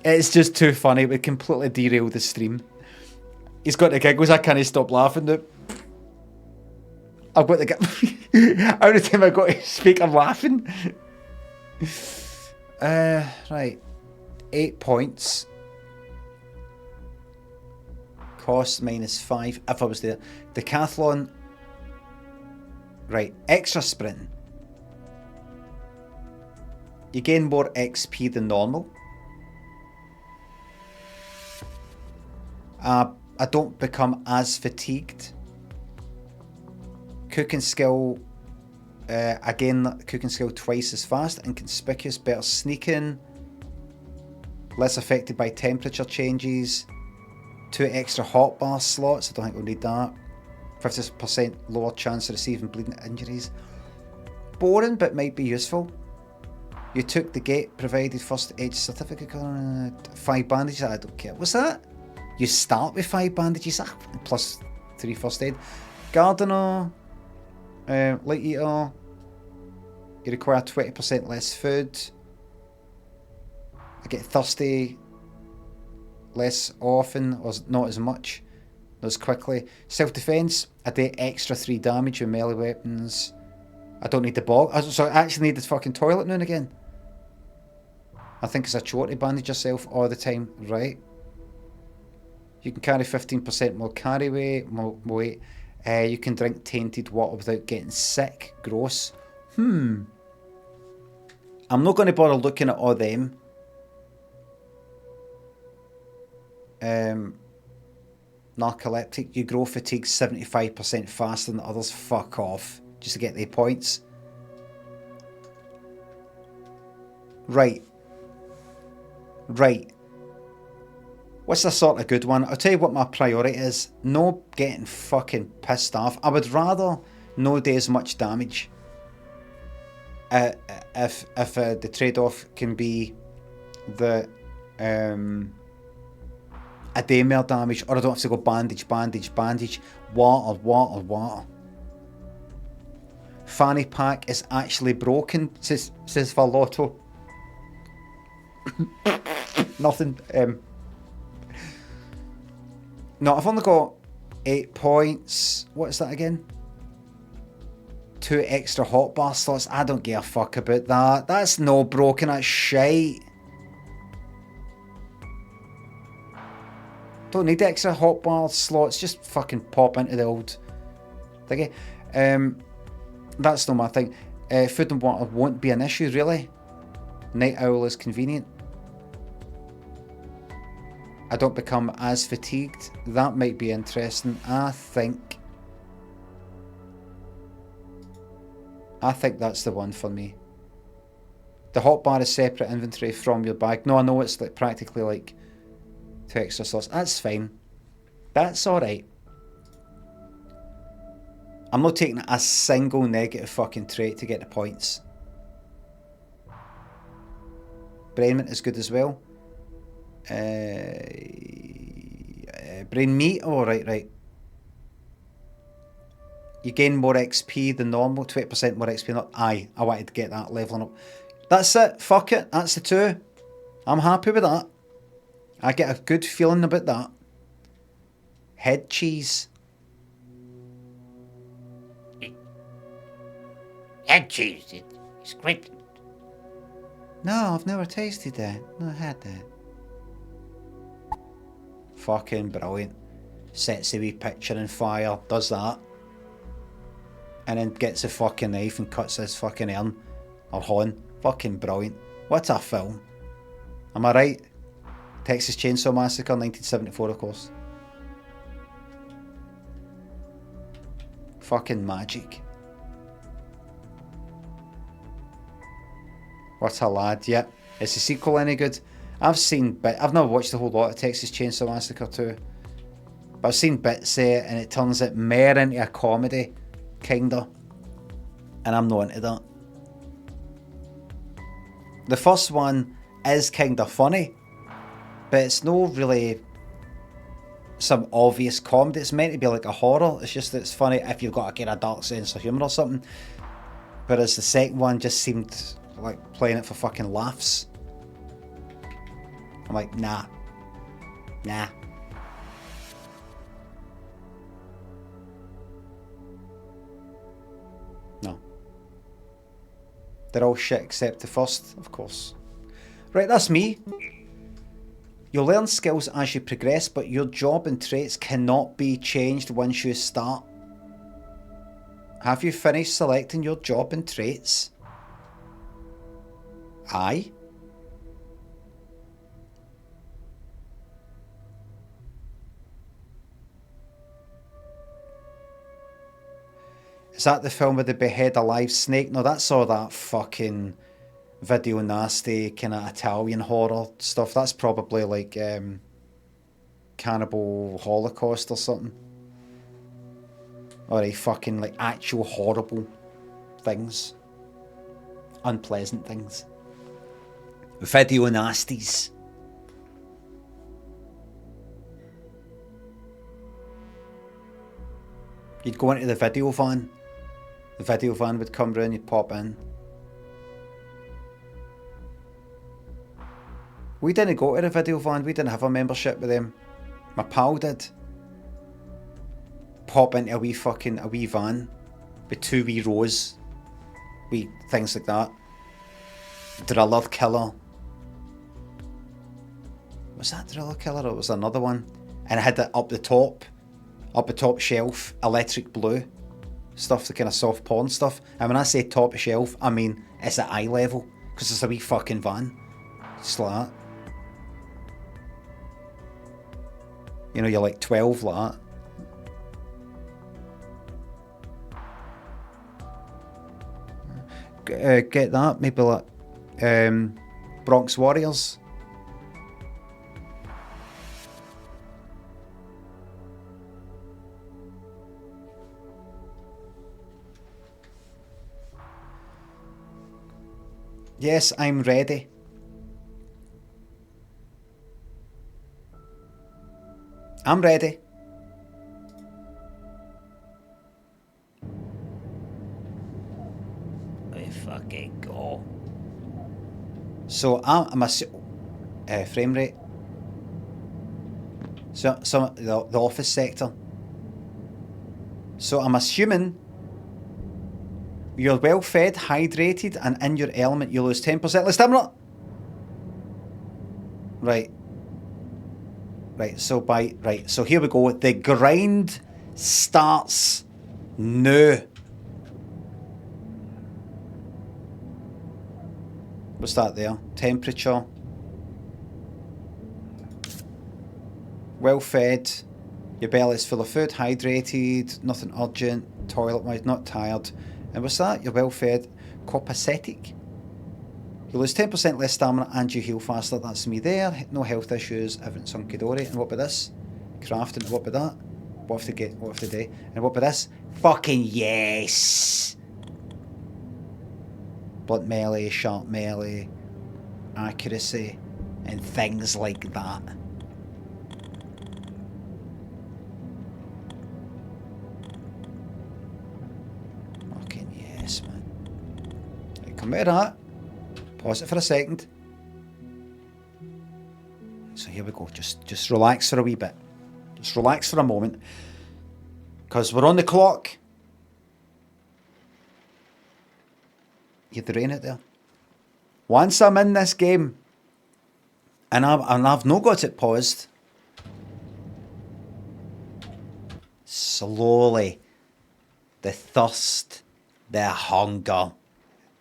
It's just too funny. It would completely derail the stream. He's got the giggles. I can't stop laughing now. I've got the giggles. Every time I got to speak, I'm laughing. Right. 8 points. Cost -5 if I was there. Decathlon. Right. Extra sprint. You gain more XP than normal. I don't become as fatigued. Cooking skill, again, cooking skill twice as fast and conspicuous, better sneaking, less affected by temperature changes, 2 extra hotbar slots, I don't think we'll need that, 50% lower chance of receiving bleeding injuries. Boring, but might be useful. You took the gate, provided first aid certificate, 5 bandages. I don't care. What's that? You start with 5 bandages, plus 3 first aid. Gardener, light eater. You require 20% less food. I get thirsty less often, or not as much, not as quickly. Self-defense, I do extra 3 damage with melee weapons. I don't need the ball. So I actually need the fucking toilet now and again. I think it's a chore to bandage yourself all the time, right? You can carry 15% more carry weight, more weight. You can drink tainted water without getting sick. Gross. I'm not going to bother looking at all them. Narcoleptic. You grow fatigue 75% faster than others. Fuck off. Just to get the points. Right. What's the sort of good one? I'll tell you what my priority is. No getting fucking pissed off. I would rather no do as much damage. If the trade-off can be the a day more damage, or I don't have to go bandage, water. Fanny pack is actually broken, says Valotto. Nothing. No, I've only got 8 points. What is that again? 2 extra hotbar slots. I don't give a fuck about that. That's no broken, that's shite. Don't need extra hotbar slots. Just fucking pop into the old thingy. That's not my thing. Food and water won't be an issue, really. Night owl is convenient. I don't become as fatigued. That might be interesting. I think that's the one for me. The hotbar is separate inventory from your bag. No, I know it's like practically like 2 extra slots. That's fine. That's alright. I'm not taking a single negative fucking trait to get the points. Brain mint is good as well. Brain meat? Oh, right. You gain more XP than normal. 20% more XP. Not, aye, I wanted to get that leveling up. That's it. Fuck it. That's the 2. I'm happy with that. I get a good feeling about that. Head cheese. Head cheese, it's great. No, I've never tasted that. No, I had that. Fucking brilliant. Sets a wee picture in fire, does that. And then gets a fucking knife and cuts his fucking arm. Or horn. Fucking brilliant. What a film. Am I right? Texas Chainsaw Massacre, 1974, of course. Fucking magic. What a lad, yeah. Is the sequel any good? I've never watched a whole lot of Texas Chainsaw Massacre 2. But I've seen bits of it and it turns it more into a comedy, kinda. And I'm not into that. The first one is kinda funny, but it's no really some obvious comedy. It's meant to be like a horror. It's just that it's funny if you've got a kind of dark sense of humour or something. Whereas the second one just seemed like playing it for fucking laughs. I'm like, nah. No. They're all shit except the first, of course. Right, that's me. You'll learn skills as you progress, but your job and traits cannot be changed once you start. Have you finished selecting your job and traits? Aye. Is that the film with the behead a live snake? No, that's all that fucking video nasty kind of Italian horror stuff. That's probably like Cannibal Holocaust or something. Or a fucking like actual horrible things. Unpleasant things. Video nasties. You'd go into the video van. The video van would come round, you'd pop in. We didn't go to the video van, we didn't have a membership with them. My pal did. Pop into a wee van with 2 wee rows. Wee things like that. Driller Killer. Was that Driller Killer or was there another one? And it had it up the top shelf, electric blue stuff, the kind of soft porn stuff. And when I say top shelf, I mean it's at eye level because it's a wee fucking van. Just like that. You know, you're like 12 like that. Get that, maybe like Bronx Warriors. Yes, I'm ready. I'm ready. We fucking go. So I'm a frame rate. So the office sector. So I'm assuming you're well fed, hydrated, and in your element. You lose 10% less stamina. Right. So here we go. The grind starts now. What's that there? Temperature. Well fed. Your belly's full of food, hydrated, nothing urgent, toilet wise, not tired. And what's that? You're well fed. Copacetic. You lose 10% less stamina and you heal faster. That's me there. No health issues. Everything's hunky-dory. And what about this? Crafting. What about that? What if they do? And what about this? Fucking yes! Blunt melee, sharp melee, accuracy, and things like that. Fucking yes, man. Right, come out of that. Pause it for a second. So here we go. Just relax for a wee bit. Just relax for a moment. Because we're on the clock. You have the rain out there. Once I'm in this game, and I've not got it paused, slowly, the thirst, the hunger,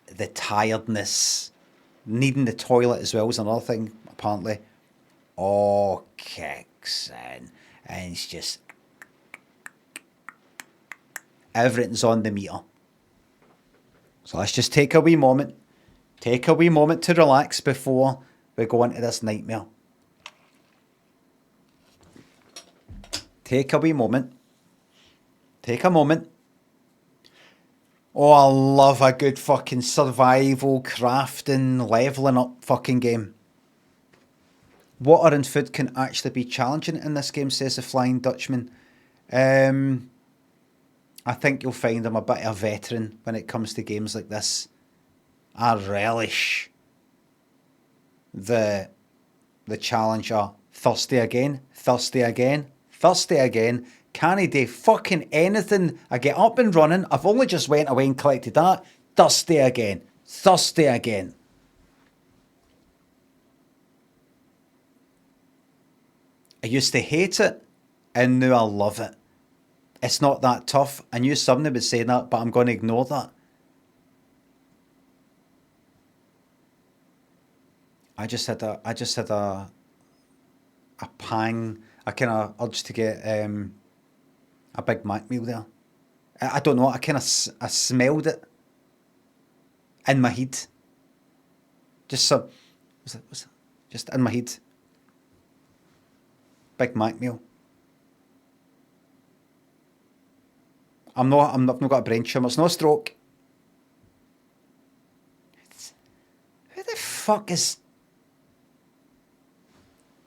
the tiredness, needing the toilet as well is another thing, apparently, all kicks in. And it's just, everything's on the meter. So let's just take a wee moment. Take a wee moment to relax before we go into this nightmare. Take a wee moment. Take a moment. Oh, I love a good fucking survival, crafting, leveling up fucking game. Water and food can actually be challenging in this game, says the Flying Dutchman. I think you'll find I'm a bit of a veteran when it comes to games like this. I relish the challenge of thirsty again, thirsty again, thirsty again. Can I do fucking anything? I get up and running. I've only just went away and collected that. Thirsty again, thirsty again. I used to hate it, and now I love it. It's not that tough. I knew somebody would say that, but I'm going to ignore that. I just had a pang, a kind of urge to get a Big Mac meal there. I don't know. I smelled it in my head. Just in my head. Big Mac meal. I've not got a brain tumour. It's no stroke. Who the fuck is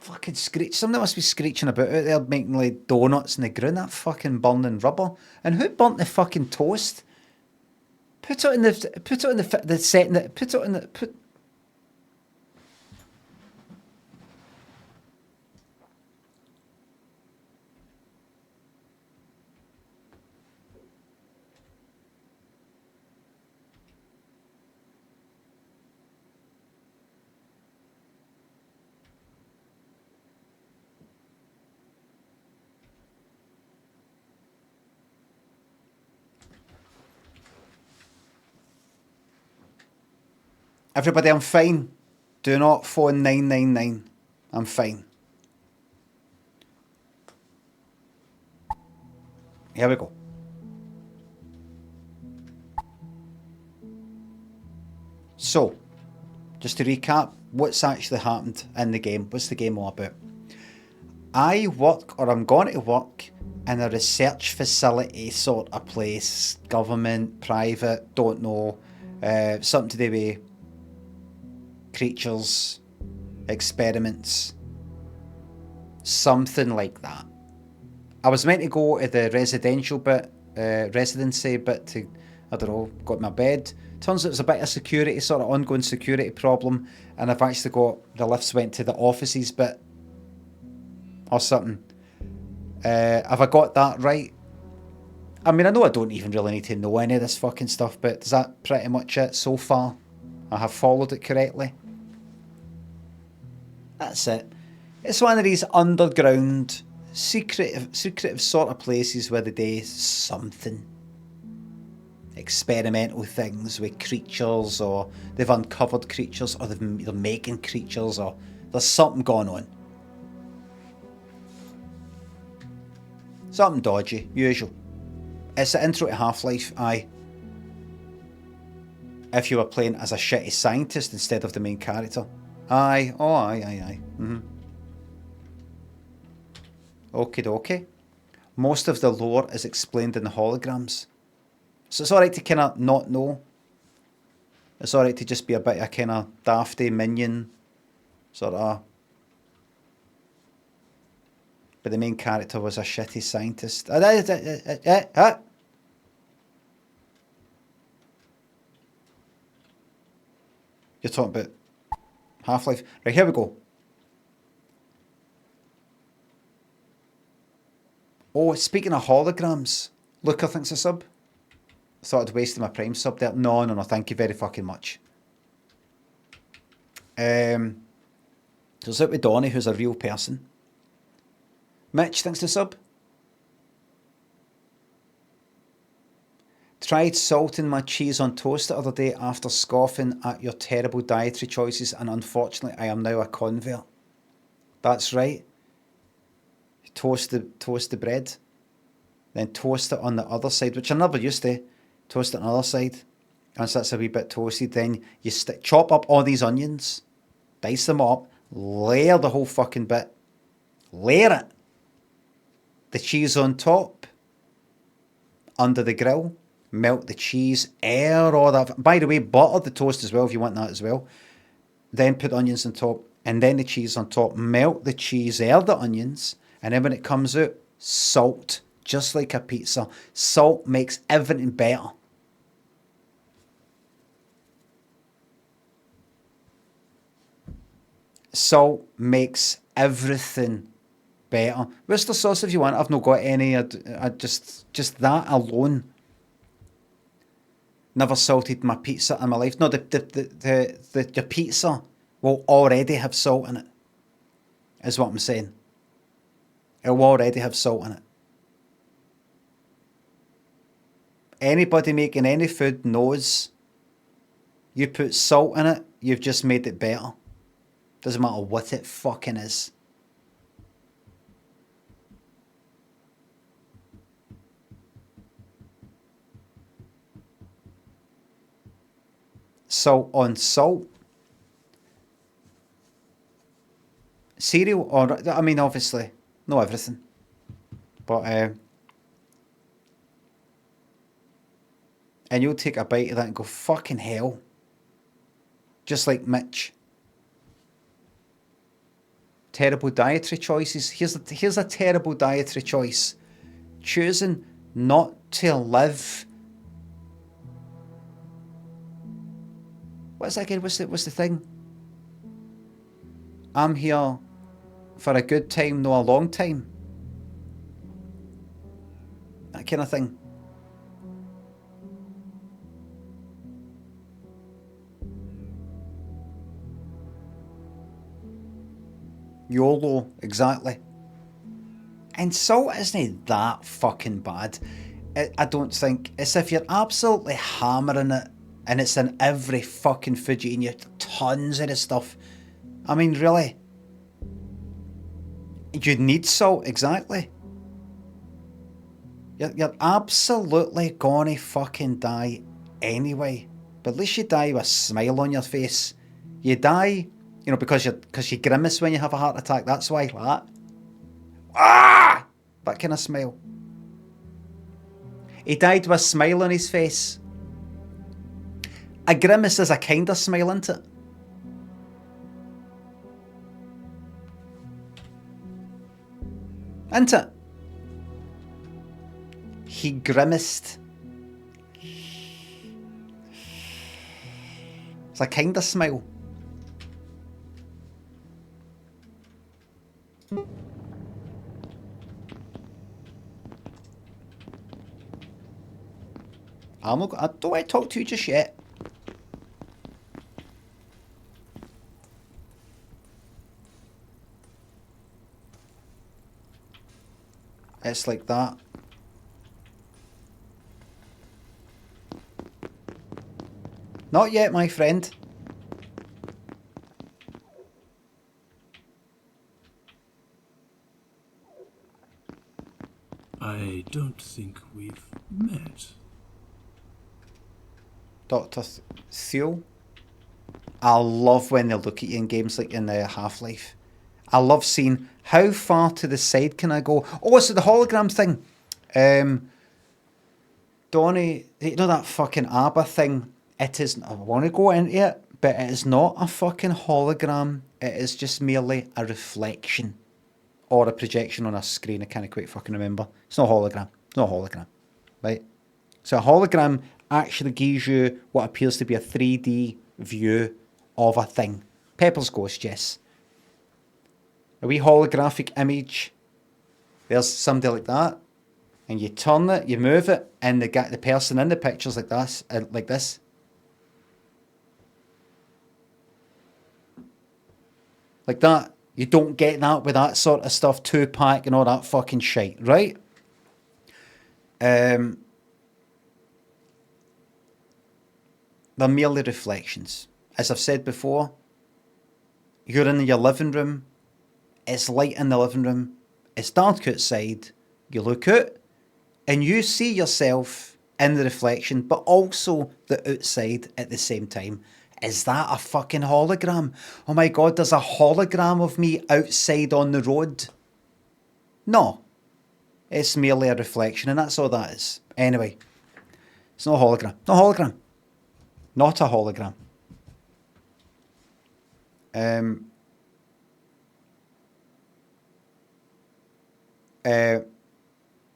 fucking screech. Somebody must be screeching about out there making like donuts in the ground. That fucking burning rubber. And who burnt the fucking toast? Put it in the setting. Put it in the Everybody, I'm fine. Do not phone 999. I'm fine. Here we go. So, just to recap, what's actually happened in the game? What's the game all about? I work, or I'm going to work, in a research facility sort of place. Government, private, don't know. Something to do with creatures, experiments, something like that. I was meant to go to the residential bit, residency bit to, I don't know, got my bed. Turns out it's a bit of security, sort of ongoing security problem, and I've actually got, the lifts went to the offices bit, or something. Have I got that right? I mean, I know I don't even really need to know any of this fucking stuff, but is that pretty much it so far? I have followed it correctly. That's it. It's one of these underground, secretive sort of places where they do something. Experimental things with creatures, or they've uncovered creatures, or they're making creatures, or there's something going on. Something dodgy, usual. It's the intro to Half-Life, aye. If you were playing as a shitty scientist instead of the main character. Aye, oh aye. Okie dokie. Most of the lore is explained in the holograms. So it's alright to kind of not know. It's alright to just be a bit of kind of dafty minion, sort of. But the main character was a shitty scientist. You're talking about Half-Life. Right, here we go. Oh, speaking of holograms, Luca thinks a sub. Thought I'd wasted my Prime sub there. No, thank you very fucking much. So it's out with Donnie, who's a real person. Mitch thinks the sub. Tried salting my cheese on toast the other day after scoffing at your terrible dietary choices, and unfortunately I am now a convert. That's right. Toast the bread, then toast it on the other side, which I never used to. Toast it on the other side. Once that's a wee bit toasted, then you chop up all these onions, dice them up, layer the whole fucking bit, layer it. The cheese on top, under the grill, melt the cheese, air all that. By the way, butter the toast as well if you want that as well. Then put onions on top, and then the cheese on top. Melt the cheese, air the onions, and then when it comes out, salt, just like a pizza. Salt makes everything better. Salt makes everything better. Worcester sauce if you want. I've not got any. I just that alone. Never salted my pizza in my life. No, the pizza will already have salt in it. Is what I'm saying. It will already have salt in it. Anybody making any food knows you put salt in it, you've just made it better. Doesn't matter what it fucking is. Salt on salt. Cereal, or I mean, obviously, not everything, but and you'll take a bite of that and go, fucking hell. Just like Mitch. terrible dietary choices. Here's a terrible dietary choice. Choosing not to live. What's that again? What's the thing? I'm here for a good time, no a long time. That kind of thing. YOLO, exactly. And salt isn't that fucking bad. I don't think. It's if you're absolutely hammering it and it's in every fucking food you eat and you have tons of the stuff. I mean, really? You need salt, exactly. You're absolutely gonna fucking die anyway. But at least you die with a smile on your face. You die, you know, because you grimace when you have a heart attack. That's why, like that. Ah! That kind of smile. He died with a smile on his face. A grimace is a kind of smile, isn't it? Isn't it? He grimaced. It's a kind of smile. I don't want to talk to you just yet. It's like that. Not yet, my friend. I don't think we've met. Dr. Theo. I love when they look at you in games like in Half-Life. I love seeing how far to the side can I go. Oh, so the hologram thing. Donnie, you know that fucking ABBA thing? It is, I want to go into it, but it is not a fucking hologram. It is just merely a reflection. Or a projection on a screen. I can't quite fucking remember. It's not a hologram. It's not a hologram. Right? So a hologram actually gives you what appears to be a 3D view of a thing. Pepper's Ghost, yes. A wee holographic image. There's somebody like that. And you turn it, you move it, and the person in the picture's like this. Like this. Like that. You don't get that with that sort of stuff, 2-pack and all that fucking shite, right? They're merely reflections. As I've said before, you're in your living room, it's light in the living room, it's dark outside, you look out, and you see yourself in the reflection, but also the outside at the same time. Is that a fucking hologram? Oh my god, there's a hologram of me outside on the road. No. It's merely a reflection, and that's all that is. Anyway. It's not a hologram. Not a hologram. Not a hologram.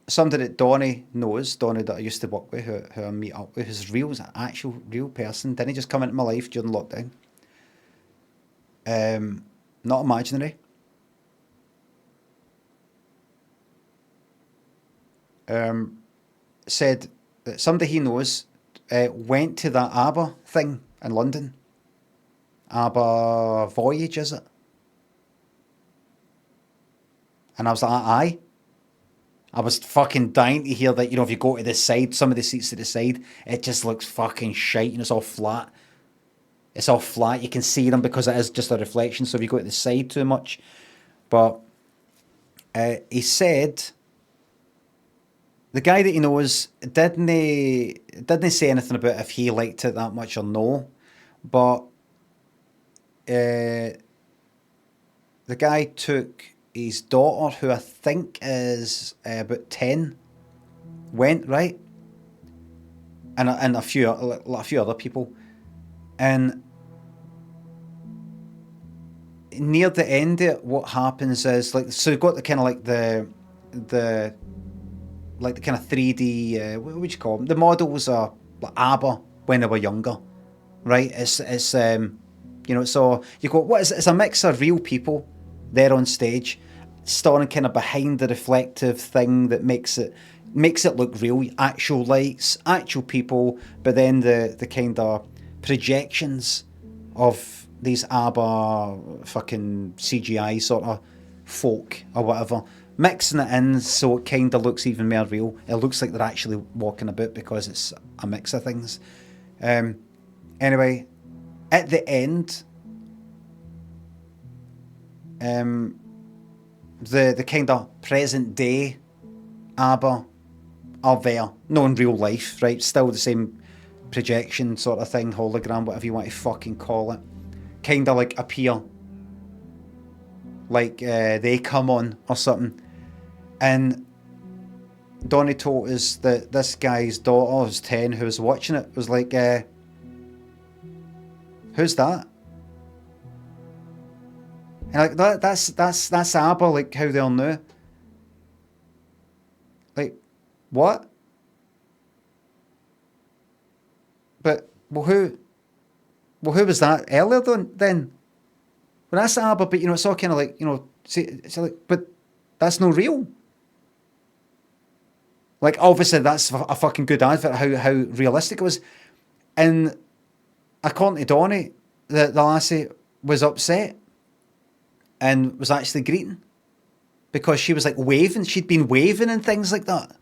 Somebody that Donnie knows, Donnie that I used to work with, who I meet up with, who's real, is an actual real person. Didn't he just come into my life during lockdown? Not imaginary. Said that somebody he knows went to that ABBA thing in London. ABBA Voyage, is it? And I was like, aye. I was fucking dying to hear that, you know, if you go to the side, some of the seats to the side, it just looks fucking shite and it's all flat. It's all flat. You can see them because it is just a reflection. So if you go to the side too much. But he said, the guy that he knows didn't say anything about if he liked it that much or no. But the guy took his daughter, who I think is about 10, went, right? And a few other people. And near the end of it, what happens is like, so you've got the kind of like the like the kind of 3D, what would you call them? The models are like ABBA when they were younger, right? It's you know, so you go, what is it? It's a mix of real people there on stage, standing kind of behind the reflective thing that makes it look real, actual lights, actual people, but then the kind of projections of these ABBA fucking CGI sort of folk or whatever, mixing it in so it kind of looks even more real. It looks like they're actually walking about because it's a mix of things. Anyway, at the end, the kind of present day ABBA are there, no in real life, right? Still the same projection sort of thing, hologram, whatever you want to fucking call it. Kind of like appear, like they come on or something. And Donnie told us that this guy's daughter, who's 10, who was watching it, was like, who's that? And like that's ABBA, like how they'll know. Like, what? But who was that earlier then? Well, that's ABBA, but you know, it's all kind of like, you know, see, it's like, but that's no real. Like, obviously, that's a fucking good advert, how realistic it was. And according to Donnie, the lassie was upset and was actually greeting because she was like waving. She'd been waving and things like that.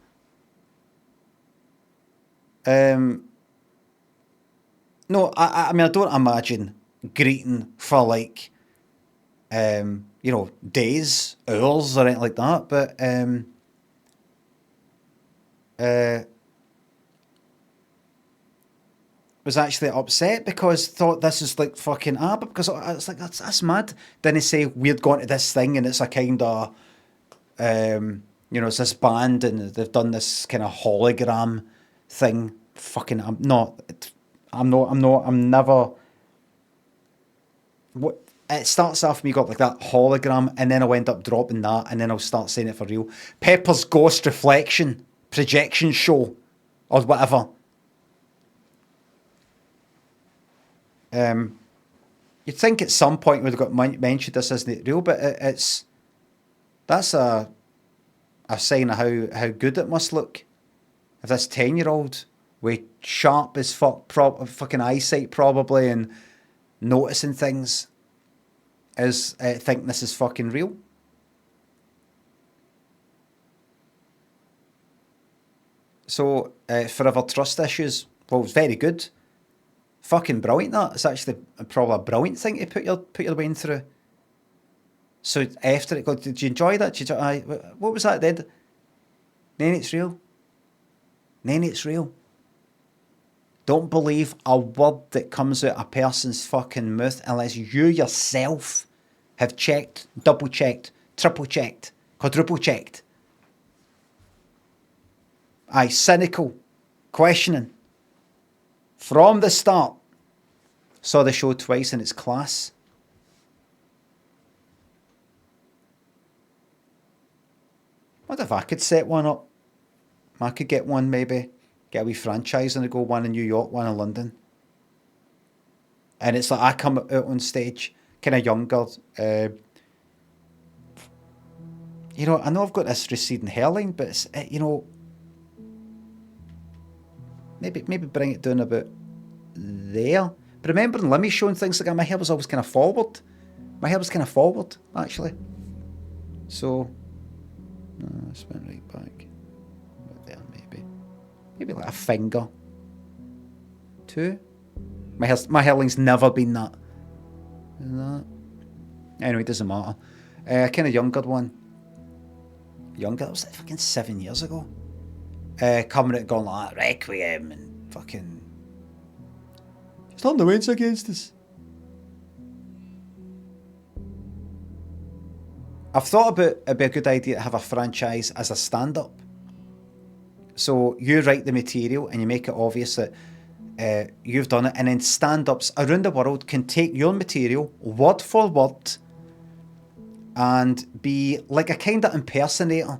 No, I mean, I don't imagine greeting for like, you know, days, hours, or anything like that. But was actually upset because thought this is like fucking ABBA, because it's like that's mad. Didn't say we'd gone to this thing and it's a kind of you know, it's this band and they've done this kind of hologram thing. Fucking, I'm never. What it starts off, me got like that hologram, and then I'll end up dropping that, and then I'll start saying it for real. Pepper's Ghost Reflection Projection Show, or whatever. You'd think at some point we'd have got mentioned this isn't real, but that's a sign of how good it must look. If this 10-year-old with sharp as fuck fucking eyesight probably and noticing things is think this is fucking real. So forever trust issues. Well, it's very good. Fucking brilliant. That it's actually probably a brilliant thing to put your brain through. So after it, did you enjoy that? Did you what was that then? Then it's real. Then it's real. Don't believe a word that comes out of a person's fucking mouth unless you yourself have checked, double checked, triple checked, quadruple checked. Aye, cynical, questioning. From the start. Saw the show twice and it's class. What if I could set one up? I could get one maybe. Get a wee franchise and go one in New York, one in London. And it's like I come out on stage, kind of younger. You know, I know I've got this receding hairline, but it's, you know, maybe bring it down about there. But remember in Limmy showing things like that, my hair was always kind of forward. My hair was kind of forward, actually. So, no, it's went right back. About there, maybe. Maybe like a finger. 2. My hairline's never been that. Anyway, it doesn't matter. Kind of younger one. Younger, that was like fucking 7 years ago. Coming out and going like Requiem and fucking. It's not the wins against us. I've thought about it'd be a good idea to have a franchise as a stand-up. So you write the material and you make it obvious that you've done it, and then stand-ups around the world can take your material word for word, and be like a kind of impersonator.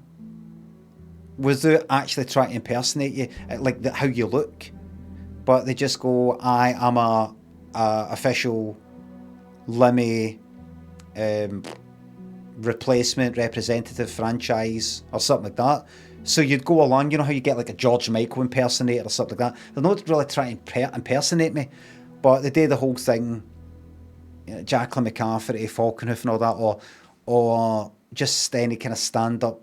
Was they actually trying to impersonate you, like how you look? But they just go, I am a official Limmy replacement representative franchise or something like that. So you'd go along, you know how you get like a George Michael impersonator or something like that. They're not really trying to impersonate me, but they did the whole thing, you know, Jacqueline McCafferty, Falconhoof and all that, or just any kind of stand-up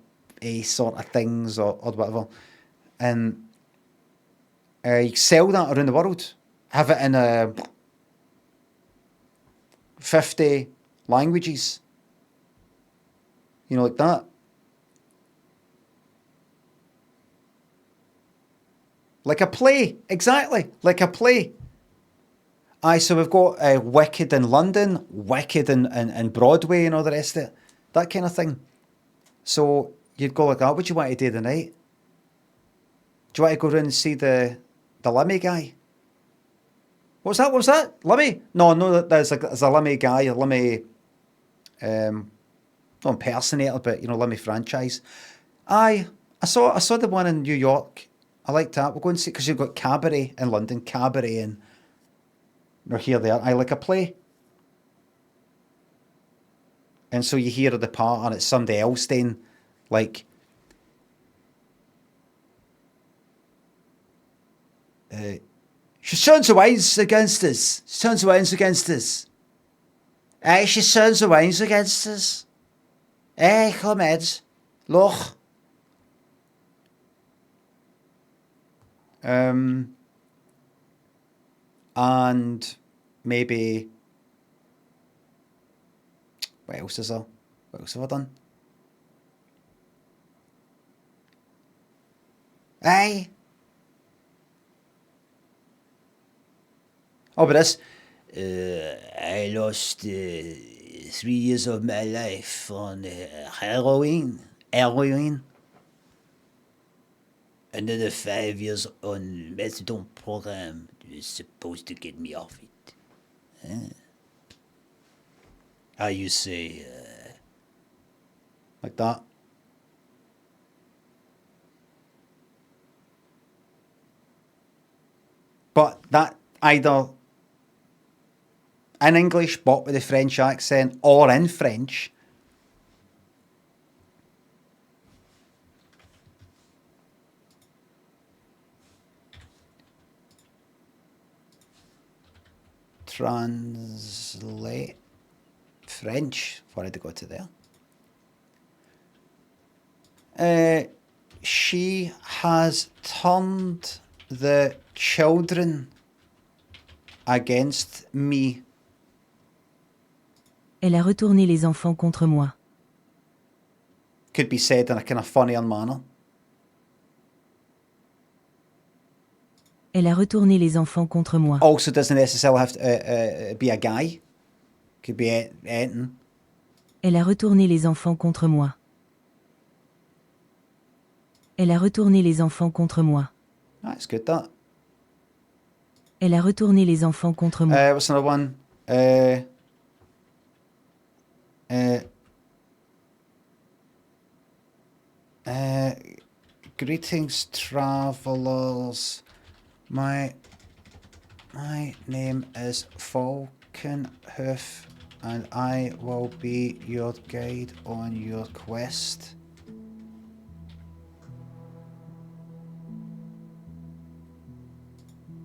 sort of things or whatever. And you sell that around the world. Have it in 50 languages. You know, like that. Like a play, exactly, like a play. Aye, so we've got Wicked in London, Wicked in Broadway and all the rest of it. That kind of thing. So you'd go like that. What do you want to do tonight? Do you want to go around and see the Limmy guy? What was that? Limmy? No, there's a Limmy guy, a Limmy, not impersonator, but, you know, Limmy franchise. Aye, I saw the one in New York. I liked that. We'll go and see, because you've got Cabaret in London, Cabaret, and we're here, there. I like a play. And so you hear the part, and it's somebody else then, like, she turns the wines against us. She turns the wines against us. She turns the wines against us. Come Ed. Look. And maybe, what else is there? What else have I done? Aye. Oh, but this. I lost 3 years of my life on heroin. Another 5 years on methadone program is supposed to get me off it. How you say, like that. But that either in English but with a French accent or in French. Translate French. What did I go to there? She has turned the children against me. Elle a retourné les enfants contre moi. Could be said in a kind of funnier manner. Elle a retourné les enfants contre moi. Also doesn't necessarily have to be a guy. Could be anything. Elle a retourné les enfants contre moi. Elle a retourné les enfants contre moi. That's good, that. Elle a retourné les enfants contre moi. What's another one? Greetings, travelers. My name is Falconhoof, and I will be your guide on your quest.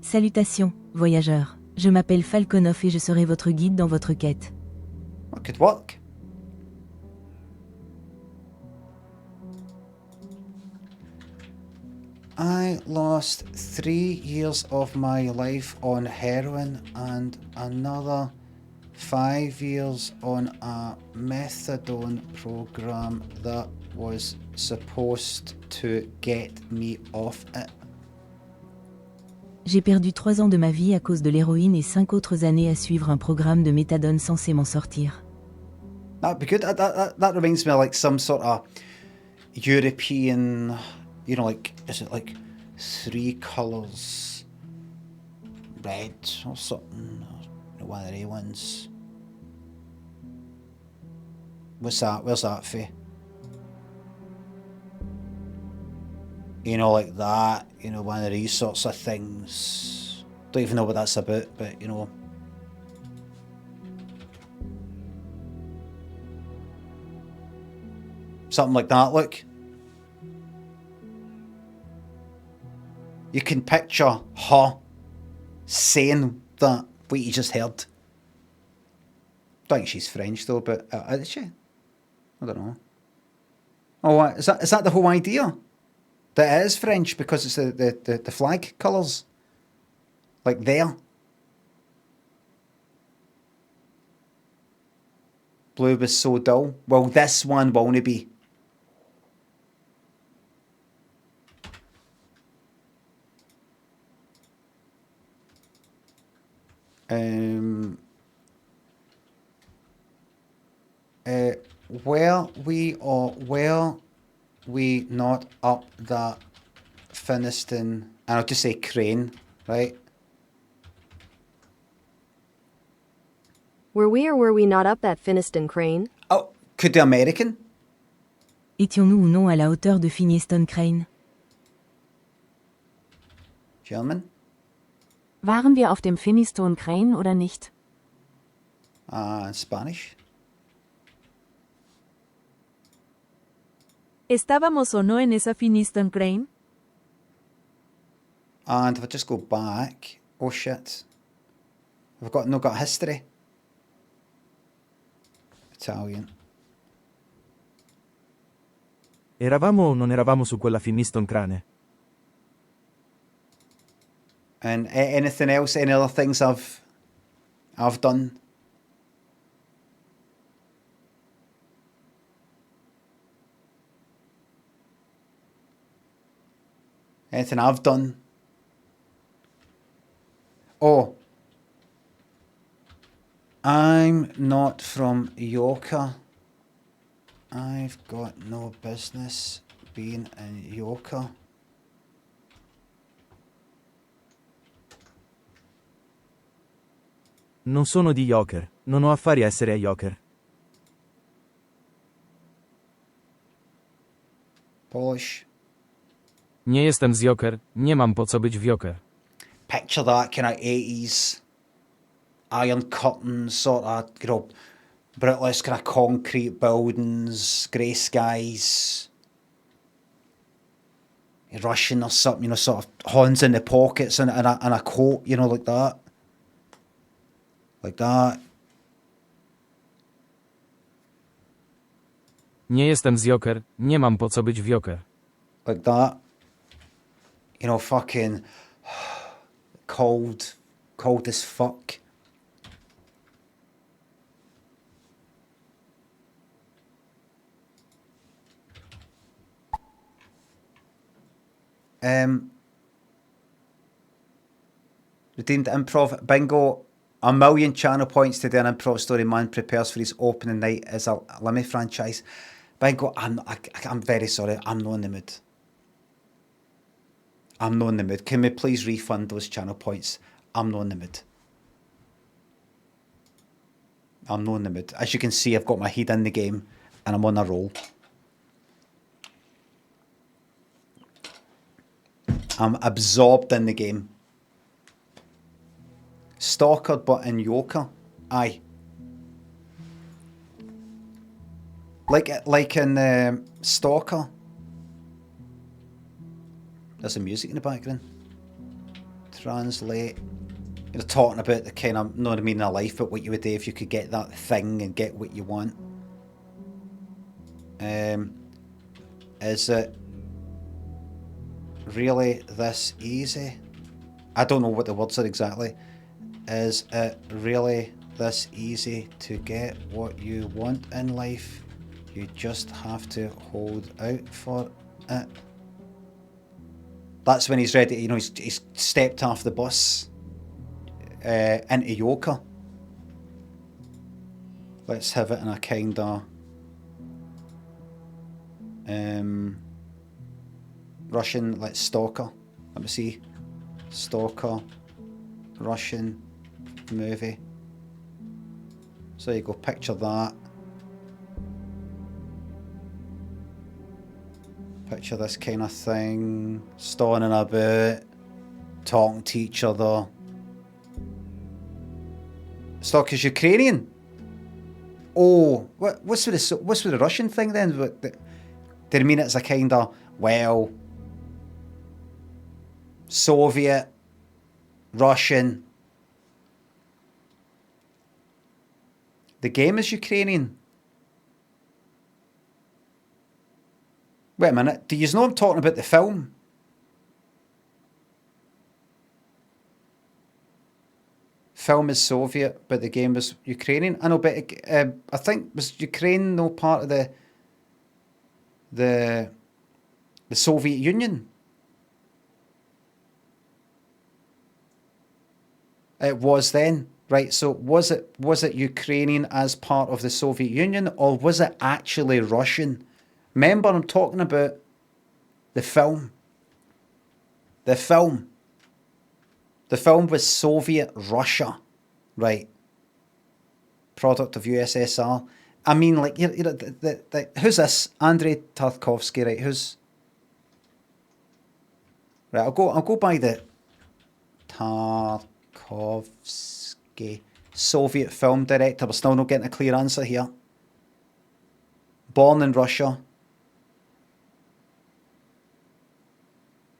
Salutations, voyageurs. Je m'appelle Falconhoof et je serai votre guide dans votre quête. That could work. I lost 3 years of my life on heroin and another 5 years on a methadone program that was supposed to get me off it. J'ai perdu 3 ans de ma vie à cause de l'héroïne et 5 autres années à suivre un programme de méthadone censé m'en sortir. That'd be good. That reminds me of like some sort of European, you know, like, is it like 3 colours red or something? Or one of the ones. What's that? Where's that for? You know, like that. You know, one of these sorts of things. Don't even know what that's about, but you know. Something like that, look. You can picture her saying that, what you just heard. I think she's French though, but is she? I don't know. Oh, is that the whole idea? That it is French because it's the flag colours. Like there. Blue was so dull. Well, this one won't be. Were we not up that Finiston, and I'll just say crane, right? Were we or were we not up that Finiston crane? Oh, could the American? Étions-nous ou non à la hauteur de Finiston Crane? German? Waren wir auf dem Finiston Crane oder nicht? Spanish? ¿Estábamos o no en esa Finiston Crane? And if I just go back, oh shit, I've got history. Italian. Eravamo o non eravamo su quella Finiston Crane? And anything else? Any other things I've done? Anything I've done? Oh, I'm not from Yoka. I've got no business being in Yoka. Non sono di Joker, non ho affari a essere a Joker. Polish. Nie jestem z Joker, nie mam po co być w Joker. Picture that kind of 80s Iron Curtain sort of, you know, britless kind of concrete buildings, grey skies. Russian or something, you know, sort of hands in the pockets and a coat, you know, like that. Like that. Nie jestem z Joker, nie mam po co być w Joker. Like that. You know, fucking cold as fuck. Redeemed improv bingo. 1,000,000 channel points to do an improv story man prepares for his opening night as a Limmy franchise. Bingo, I'm very sorry, I'm not in the mood. I'm not in the mood. Can we please refund those channel points? I'm not in the mood. I'm not in the mood. As you can see, I've got my head in the game and I'm on a roll. I'm absorbed in the game. Stalkered but in Yoker. Aye. Like in Stalker. There's some music in the background. Translate. You're talking about the kind of, not I mean in life, but what you would do if you could get that thing and get what you want. Is it really this easy? I don't know what the words are exactly. Is it really this easy to get what you want in life? You just have to hold out for it. That's when he's ready, you know, he's stepped off the bus into Yoker. Let's have it in a kind of Russian, let's Stalker. Let me see. Stalker, Russian movie. So you go picture that. Picture this kind of thing. Stoning about, talking to each other. Stalker's Ukrainian. Oh, what's with the Russian thing then? Did it mean it's a kind of, well, Soviet, Russian? The game is Ukrainian. Wait a minute. Do you know I'm talking about the film? Film is Soviet, but the game was Ukrainian. I know, but I think was Ukraine no part of the Soviet Union? It was then, right? So was it Ukrainian as part of the Soviet Union, or was it actually Russian? Remember, I'm talking about the film. The film. The film was Soviet Russia, right? Product of USSR. I mean, like, who's this? Andrei Tarkovsky, right? Who's? Right, I'll go by the Tarkovsky, Soviet film director. We're still not getting a clear answer here. Born in Russia.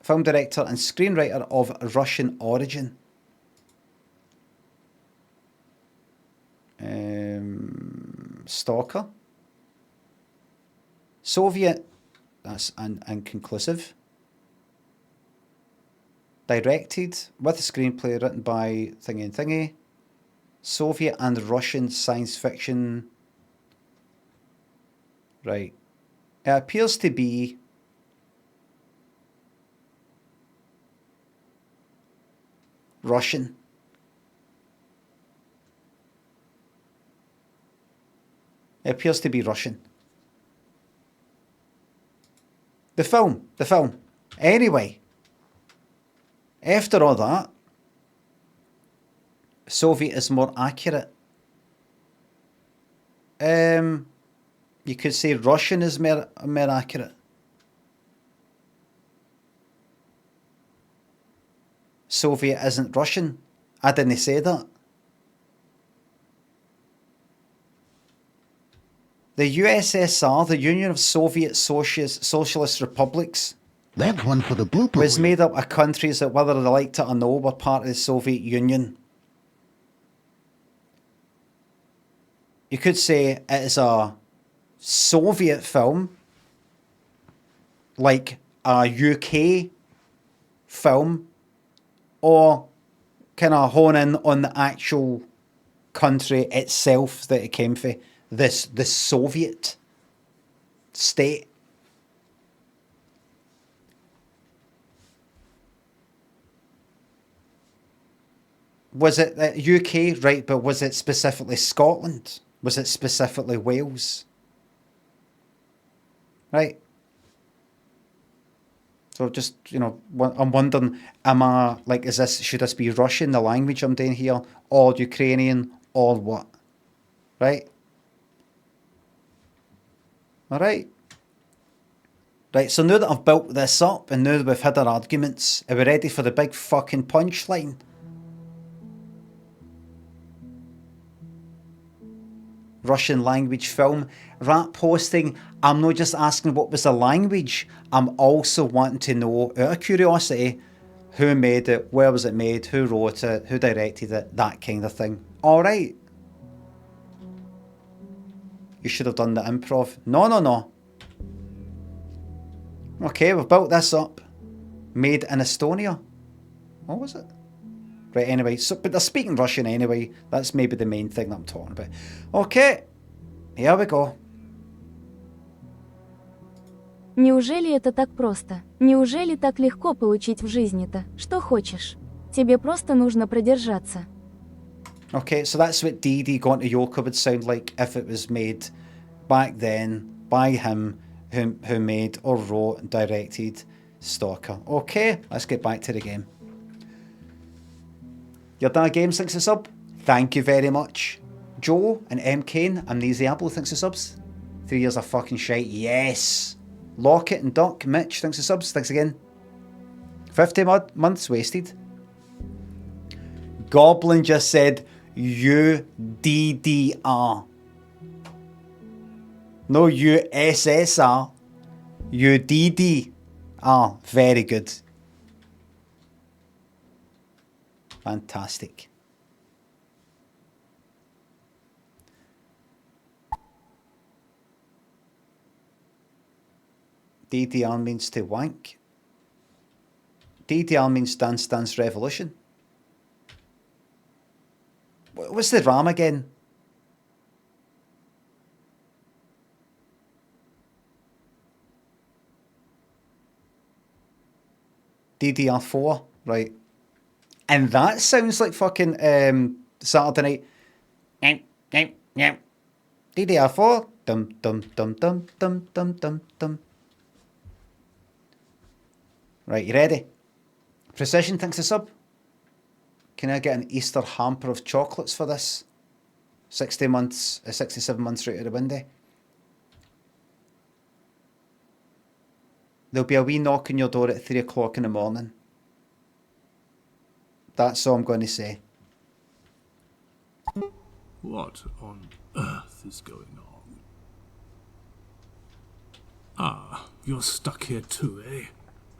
Film director and screenwriter of Russian origin. Stalker. Soviet. That's inconclusive. Directed with a screenplay written by thingy and thingy. Soviet and Russian science fiction. Right. It appears to be Russian. It appears to be Russian. The film. Anyway, after all that, Soviet is more accurate. You could say Russian is more accurate. Soviet isn't Russian. I didn't say that. The USSR, the Union of Soviet Socialist Republics, that one for the blooper was made up of countries that, whether they liked it or no, were part of the Soviet Union. You could say it is a Soviet film, like a UK film, or kind of hone in on the actual country itself that it came from, the Soviet state. Was it UK, right, but was it specifically Scotland? Was it specifically Wales? Right? So just, I'm wondering, should this be Russian, the language I'm doing here, or Ukrainian, or what? Right? Alright. Right, so now that I've built this up, and now that we've had our arguments, are we ready for the big fucking punchline? Russian language film. Rat posting, I'm not just asking what was the language, I'm also wanting to know, out of curiosity, who made it, where was it made, who wrote it, who directed it, that kind of thing. Alright. You should have done the improv. No. Okay, we've built this up. Made in Estonia. What was it? Right, anyway, but they're speaking Russian anyway. That's maybe the main thing that I'm talking about. Okay, here we go. Неужели это так просто? Неужели так легко получить в жизни-то, что хочешь? Тебе просто нужно продержаться. Okay, so that's what DD Gone to Yoka would sound like if it was made back then by him who made or wrote and directed Stalker. Okay, let's get back to the game. Your dad Games thanks a sub. Thank you very much. Joe and M. Kane, Amnesiable thanks a subs. 3 years of fucking shite. Yes. Lock it and Duck. Mitch, thanks for subs. Thanks again. 50 months wasted. Goblin just said UDDR. No USSR. UDDR. Very good. Fantastic. DDR means to wank. DDR means Dance Dance Revolution. What's the RAM again? DDR4, right. And that sounds like fucking Saturday night. DDR4. Dum dum dum dum dum dum dum dum. Right, you ready? Precision, thanks a sub. Can I get an Easter hamper of chocolates for this? 60 months, 67 months right out of the window. There'll be a wee knock on your door at 3 o'clock in the morning. That's all I'm going to say. What on earth is going on? Ah, you're stuck here too, eh?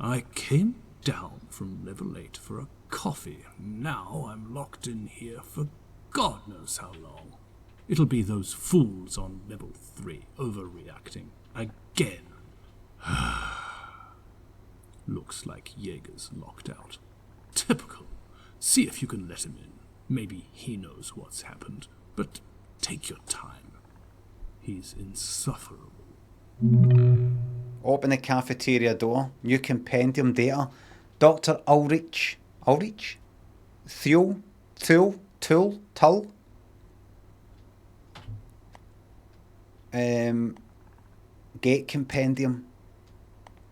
I came down from level 8 for a coffee. Now I'm locked in here for God knows how long. It'll be those fools on level 3 overreacting again. Looks like Jaeger's locked out. Typical. See if you can let him in. Maybe he knows what's happened. But take your time. He's insufferable. Open the cafeteria door. New compendium data. Dr. Ulrich. Ulrich? Thule? Tull? Gate compendium.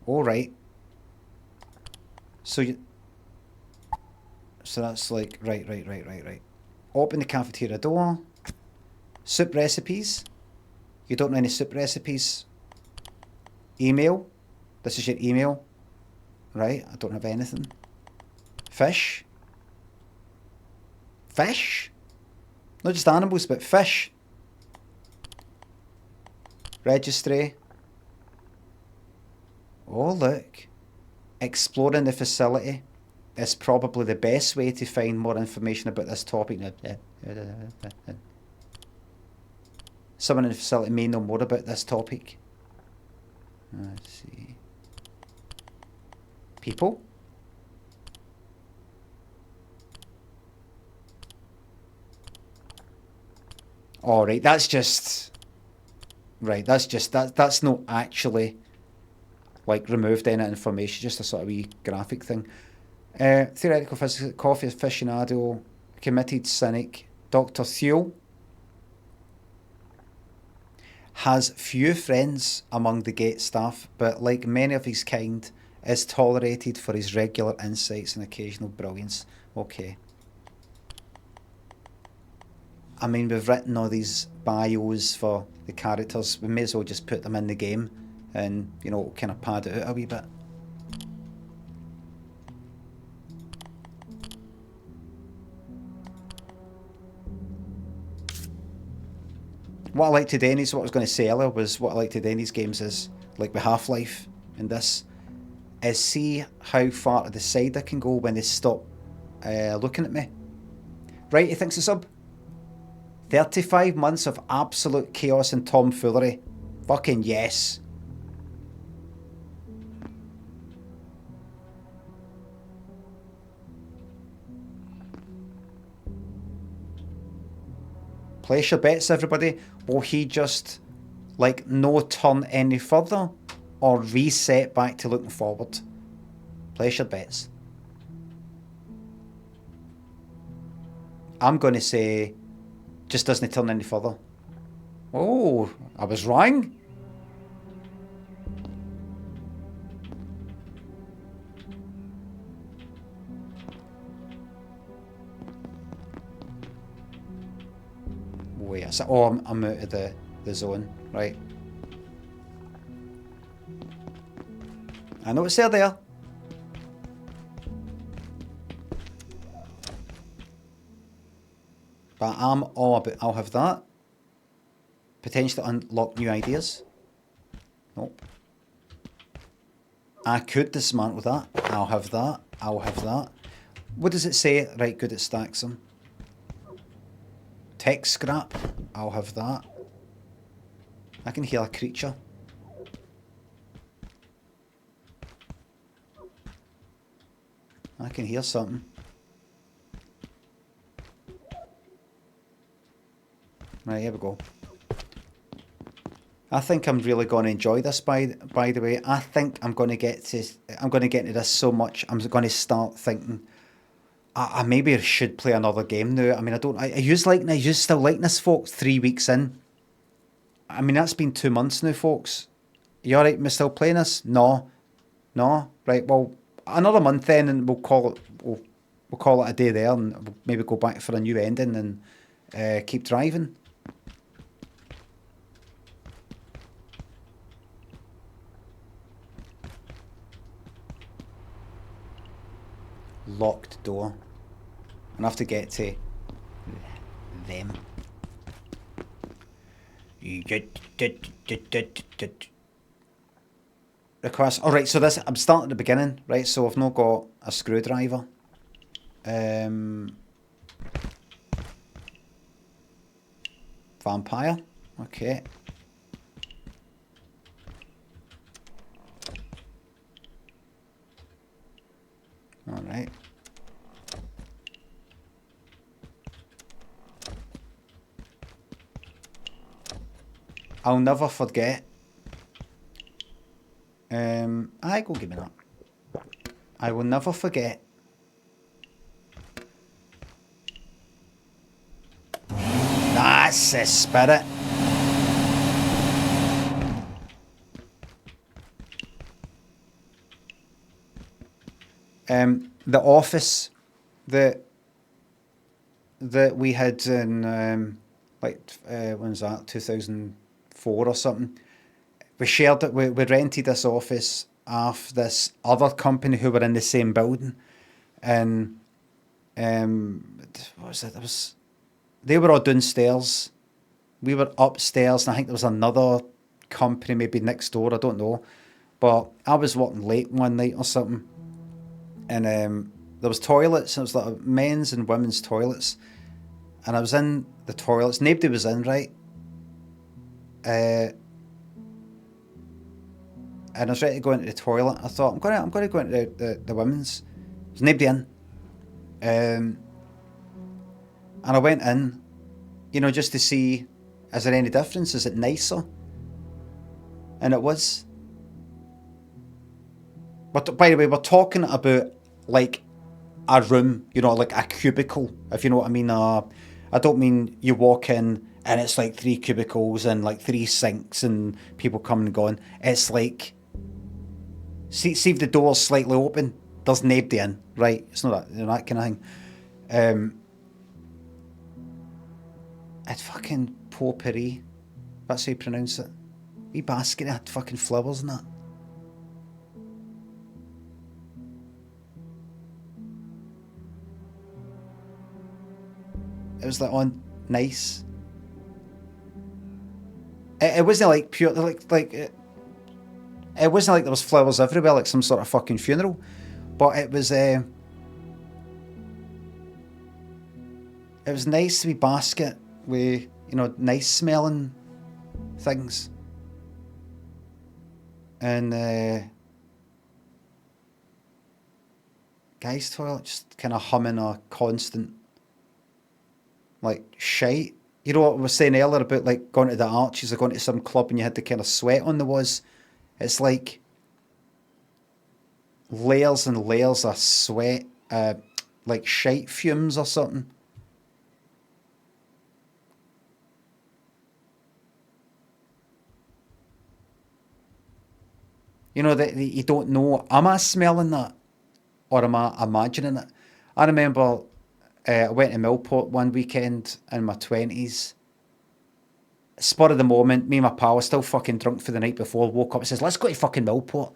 Alright. So that's like, right. Open the cafeteria door. Soup recipes. You don't know any soup recipes. Email. This is your email. Right, I don't have anything. Fish. Fish? Not just animals, but fish. Registry. Oh, look. Exploring the facility is probably the best way to find more information about this topic. Someone in the facility may know more about this topic. Let's see. People? Alright, that's just... Right, that's not actually... like removed any information, just a sort of wee graphic thing. Theoretical physics, coffee aficionado, committed cynic, Dr. Thule has few friends among the gate staff, but like many of his kind, is tolerated for his regular insights and occasional brilliance. Okay. I mean, we've written all these bios for the characters, we may as well just put them in the game and, you know, kind of pad it out a wee bit. What I like to do in these, what I was going to say earlier was what I like to do in these games is, like with Half-Life and this, is see how far to the side I can go when they stop looking at me. Right, he thinks it's sub. 35 months of absolute chaos and tomfoolery. Fucking yes. Place your bets, everybody. Will he just, like, no turn any further? Or reset back to looking forward? Place your bets. I'm going to say, just doesn't turn any further. Oh, I was wrong. Wait, oh, I'm out of the zone, right. I know it's there. But I'm all about, I'll have that. Potentially unlock new ideas. Nope. I could dismantle that. I'll have that. I'll have that. What does it say? Right, good, it stacks them. Tech scrap. I'll have that. I can heal a creature. I can hear something. Right, here we go. I think I'm really going to enjoy this. By the way, I think I'm going to get into this so much. I'm going to start thinking, I maybe should play another game now. I mean, I you still liking this, folks. 3 weeks in. I mean, that's been 2 months now, folks. You all right? Me still playing this? No. Right. Well, another month then, and we'll call it a day there, and we'll maybe go back for a new ending and keep driving. Locked door. And I have to get to them. Request. Alright, so this, I'm starting at the beginning, right? So I've not got a screwdriver. Vampire. Okay. Alright. I'll never forget. Go give me that. I will never forget. That's the spirit. The office that we had in when was that, 2004 or something. We shared it. We rented this office off this other company who were in the same building, and what was it? They were all downstairs. We were upstairs, and I think there was another company maybe next door. I don't know, but I was working late one night or something, and there was toilets. And it was like men's and women's toilets, and I was in the toilets. Nobody was in, right? And I was ready to go into the toilet. I thought, I'm going to go into the women's. There's nobody in. And I went in, just to see, is there any difference? Is it nicer? And it was. But by the way, we're talking about like a room, like a cubicle, if you know what I mean. I don't mean you walk in and it's like 3 cubicles and like 3 sinks and people coming and going. It's like, see if the door's slightly open, there's nobody in, right? It's not that kind of thing. It's fucking potpourri. That's how you pronounce it. Wee basket had fucking flowers in that. It was like on nice. It wasn't like pure it wasn't like there was flowers everywhere like some sort of fucking funeral, but it was nice to be basket with nice smelling things, and guy's toilet just kind of humming a constant like shite. You know what I was saying earlier about like going to the Arches or going to some club and you had to kind of sweat on the was. It's like layers and layers of sweat, like shite fumes or something. That you don't know, am I smelling that or am I imagining it? I remember I went to Millport one weekend in my 20s. Spur of the moment, me and my pal were still fucking drunk for the night before, woke up and says, let's go to fucking Millport.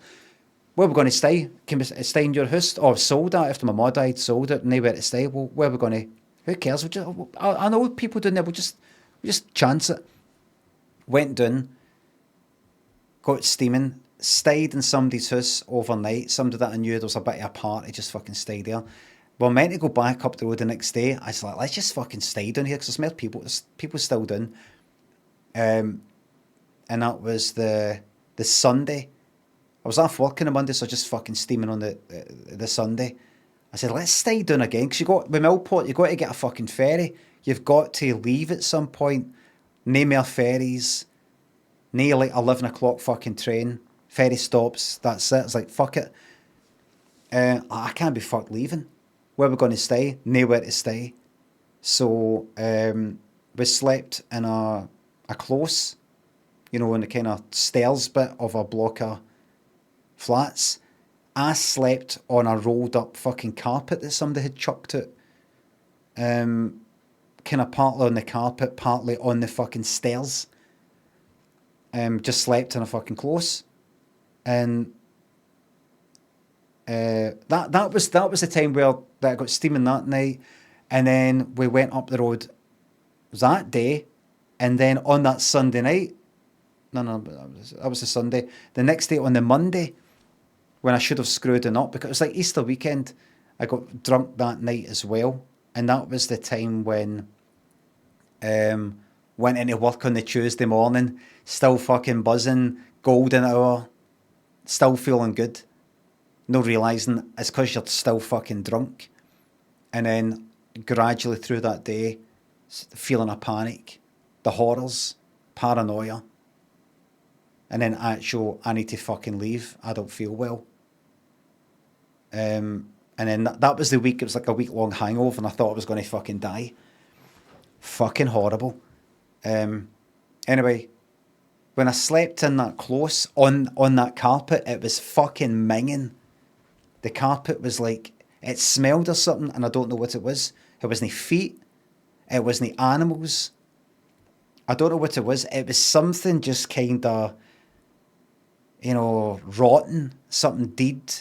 where are we going to stay? Can we stay in your house? Oh, I've sold it after my mum died, sold it, nowhere to stay. Well, where are we going to? Who cares? I know people doing that, we'll just chance it. Went down, got steaming, stayed in somebody's house overnight, somebody that I knew there was a bit of a party, just fucking stayed there. We're meant to go back up the road the next day. I was like, let's just fucking stay down here because I smelled people still down. And that was the Sunday. I was off working on Monday, so just fucking steaming on the Sunday. I said, let's stay down again, because with Millport, you've got to get a fucking ferry. You've got to leave at some point. No more ferries. No like 11 o'clock fucking train. Ferry stops, that's it. It's like, fuck it. I can't be fucked leaving. Where are we going to stay? Nowhere to stay. So we slept in a close, in the kind of stairs bit of a block of flats. I slept on a rolled up fucking carpet that somebody had chucked out. Kind of partly on the carpet, partly on the fucking stairs. Just slept in a fucking close. And that was the time that I got steaming that night. And then we went up the road that day. And then on that Sunday night, that was the Sunday. The next day, on the Monday, when I should have screwed it up, because it was like Easter weekend, I got drunk that night as well. And that was the time when went into work on the Tuesday morning, still fucking buzzing, golden hour, still feeling good. No realising it's because you're still fucking drunk. And then gradually through that day, feeling a panic, the horrors, paranoia. And then I need to fucking leave. I don't feel well. And then that was the week. It was like a week-long hangover, and I thought I was going to fucking die. Fucking horrible. Anyway, when I slept in that close on that carpet, it was fucking minging. The carpet was like, it smelled or something, and I don't know what it was. It wasn't feet. It wasn't animals. I don't know what it was. It was something just kind of, rotten. Something dead.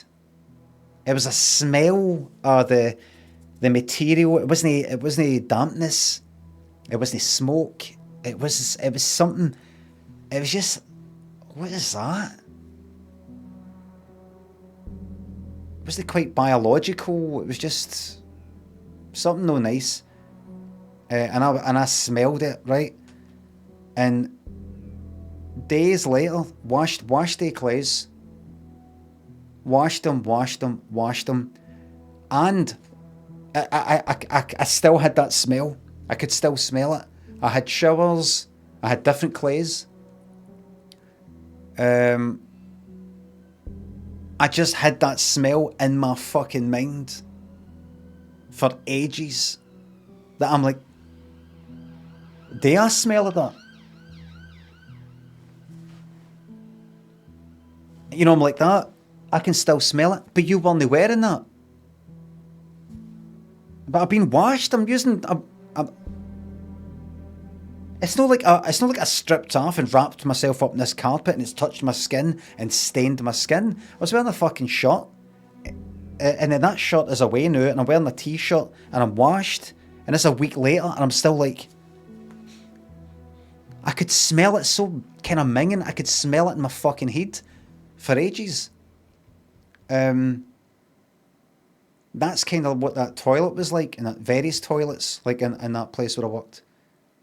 It was a smell of the material. It wasn't dampness. It wasn't smoke. It was something. It was just, what is that? It wasn't quite biological. It was just something no nice. And I smelled it, right? And days later, washed the clays. Washed them. And I still had that smell. I could still smell it. I had showers. I had different clays. I just had that smell in my fucking mind for ages. That I'm like, do I smell of that? I'm like that. I can still smell it, but you weren't wearing that. But I've been washed. I'm using. It's not like I stripped off and wrapped myself up in this carpet and it's touched my skin and stained my skin. I was wearing a fucking shirt, and then that shirt is away now, and I'm wearing a t-shirt and I'm washed, and it's a week later, and I'm still like. I could smell it so kind of minging. I could smell it in my fucking head for ages. That's kind of what that toilet was like, and that various toilets, like in that place where I worked.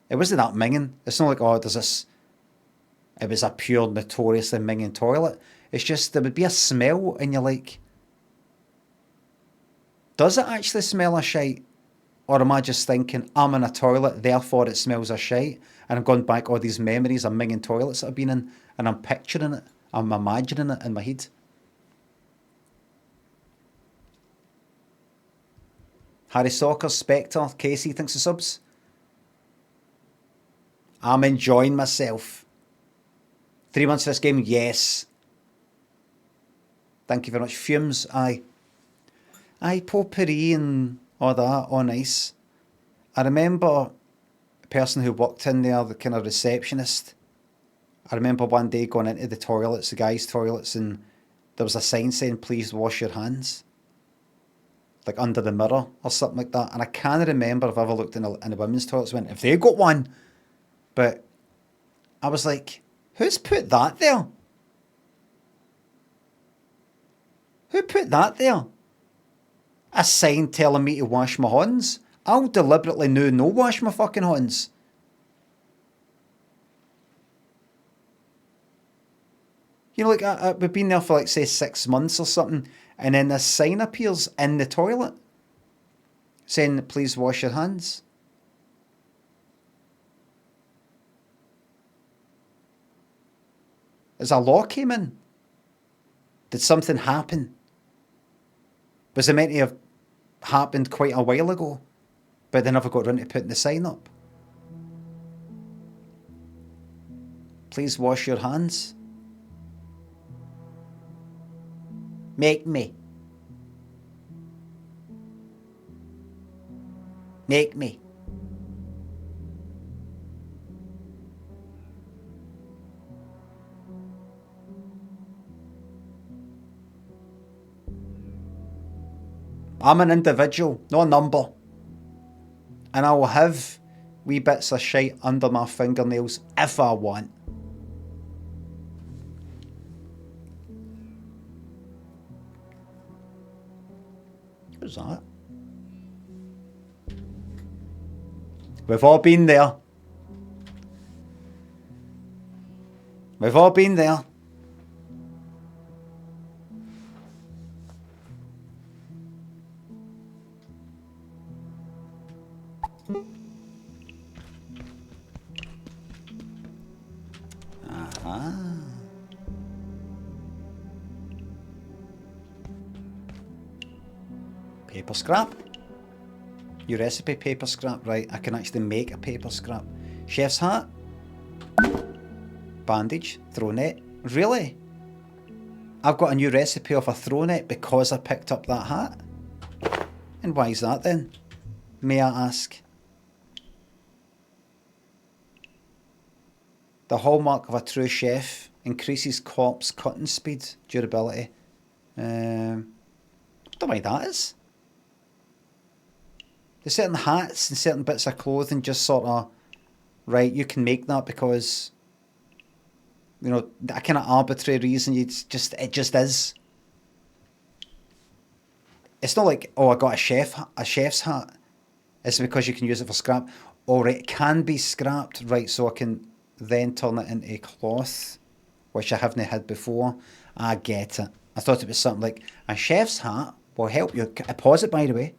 It wasn't that minging. It's not like, it was a pure notoriously minging toilet. It's just, there would be a smell, and you're like, does it actually smell of shite? Or am I just thinking, I'm in a toilet, therefore it smells of shite? And I'm going back all these memories of minging toilets that I've been in, and I'm picturing it, I'm imagining it in my head. Harry Stalker, Spectre, Casey thinks of subs. I'm enjoying myself. 3 months for this game, yes. Thank you very much. Fumes, aye. Aye, potpourri and all that, all nice. I remember a person who worked in there, the kind of receptionist. I remember one day going into the toilets, the guys' toilets, and there was a sign saying, please wash your hands. Like under the mirror or something like that. And I can't remember if I ever looked in the women's toilets and went, if they got one. But I was like, who's put that there? Who put that there? A sign telling me to wash my hands? I'll deliberately no wash my fucking hands. You know, like we've been there for like, say, 6 months or something, and then this sign appears in the toilet saying, please wash your hands. As a law came in, did something happen? Was it meant to have happened quite a while ago, but they never got around to putting the sign up? Please wash your hands. Make me. Make me. I'm an individual, not a number. And I will have wee bits of shite under my fingernails if I want. Who's that? We've all been there. We've all been there. Paper scrap. New recipe, paper scrap. Right, I can actually make a paper scrap. Chef's hat. Bandage. Throw net. Really? I've got a new recipe of a throw net because I picked up that hat? And why is that then? May I ask? The hallmark of a true chef increases corpse cutting speed, durability. I don't know why that is. There's certain hats and certain bits of clothing just sort of, right, you can make that because, you know, that kind of arbitrary reason, it just is. It's not like, oh, I got a chef's hat. It's because you can use it for scrap. Oh, right, it can be scrapped, right, so I can then turn it into cloth, which I haven't had before. I get it. I thought it was something like, a chef's hat will help you, pause it by the way,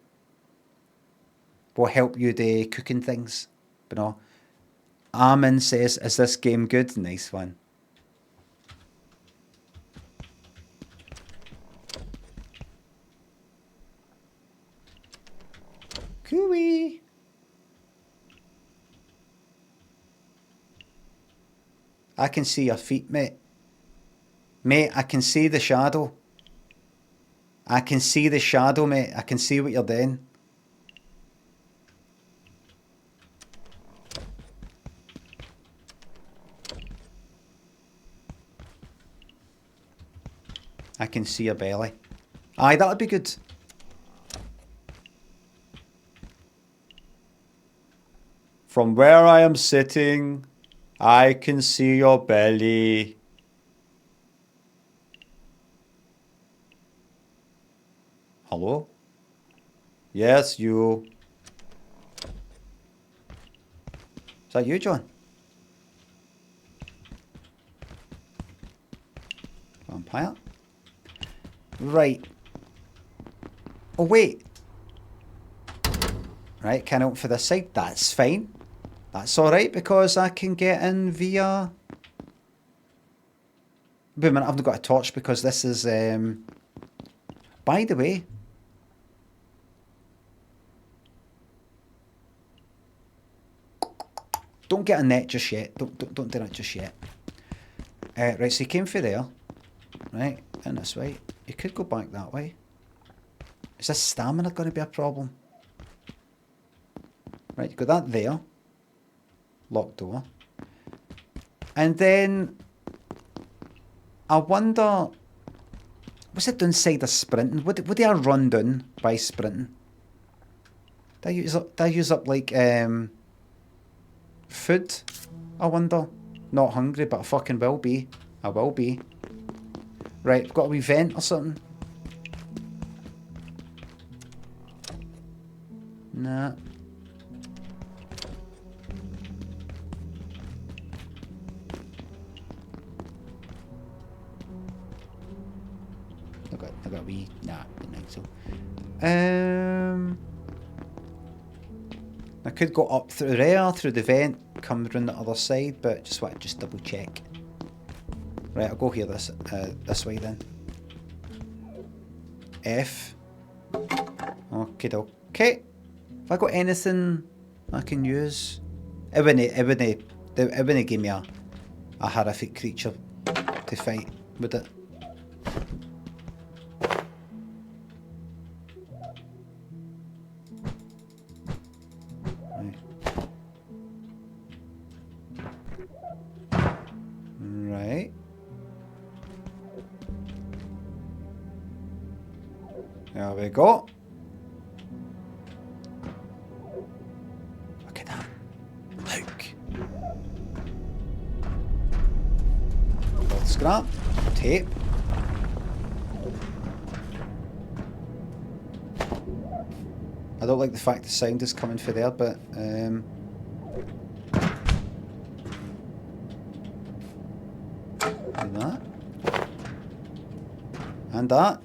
will help you do cooking things. But no. Armin says, is this game good? Nice one. Cooey. I can see your feet, mate. Mate, I can see the shadow. I can see the shadow, mate. I can see what you're doing. I can see your belly. Aye, that would be good. From where I am sitting, I can see your belly. Hello? Yes, you. Is that you, John? Vampire? Right. Oh, wait. Right, can't open for this side. That's fine. That's alright because I can get in via... Wait a minute, I've not got a torch because this is... By the way... Don't get a net just yet. Don't do that just yet. Right, so you came through there. Right, in this way. You could go back that way. Is this stamina going to be a problem? Right, you got that there. Locked door. And then... I wonder... What's the downside of sprinting? What do I run down by sprinting? Do I use up like food? I wonder. Not hungry, but I fucking will be. I will be. Right, I've got a wee vent or something. Nah. I got a wee. Nah, I don't think so. I could go up through there, through the vent, come around the other side, but just want to just double check. Right, I'll go here this way then. F. Okay, okay. Have I got anything I can use? It wouldn't give me a horrific creature to fight, would it? Right. There we go. Look at that. Look. Cloth scrap. Tape. I don't like the fact the sound is coming for there, but do that. And that.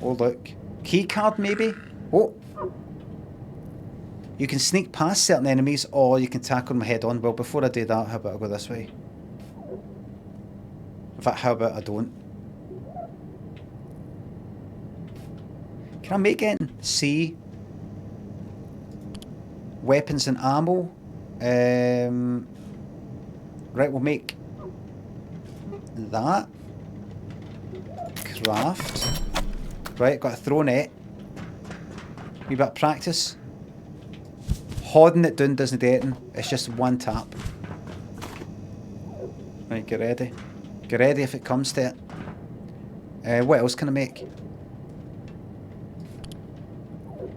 Oh look. Key card maybe? Oh. You can sneak past certain enemies or you can tackle them head on. Well, before I do that, how about I go this way? In fact, how about I don't? Can I make it? C. Weapons and ammo. Right, we'll make that. Craft. Right, got a throw net. Wee bit of practice. Holding it down doesn't do anything. It's just one tap. Right, get ready. Get ready if it comes to it. What else can I make?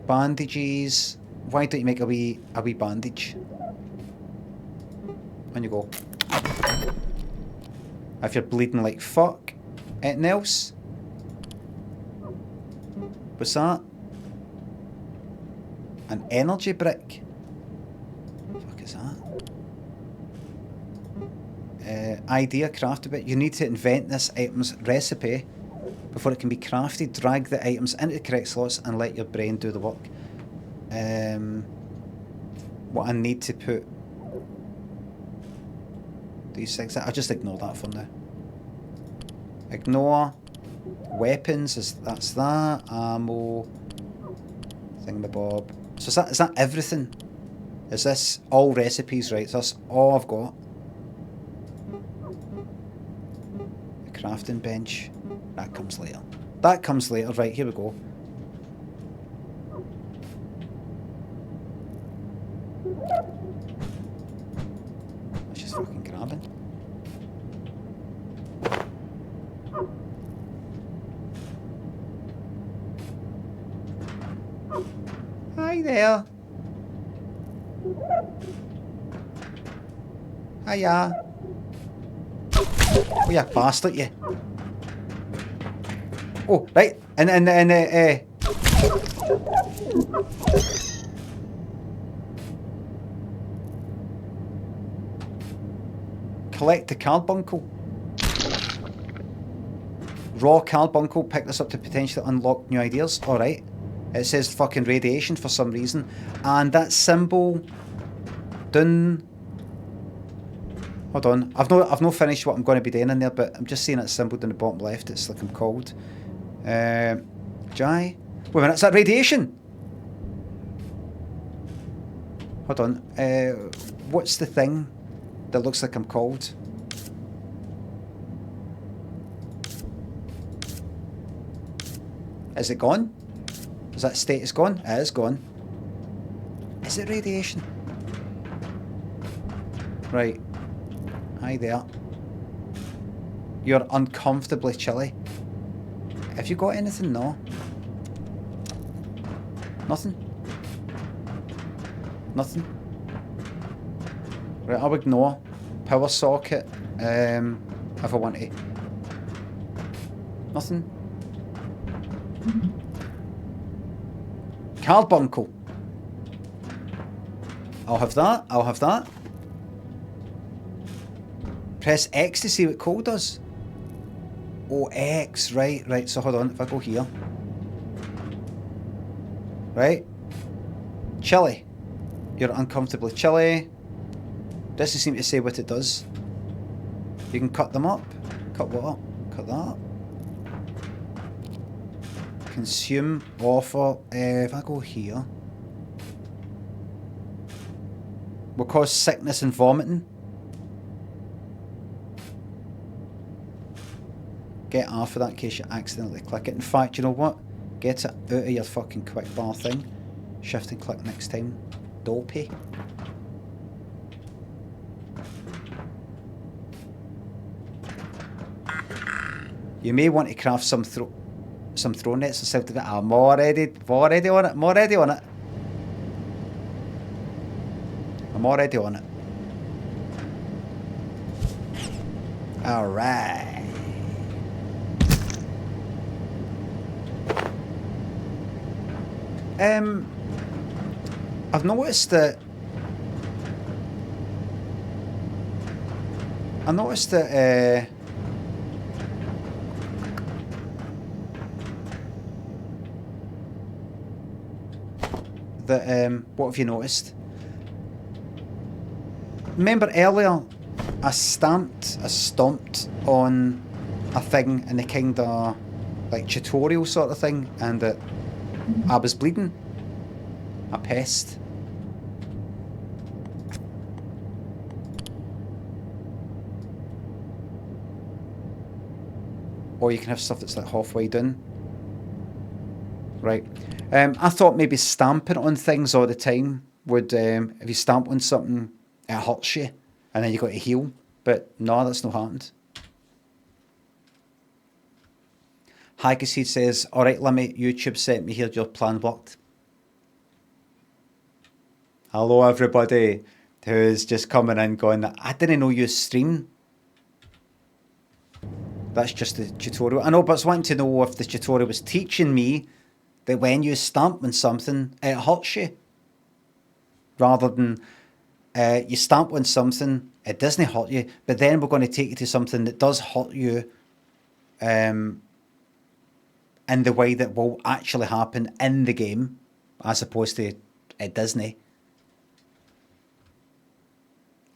Bandages. Why don't you make a wee bandage? On you go. If you're bleeding like fuck. Anything else? What's that? An energy brick. What the fuck is that? Idea crafted bit. You need to invent this item's recipe before it can be crafted. Drag the items into the correct slots and let your brain do the work. What I need to put these things. I'll just ignore that for now. Ignore. Weapons, that's that. Ammo. Thingamabob. So is that everything? Is this all recipes, right? So that's all I've got. The crafting bench. That comes later. That comes later. Right, here we go. Let's just fucking grab it. Hi there. Hiya. Oh, you bastard, you. Oh, right. And collect the carbuncle. Raw carbuncle. Pick this up to potentially unlock new ideas. Alright. It says fucking radiation for some reason. And that symbol down. Hold on. I've not finished what I'm going to be doing in there, but I'm just seeing that symbol down the bottom left. It's like I'm called. Jai. Wait a minute, is that radiation? Hold on. What's the thing that looks like I'm called? Is it gone? Is that status gone? It is gone. Is it radiation? Right. Hi there. You're uncomfortably chilly. Have you got anything? No. Nothing? Nothing? Right, I'll ignore. Power socket. If I want to. Nothing? Carbuncle. I'll have that. I'll have that. Press X to see what code does. Oh, X. Right, right. So hold on. If I go here. Right. Chilly. You're uncomfortably chilly. Doesn't seem to say what it does. You can cut them up. Cut what up? Cut that up. Consume. Offer. If I go here. Will cause sickness and vomiting. Get R for that in case you accidentally click it. In fact, you know what? Get it out of your fucking quick bar thing. Shift and click next time. Dopey. You may want to craft some throw nets or something. I'm already on it. I'm already on it. I'm already on it. Alright. I've noticed that what have you noticed? Remember earlier I stomped on a thing in the kind of like tutorial sort of thing, and I was bleeding. A pest. Or you can have stuff that's like halfway done. Right. I thought maybe stamping on things all the time would, if you stamp on something, it hurts you, and then you got to heal. But no, that's not happened. Hagaseed says, alright Limmy, YouTube sent me here, your plan worked. Hello everybody who's just coming in going, I didn't know you stream. That's just the tutorial. I know, but I was wanting to know if the tutorial was teaching me that when you stamp on something, it hurts you. Rather than you stamp on something, it doesn't hurt you, but then we're going to take you to something that does hurt you in the way that will actually happen in the game, as opposed to it doesn't.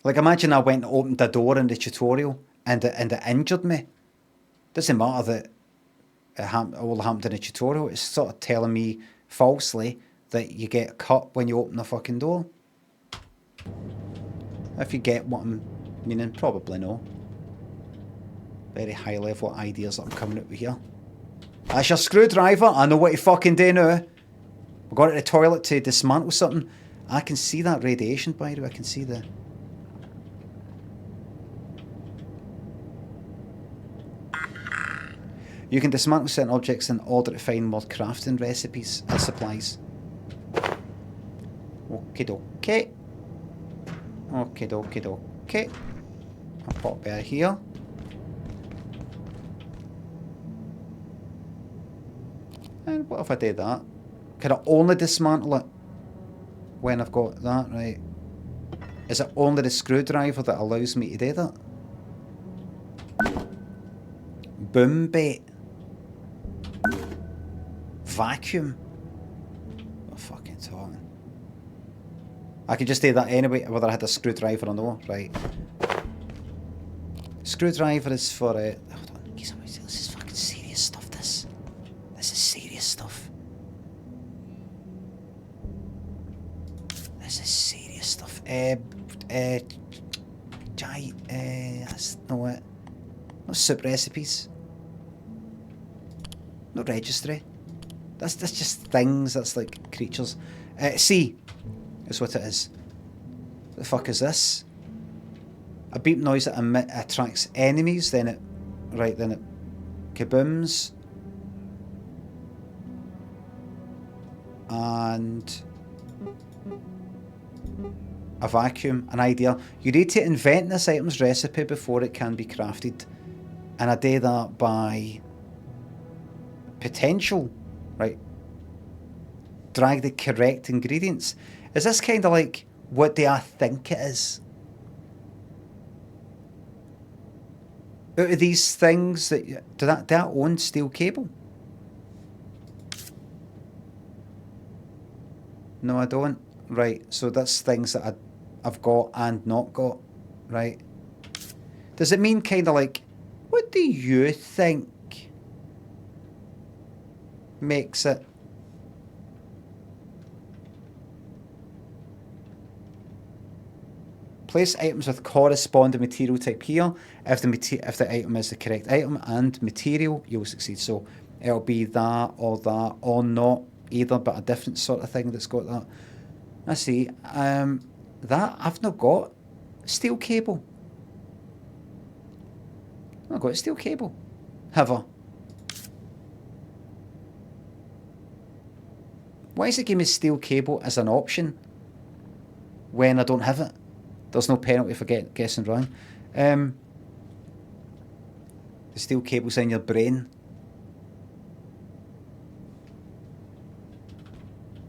Like imagine I went and opened a door in the tutorial and it injured me. Doesn't matter that it all happened in a tutorial. It's sort of telling me falsely that you get cut when you open the fucking door. If you get what I'm meaning, probably no. Very high level ideas that I'm coming up with here. That's your screwdriver. I know what you fucking do now. We're going to the toilet to dismantle something. I can see that radiation, by the way. I can see the... You can dismantle certain objects in order to find more crafting recipes and supplies. Okie dokie. Okie dokie dokie. I'll pop out here. And what if I did that? Can I only dismantle it when I've got that, right? Is it only the screwdriver that allows me to do that? Boom bait. Vacuum. What fucking talking? I could just do that anyway, whether I had a screwdriver or no, right? Screwdriver is for hold on, this is fucking serious stuff. This is serious stuff. This is serious stuff. That's no it. No soup recipes. No registry. That's just things. That's like creatures. C is what it is. What the fuck is this? A beep noise that attracts enemies, then it kabooms. And a vacuum, an idea. You need to invent this item's recipe before it can be crafted. And I do that by potential, right? Drag the correct ingredients. Is this kind of like, what do I think it is? Out of these things, do that own steel cable? No, I don't. Right, so that's things that I've got and not got. Right. Does it mean kind of like, what do you think makes it? Place items with corresponding material type here. If the item is the correct item and material, you'll succeed. So it'll be that or not either, but a different sort of thing that's got that. I see. That I've not got steel cable. I've got steel cable. Have I? Why is it giving me steel cable as an option when I don't have it? There's no penalty for guessing wrong. The steel cable's in your brain.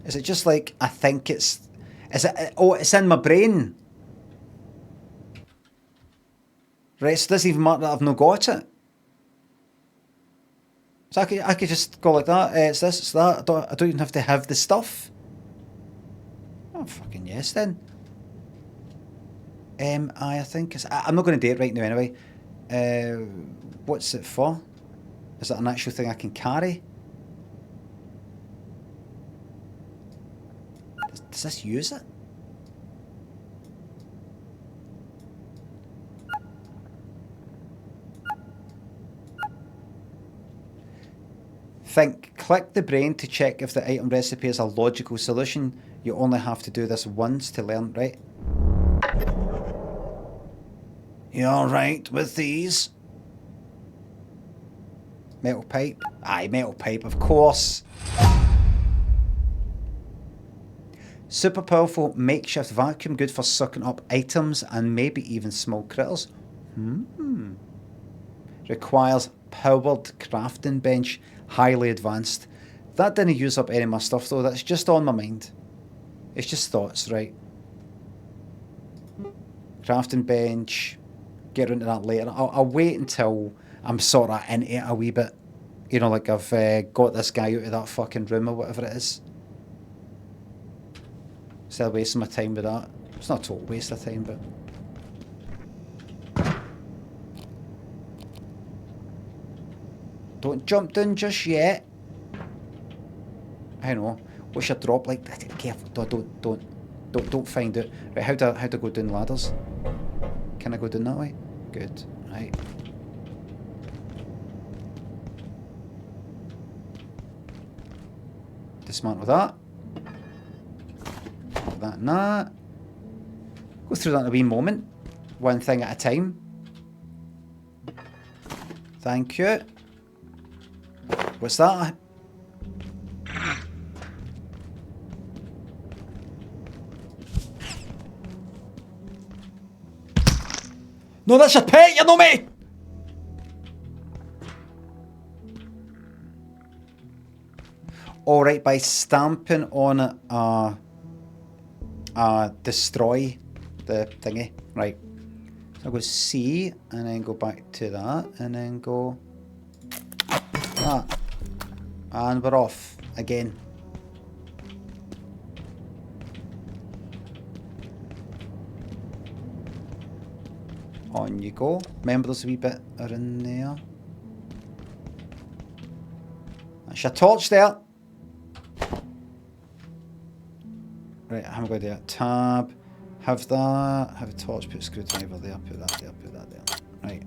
Is it just like, I think it's... Is it... Oh, it's in my brain. Right, so it doesn't even matter that I've not got it. So I could just go like that. It's this, it's that. I don't even have to have the stuff. Oh, fucking yes then. I think it's... I'm not going to do it right now anyway. What's it for? Is that an actual thing I can carry? Does this use it? Click the brain to check if the item recipe is a logical solution. You only have to do this once to learn, right? You alright with these? Metal pipe? Aye, metal pipe, of course. Super powerful makeshift vacuum, good for sucking up items and maybe even small critters. Requires powered crafting bench, highly advanced. That didn't use up any of my stuff though, that's just on my mind. It's just thoughts, right? Crafting bench, get into that later. I'll wait until I'm sort of into it a wee bit. You know, like I've got this guy out of that fucking room or whatever it is. Still wasting my time with that. It's not a total waste of time, but... Don't jump down just yet. I know. What's your drop like? Careful. Don't find out. Right, how do I go down ladders? Can I go down that way? Good. Right. Dismantle that. That and that. Go through that in a wee moment. One thing at a time. Thank you. What's that? No, that's your pet, you know me! Alright, by stamping on it, destroy the thingy. Right. So I'll go C, and then go back to that, and then go... that. And we're off again. On you go. Remember there's a wee bit in there. That's your torch there. Right, how am I going to do that? Tab. Have that. Have a torch, put a screwdriver there, put that there, put that there. Right.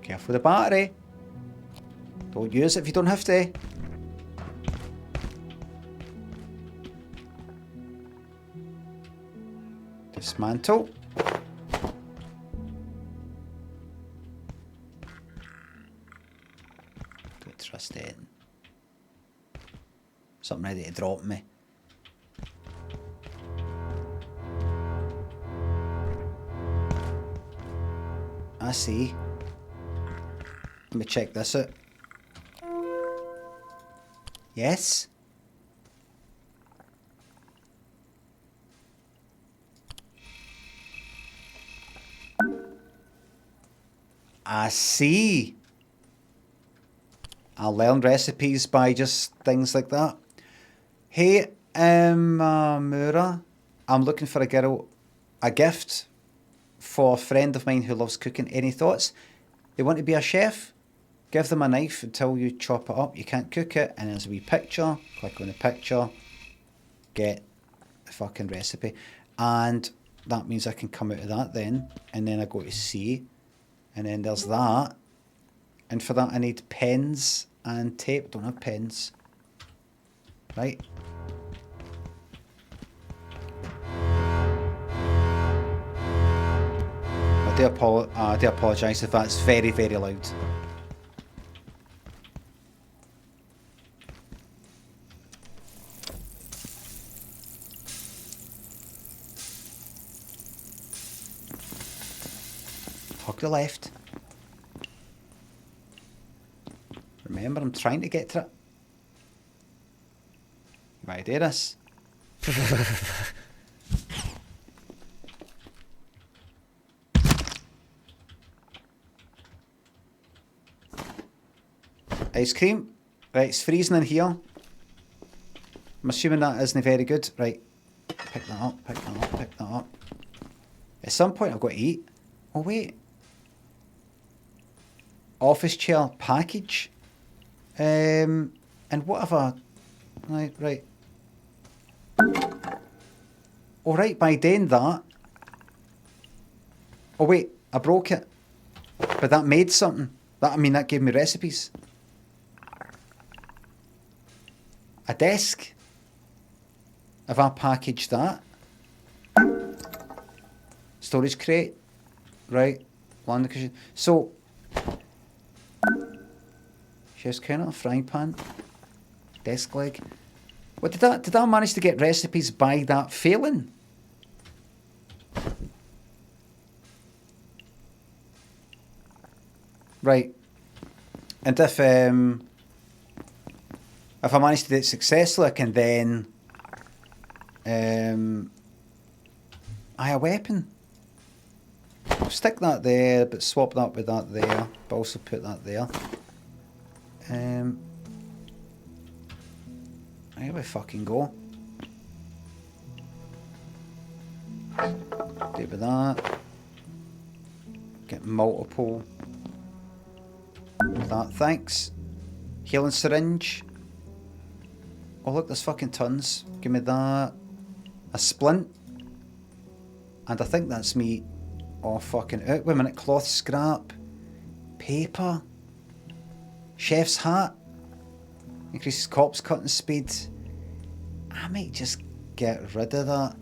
Careful with the battery. Don't use it if you don't have to. Dismantle. Don't trust it. Something ready to drop me. I see. Let me check this out. Yes? I see. I learn recipes by just things like that. Hey, Mura, I'm looking for a gift for a friend of mine who loves cooking. Any thoughts? They want to be a chef? Give them a knife until you chop it up. You can't cook it, and there's a wee picture. Click on the picture. Get the fucking recipe. And that means I can come out of that then. And then I go to C. And then there's that. And for that I need pens and tape. Don't have pens. Right. I do apologise if that's very, very loud. Hug the left. Remember, I'm trying to get to it. You might do this. Ice cream. Right, it's freezing in here. I'm assuming that isn't very good. Right. Pick that up, pick that up, pick that up. At some point I've got to eat. Oh wait. Office chair package. And whatever. Right. Alright, by doing that. Oh wait, I broke it. But that made something. That gave me recipes. A desk. If I package that. Storage crate. Right. Landing cushion. So. Chef's counter, frying pan. Desk leg. What did I manage to get recipes by that failing? Right. And if I manage to do it successfully, I can then a weapon. I'll stick that there, but swap that with that there, but also put that there. Here we fucking go. Do with that. Get multiple. That, thanks. Healing syringe. Oh look, there's fucking tons. Give me that. A splint. And I think that's me. Oh fucking out. Wait a minute. Cloth scrap. Paper. Chef's hat. Increases corpse cutting speed. I might just get rid of that.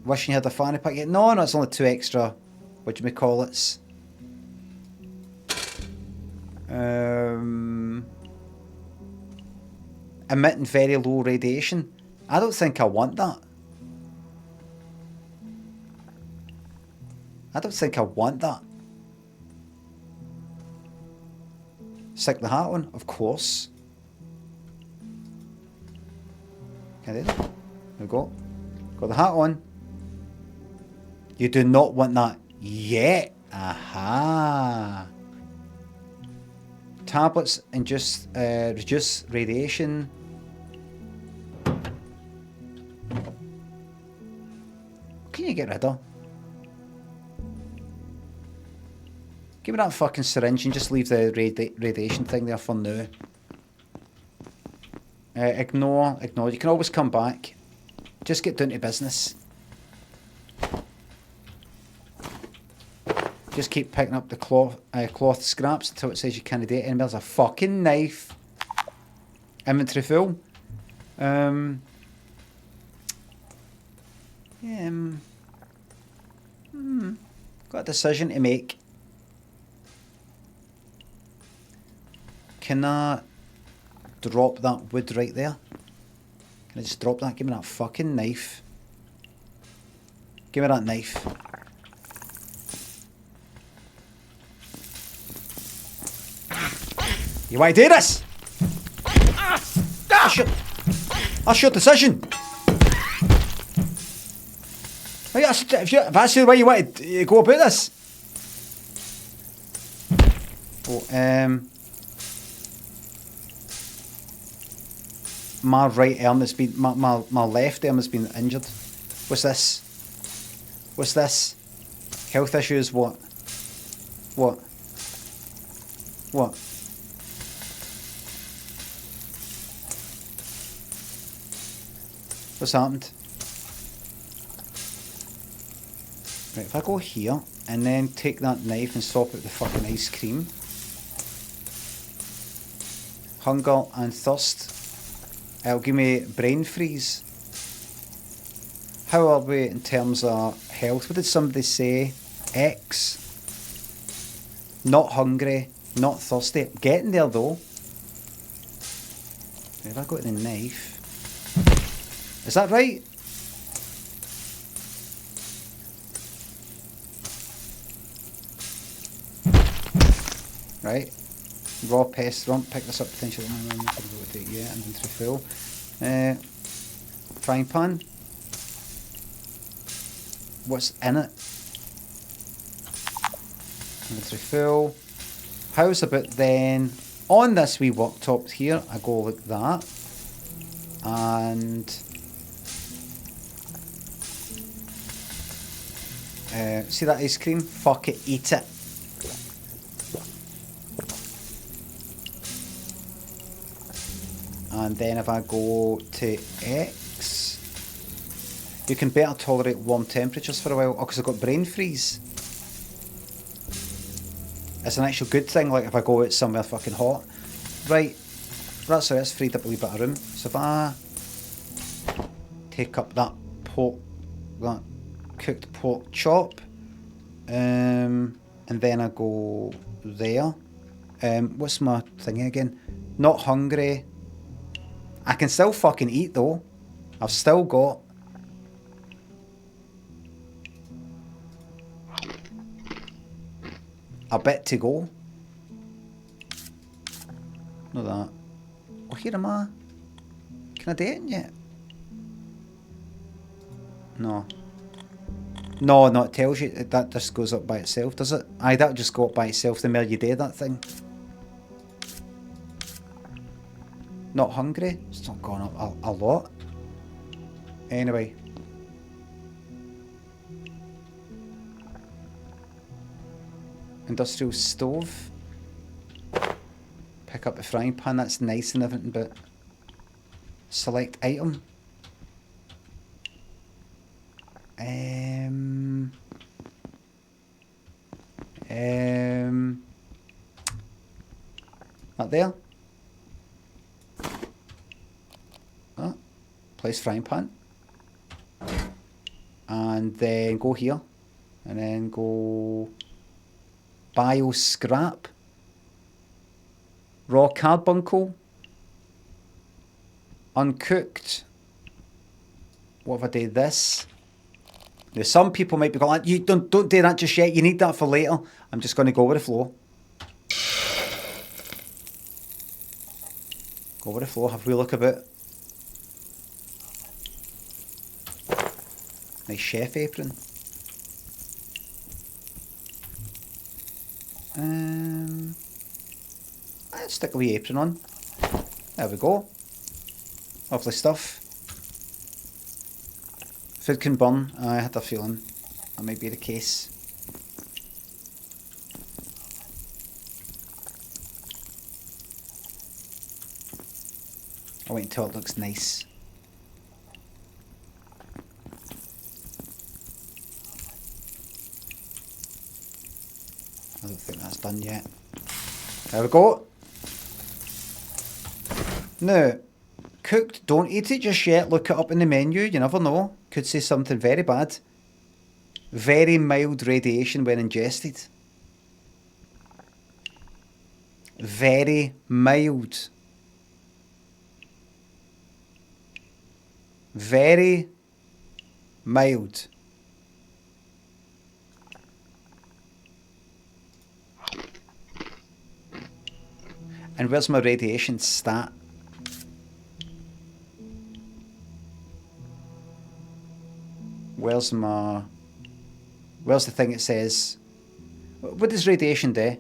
Wishing you had a fanny pack yet. No, it's only 2 extra. What do you call it? Emitting very low radiation. I don't think I want that. I don't think I want that. Stick the hat on, of course. Can I do that? There we go. Got the hat on. You do not want that yet. Aha. Tablets and just reduce radiation. What can you get rid of? Give me that fucking syringe and just leave the radiation thing there for now. Ignore. You can always come back. Just get down to business. Just keep picking up the cloth scraps until it says you can't do it. And there's a fucking knife. Inventory full. Got a decision to make. Can I drop that wood right there? Can I just drop that? Give me that fucking knife. Give me that knife. You want to do this? That's your decision. If that's the way you want to go about this. Oh, my right arm has been, my left arm has been injured. What's this? What's this? Health issues, what? What? What? What's happened? Right, if I go here and then take that knife and swap out the fucking ice cream. Hunger and thirst. It'll give me brain freeze. How are we in terms of health? What did somebody say? X. Not hungry, not thirsty. Getting there though. If I go to the knife. Is that right? Right. Raw pest rump. Pick this up potentially. Yeah, inventory full. Frying pan. What's in it? Inventory full. How's about then on this wee worktop here? I go like that. And see that ice cream? Fuck it, eat it. And then if I go to X, you can better tolerate warm temperatures for a while. Oh, because I've got brain freeze. It's an actual good thing, like if I go out somewhere fucking hot. Right, that's how it's freed up a wee bit of room. So if I take up that cooked pork chop, and then I go there. What's my thingy again? Not hungry. I can still fucking eat though. I've still got a bit to go. Not that. Oh, here am I. Can I do it yet? No. No, it tells you. That just goes up by itself, does it? Aye, that'll just go up by itself the more you do that thing. Not hungry? It's not gone up a lot. Anyway. Industrial stove. Pick up the frying pan, that's nice and everything, but select item. Not there. Oh, place frying pan. And then go here. And then go bio scrap. Raw carbuncle. Uncooked. What if I do this? Now some people might be going, you don't do that just yet, you need that for later. I'm just going to go with the flow. Go with the flow, have a wee look about. Nice chef apron. Let's stick a wee apron on. There we go. Lovely stuff. Food can burn. I had a feeling that might be the case. I'll wait until it looks nice. I don't think that's done yet. There we go. Now, cooked, don't eat it just yet. Look it up in the menu. You never know. Could say something very bad. Very mild radiation when ingested. Very mild. Very mild. And where's my radiation stat? Where's the thing that says, what does radiation do?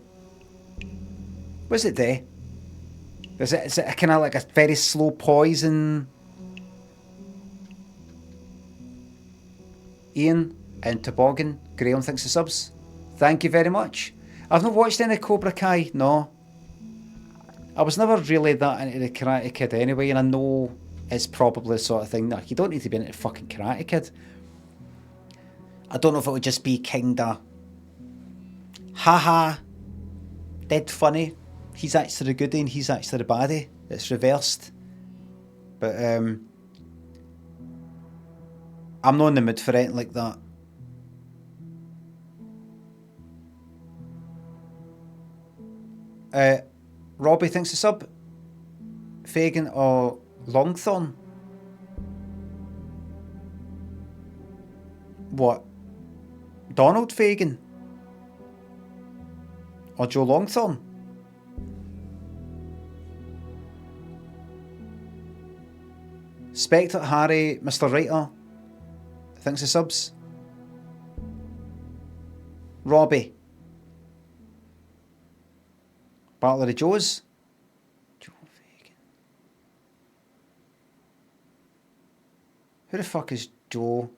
What's it do? Is it kind of like a very slow poison? Ian and Toboggan, Graham thinks the subs. Thank you very much. I've not watched any Cobra Kai, no. I was never really that into the Karate Kid anyway, and I know it's probably the sort of thing that you don't need to be into fucking Karate Kid. I don't know if it would just be kinda haha, dead funny. He's actually the goodie and he's actually the baddie. It's reversed. But I'm not in the mood for anything like that. Robbie thinks the sub. Fagin or Longthorn? What? Donald Fagin? Or Joe Longthorn? Spectre, Harry, Mr. Writer thinks the subs. Robbie. Battle of the Joes. Joe Fagin. Who the fuck is Joe?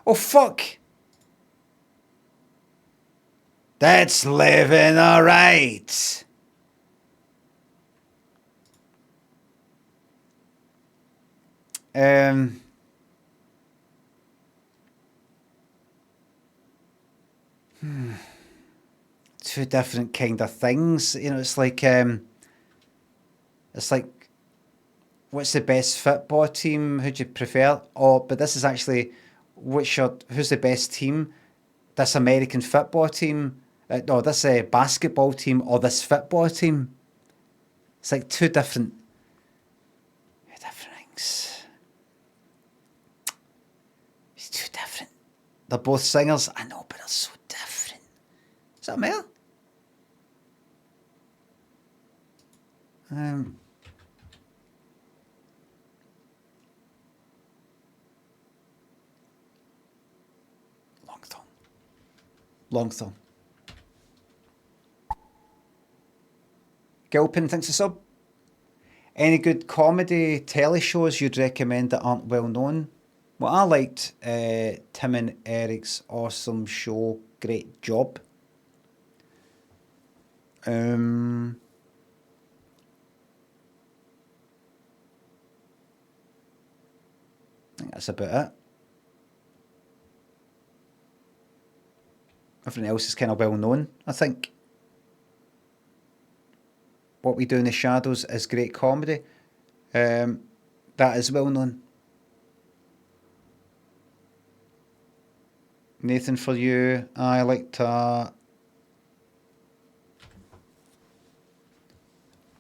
Oh fuck! That's living alright. Two different kind of things. You know, it's like what's the best football team? Who'd you prefer? Oh, but this is actually who's the best team? This American football team? No, this basketball team or this football team? It's like two different things. It's too different. They're both singers. I know, but they're so different. Is that Mel? Longthorn. Gilpin thinks a sub. Any good comedy telly shows you'd recommend that aren't well known? Well, I liked Tim and Eric's awesome show, Great Job. I think that's about it. Everything else is kind of well known, I think. What We Do in the Shadows is great comedy. That is well known. Nathan, for you, I liked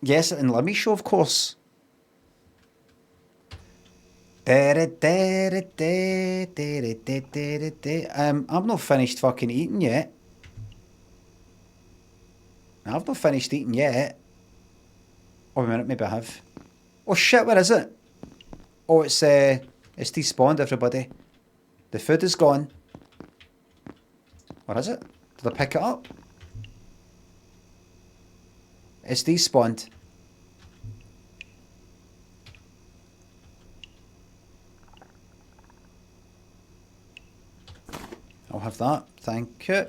yes, and Limmy show, of course. I've not finished fucking eating yet. I've not finished eating yet. Oh, a minute, maybe I have. Oh shit, where is it? Oh, it's despawned, everybody. The food is gone. Where is it? Did I pick it up? It's despawned. I'll have that. Thank you.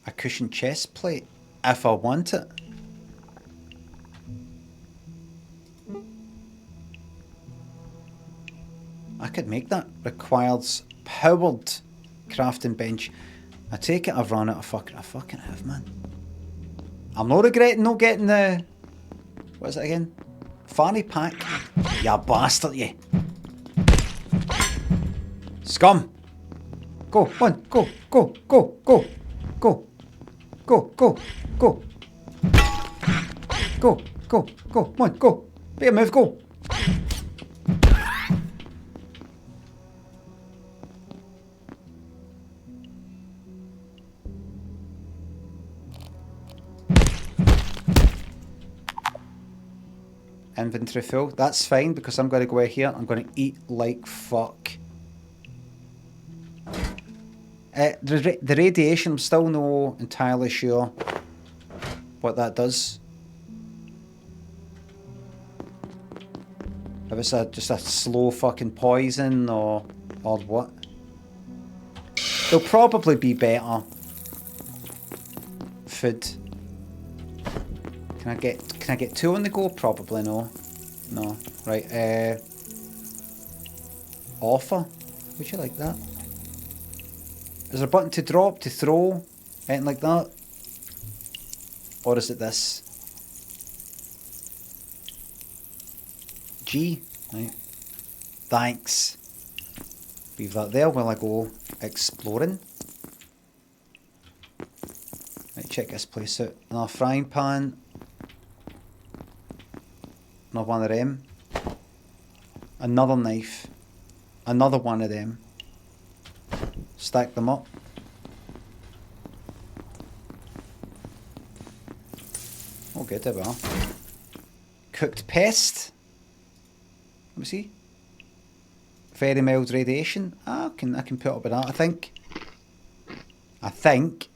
A cushion chest plate, if I want it. I could make make that. Requires powered crafting bench. I take it I've run out of fucking... I fucking have, man. I'm not regretting not getting the... What is it again? Fanny pack. Ya bastard, you. Scum. Go, on, go, go, go, go, go, go, go, go. Go, go, go, come on, go. Better move, go. Inventory full. That's fine because I'm going to go out here. I'm going to eat like fuck. The radiation, I'm still not entirely sure what that does. If it's just a slow fucking poison or what. There'll probably be better food. Can I get two on the go? Probably no. No. Right, offer. Would you like that? Is there a button to drop, to throw? Anything like that? Or is it this? G. Right. Thanks. Leave that there while I go exploring. Right, check this place out. Another frying pan. Another one of them. Another knife. Another one of them. Stack them up. Oh, good, there we are. Cooked pest. Let me see. Very mild radiation. Ah, I can put up with that, I think.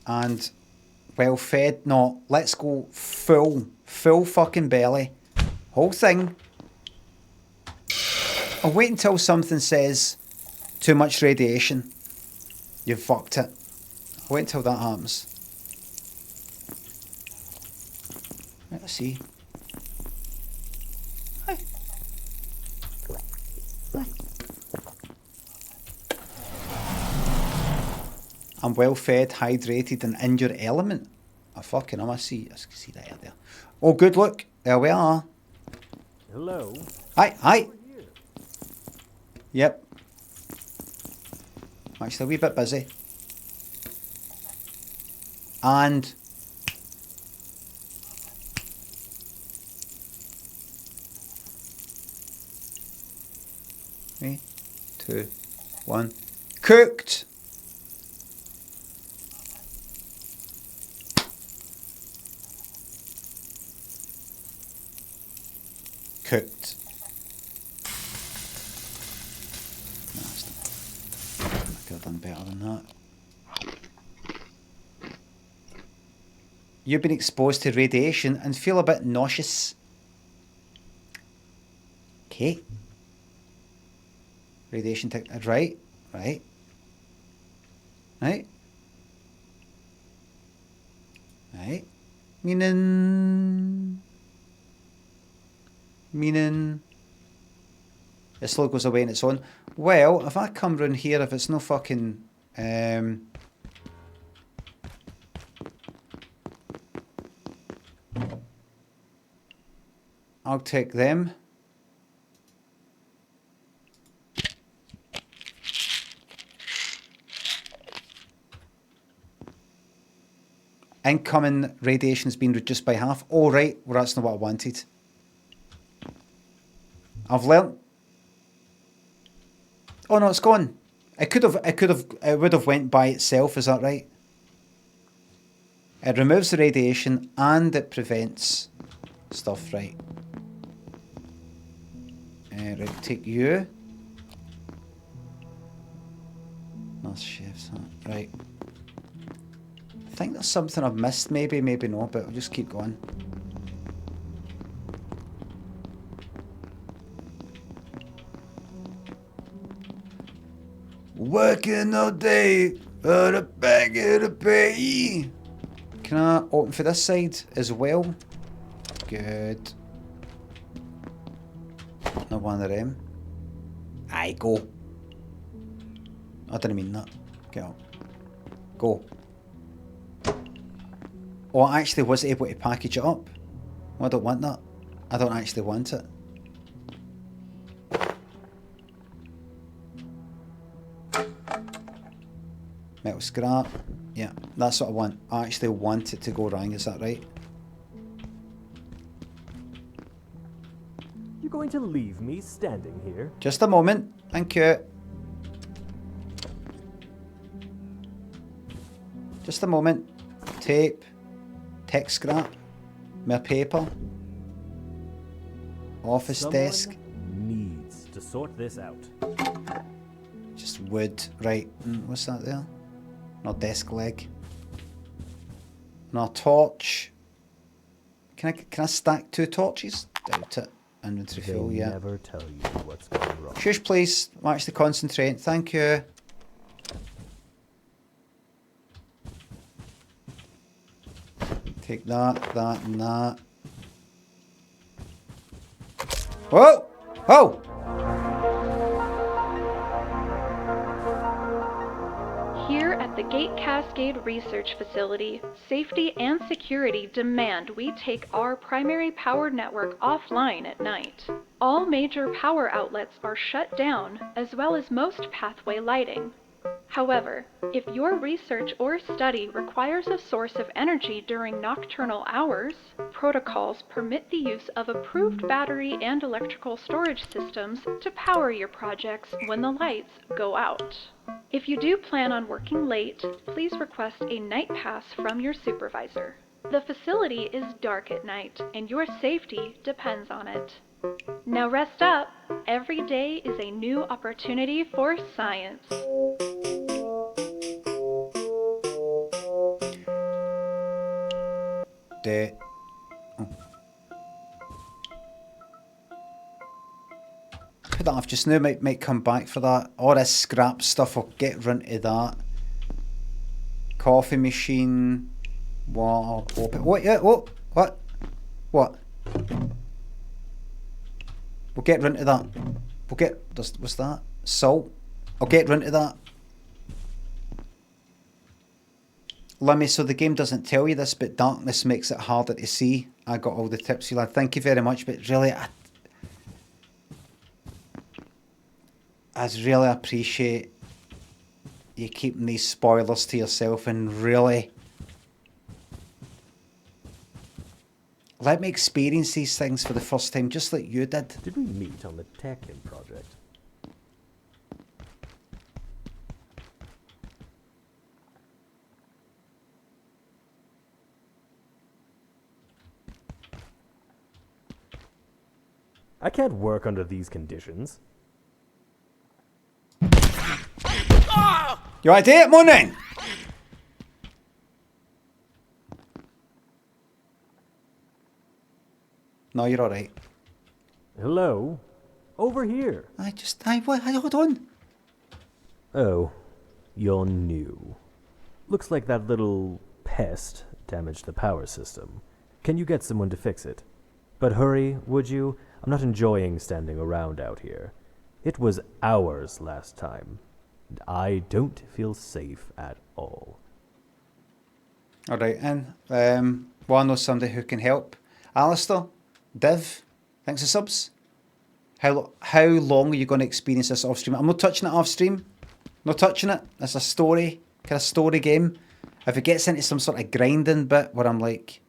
And well fed. No, let's go full fucking belly. Whole thing. I'll wait until something says too much radiation. You've fucked it. I'll wait until that happens. Let's see. Hi. I'm well fed, hydrated, and in your element. I fucking I see that out there. Oh, good look. There we are. Hello. Hi. Yep. I'm actually a wee bit busy. And 3, 2, 1. Cooked! Cooked. I could have done better than that. You've been exposed to radiation and feel a bit nauseous. Okay. Radiation right. Meaning it slowly goes away on its own. Well, if I come round here, if it's no fucking I'll take them. Incoming radiation has been reduced by half. Oh, right. Well, that's not what I wanted. I've learnt. Oh, no, it's gone. It would have went by itself. Is that right? It removes the radiation and it prevents stuff, right? Right, take you. Nice shifts, huh? Right. I think there's something I've missed, maybe not, but I'll just keep going. Working all day for a bag of the pay. Can I open for this side as well? Good. No not one of them. Aye, go. I didn't mean that. Get up. Go. Oh, I actually was able to package it up. Oh, I don't want that. I don't actually want it. Metal scrap. Yeah, that's what I want. I actually want it to go wrong, is that right? You're going to leave me standing here? Just a moment. Thank you. Just a moment. Tape. Tech scrap. More paper. Office Someone desk. needs to sort this out. Just wood. Right. What's that there? No desk leg. No torch. Can I stack 2 torches? Doubt it. Inventory full, yeah. Never tell you what's going wrong. Shush, please. I'm actually concentrating. Thank you. Take that, that, and that. Whoa! Whoa! Here at the Gate Cascade Research Facility, safety and security demand we take our primary power network offline at night. All major power outlets are shut down, as well as most pathway lighting. However, if your research or study requires a source of energy during nocturnal hours, protocols permit the use of approved battery and electrical storage systems to power your projects when the lights go out. If you do plan on working late, please request a night pass from your supervisor. The facility is dark at night, and your safety depends on it. Now rest up. Every day is a new opportunity for science. Put that off just now, might come back for that. All this scrap stuff, I'll get rid of that. Coffee machine. Water. Open. What? Yeah, what? What? What? We'll get rid of that. We'll get... What's that? Salt. I'll get rid of that. Limmy, so the game doesn't tell you this, but darkness makes it harder to see. I got all the tips, you lad. Thank you very much, but really, I really appreciate you keeping these spoilers to yourself and really let me experience these things for the first time, just like you did. Did we meet on the Tekken project? I can't work under these conditions. You idea, come on then! No, you're alright. Hello? Over here. Hold on. Oh, you're new. Looks like that little pest damaged the power system. Can you get someone to fix it? But hurry, would you? I'm not enjoying standing around out here. It was hours last time, and I don't feel safe at all. Alright, and well, I know somebody who can help. Alistair, Div, thanks for subs. How long are you going to experience this off stream? I'm not touching it off stream. Not touching it. It's a story, kind of story game. If it gets into some sort of grinding bit where I'm like,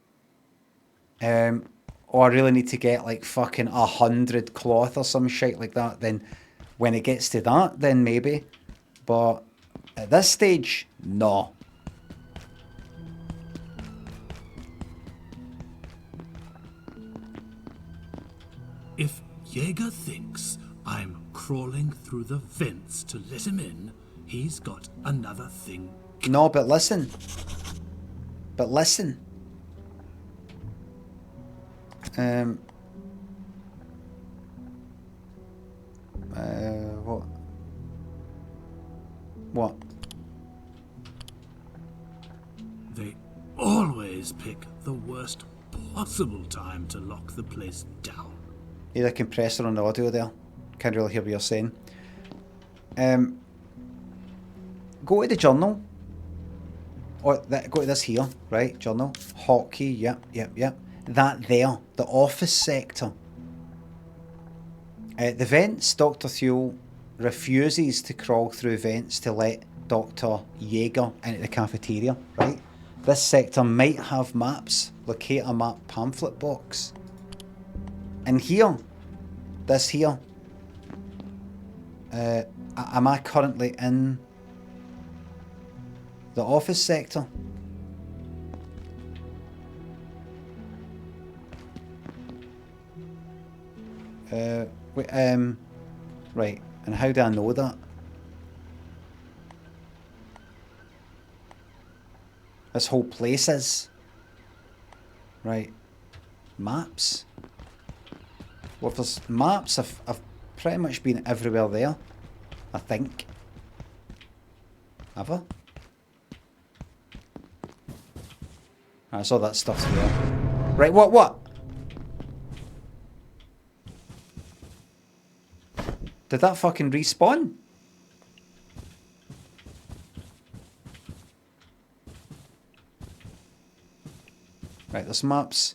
oh, I really need to get like fucking 100 cloth or some shit like that, then when it gets to that, then maybe. But at this stage, no. If Jaeger thinks I'm crawling through the vents to let him in, he's got another thing. No, but listen. But listen. What? What? They always pick the worst possible time to lock the place down. Need a compressor on the audio there. Can't really hear what you're saying. Go to the journal. Or go to this here, right? Journal. Hotkey, yep. That there, the office sector. The vents, Dr. Thule refuses to crawl through vents to let Dr. Jaeger into the cafeteria, right? This sector might have maps. Locate a map pamphlet box. And here, this here. Am I currently in the office sector? Right, and how do I know that? This whole place is. Right. Maps. Well, if there's maps, I've pretty much been everywhere there. I think. Have I? I saw that stuff's there. Right, what? Did that fucking respawn? Right, there's maps.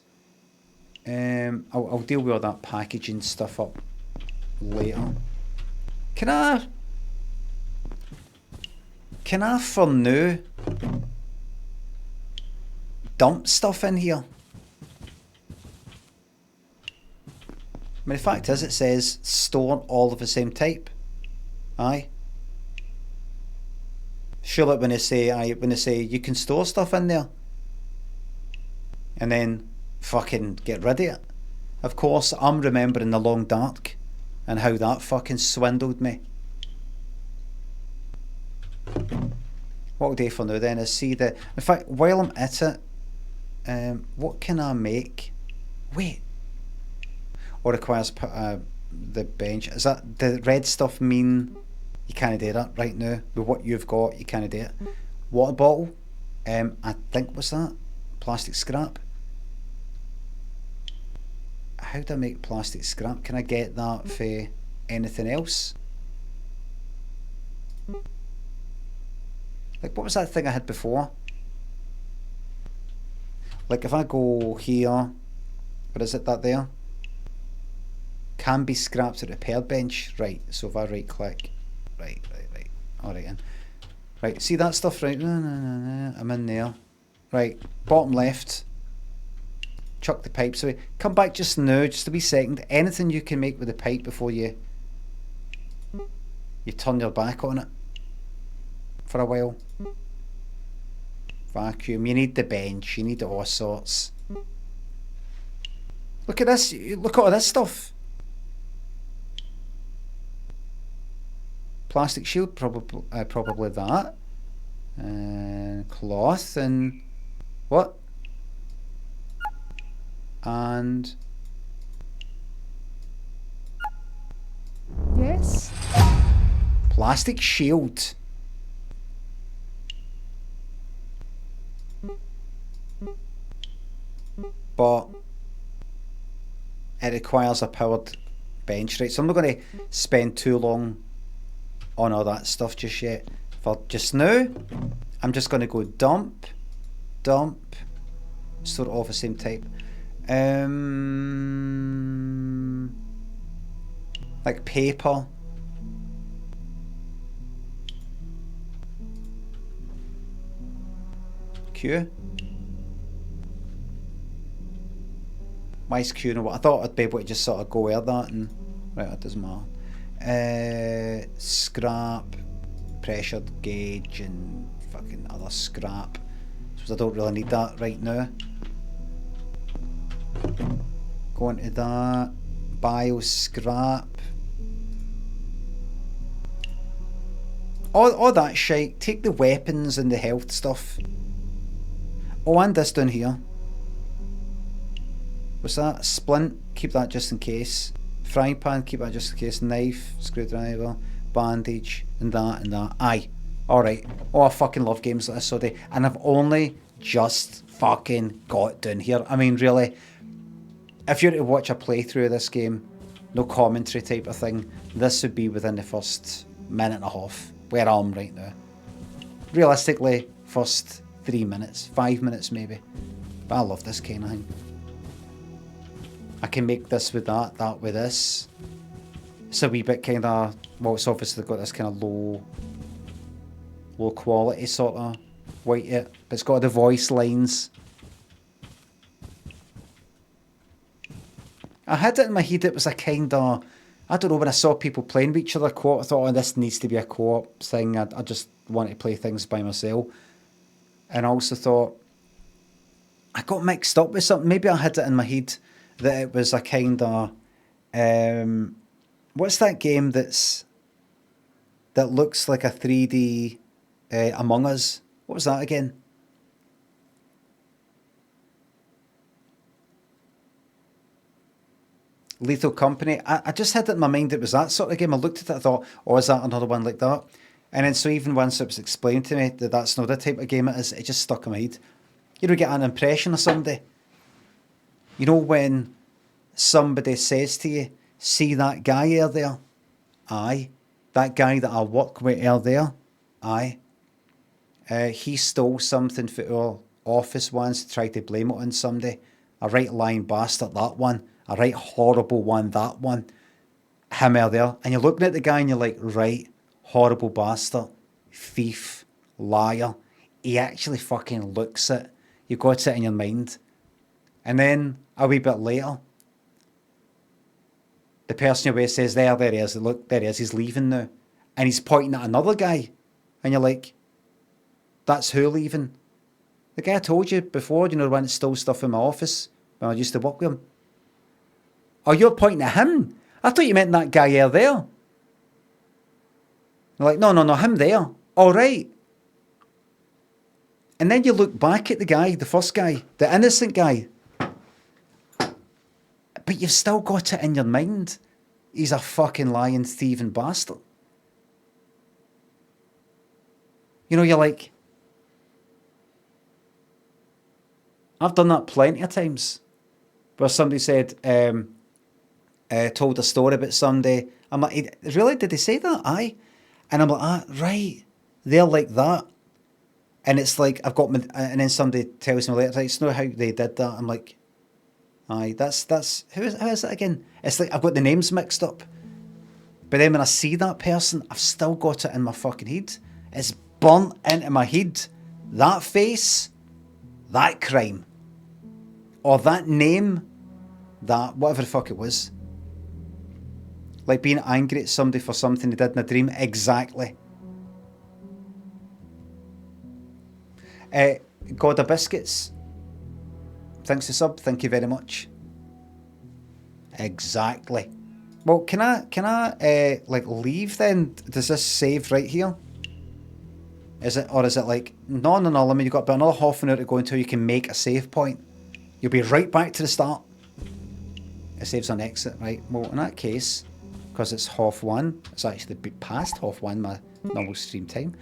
I'll deal with all that packaging stuff up later. Can I for now dump stuff in here? I mean, the fact is, it says store all of the same type. Aye. Surely when they say you can store stuff in there, and then fucking get rid of it. Of course, I'm remembering the Long Dark and how that fucking swindled me. What I'll do for now then is see the. In fact, while I'm at it, what can I make? Wait. Or requires the bench. Is that the red stuff mean you can't do that right now? With what you've got, you can't do it. Water bottle. I think, what's that? Plastic scrap. How do I make plastic scrap? Can I get that for anything else? Like, what was that thing I had before? Like, if I go here, what is it, that there? Can be scrapped at repair bench. Right, so if I right click. Right. Alright, in. Right, see that stuff, right? I'm in there. Right, bottom left. Chuck the pipes away. Come back just now, just a wee second. Anything you can make with the pipe before you turn your back on it for a while. Vacuum. You need the bench. You need all sorts. Look at this. Look at all this stuff. Plastic shield, probably that. Cloth and what? And yes, plastic shield. But it requires a powered bench, right? So I'm not going to spend too long on all that stuff just yet. For just now, I'm just going to go dump, sort of the same type. Like paper. Q. Why is Q? I thought I'd be able to just sort of go where that and right, it doesn't matter. Scrap, pressured gauge, and fucking other scrap. So I don't really need that right now. Go into that. Bio scrap. All that shite. Take the weapons and the health stuff. Oh, and this down here. What's that? Splint. Keep that just in case. Frying pan. Keep that just in case. Knife. Screwdriver. Bandage. And that. Aye. Alright. Oh, I fucking love games like this all day. And I've only just fucking got down here. I mean, really. If you're to watch a playthrough of this game, no commentary type of thing. This would be within the first minute and a half, where I am right now. Realistically, first 3 minutes, 5 minutes maybe. But I love this kind of thing. I can make this with that, that with this. It's a wee bit kind of, well, it's obviously got this kind of low quality sort of weight, but it's got the voice lines. I had it in my head, it was a kind of, I don't know, when I saw people playing with each other co-op, I thought, oh, this needs to be a co-op thing. I just want to play things by myself. And I also thought, I got mixed up with something. Maybe I had it in my head that it was a kind of, what's that game that looks like a 3D Among Us? What was that again? Lethal Company. I just had it in my mind it was that sort of game. I looked at it, I thought, oh, is that another one like that? And then so even once it was explained to me that that's not the type of game it is, it just stuck in my head. You know, get an impression of somebody. You know when somebody says to you, see that guy out there? Aye. That guy that I work with out there? Aye. He stole something for our office once, tried to blame it on somebody. A right lying bastard, that one. A right horrible one, that one. Him out there. And you're looking at the guy and you're like, right, horrible bastard, thief, liar. He actually fucking looks it. You got it in your mind. And then a wee bit later, the person away says, there he is. Look, there he is. He's leaving now. And he's pointing at another guy. And you're like, that's who leaving? The guy I told you before, you know, the one that stole stuff in my office when I used to work with him. Oh, you're pointing at him? I thought you meant that guy out there. You're like, no, him there. All right. And then you look back at the guy, the first guy, the innocent guy. But you've still got it in your mind. He's a fucking lying, thieving bastard. You know, you're like, I've done that plenty of times. Where somebody said, told a story about somebody. I'm like, really? Did they say that? Aye. And I'm like, right. They're like that. And it's like, I've got, and then somebody tells me later, it's not how they did that. I'm like, aye, that's, how is it again? It's like, I've got the names mixed up. But then when I see that person, I've still got it in my fucking head. It's burnt into my head. That face, that crime, or that name, that, whatever the fuck it was. Like being angry at somebody for something they did in a dream. Exactly. God of Biscuits. Thanks to sub. Thank you very much. Exactly. Well, can I like leave then? Does this save right here? Is it, or is it like, no, Limmy, you've got about another half an hour to go until you can make a save point. You'll be right back to the start. It saves on exit, right? Well, in that case, because it's 1:30, it's actually past 1:30, my normal stream time.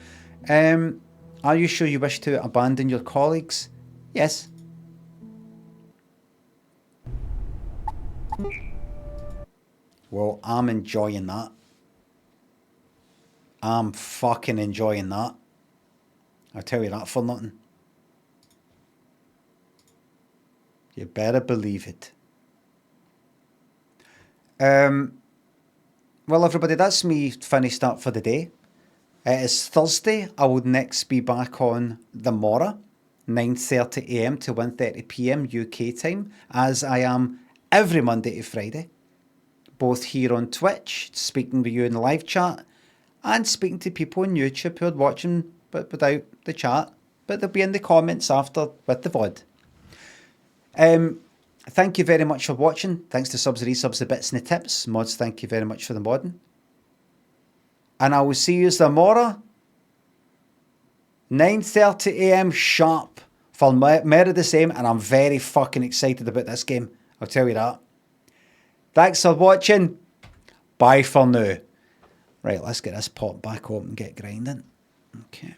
Are you sure you wish to abandon your colleagues? Yes. Well, I'm enjoying that. I'm fucking enjoying that. I'll tell you that for nothing. You better believe it. Well, everybody, that's me finished up for the day. It is Thursday. I will next be back on the Mora, 9:30 AM to 1:30 PM UK time, as I am every Monday to Friday, both here on Twitch, speaking with you in the live chat, and speaking to people on YouTube who are watching but without the chat, but they'll be in the comments after with the VOD. Thank you very much for watching. Thanks to subs, resubs, the bits and the tips. Mods, thank you very much for the modding. And I will see you tomorrow, 9:30 AM sharp, for more of the same, and I'm very fucking excited about this game. I'll tell you that. Thanks for watching. Bye for now. Right, let's get this pot back open and get grinding. Okay.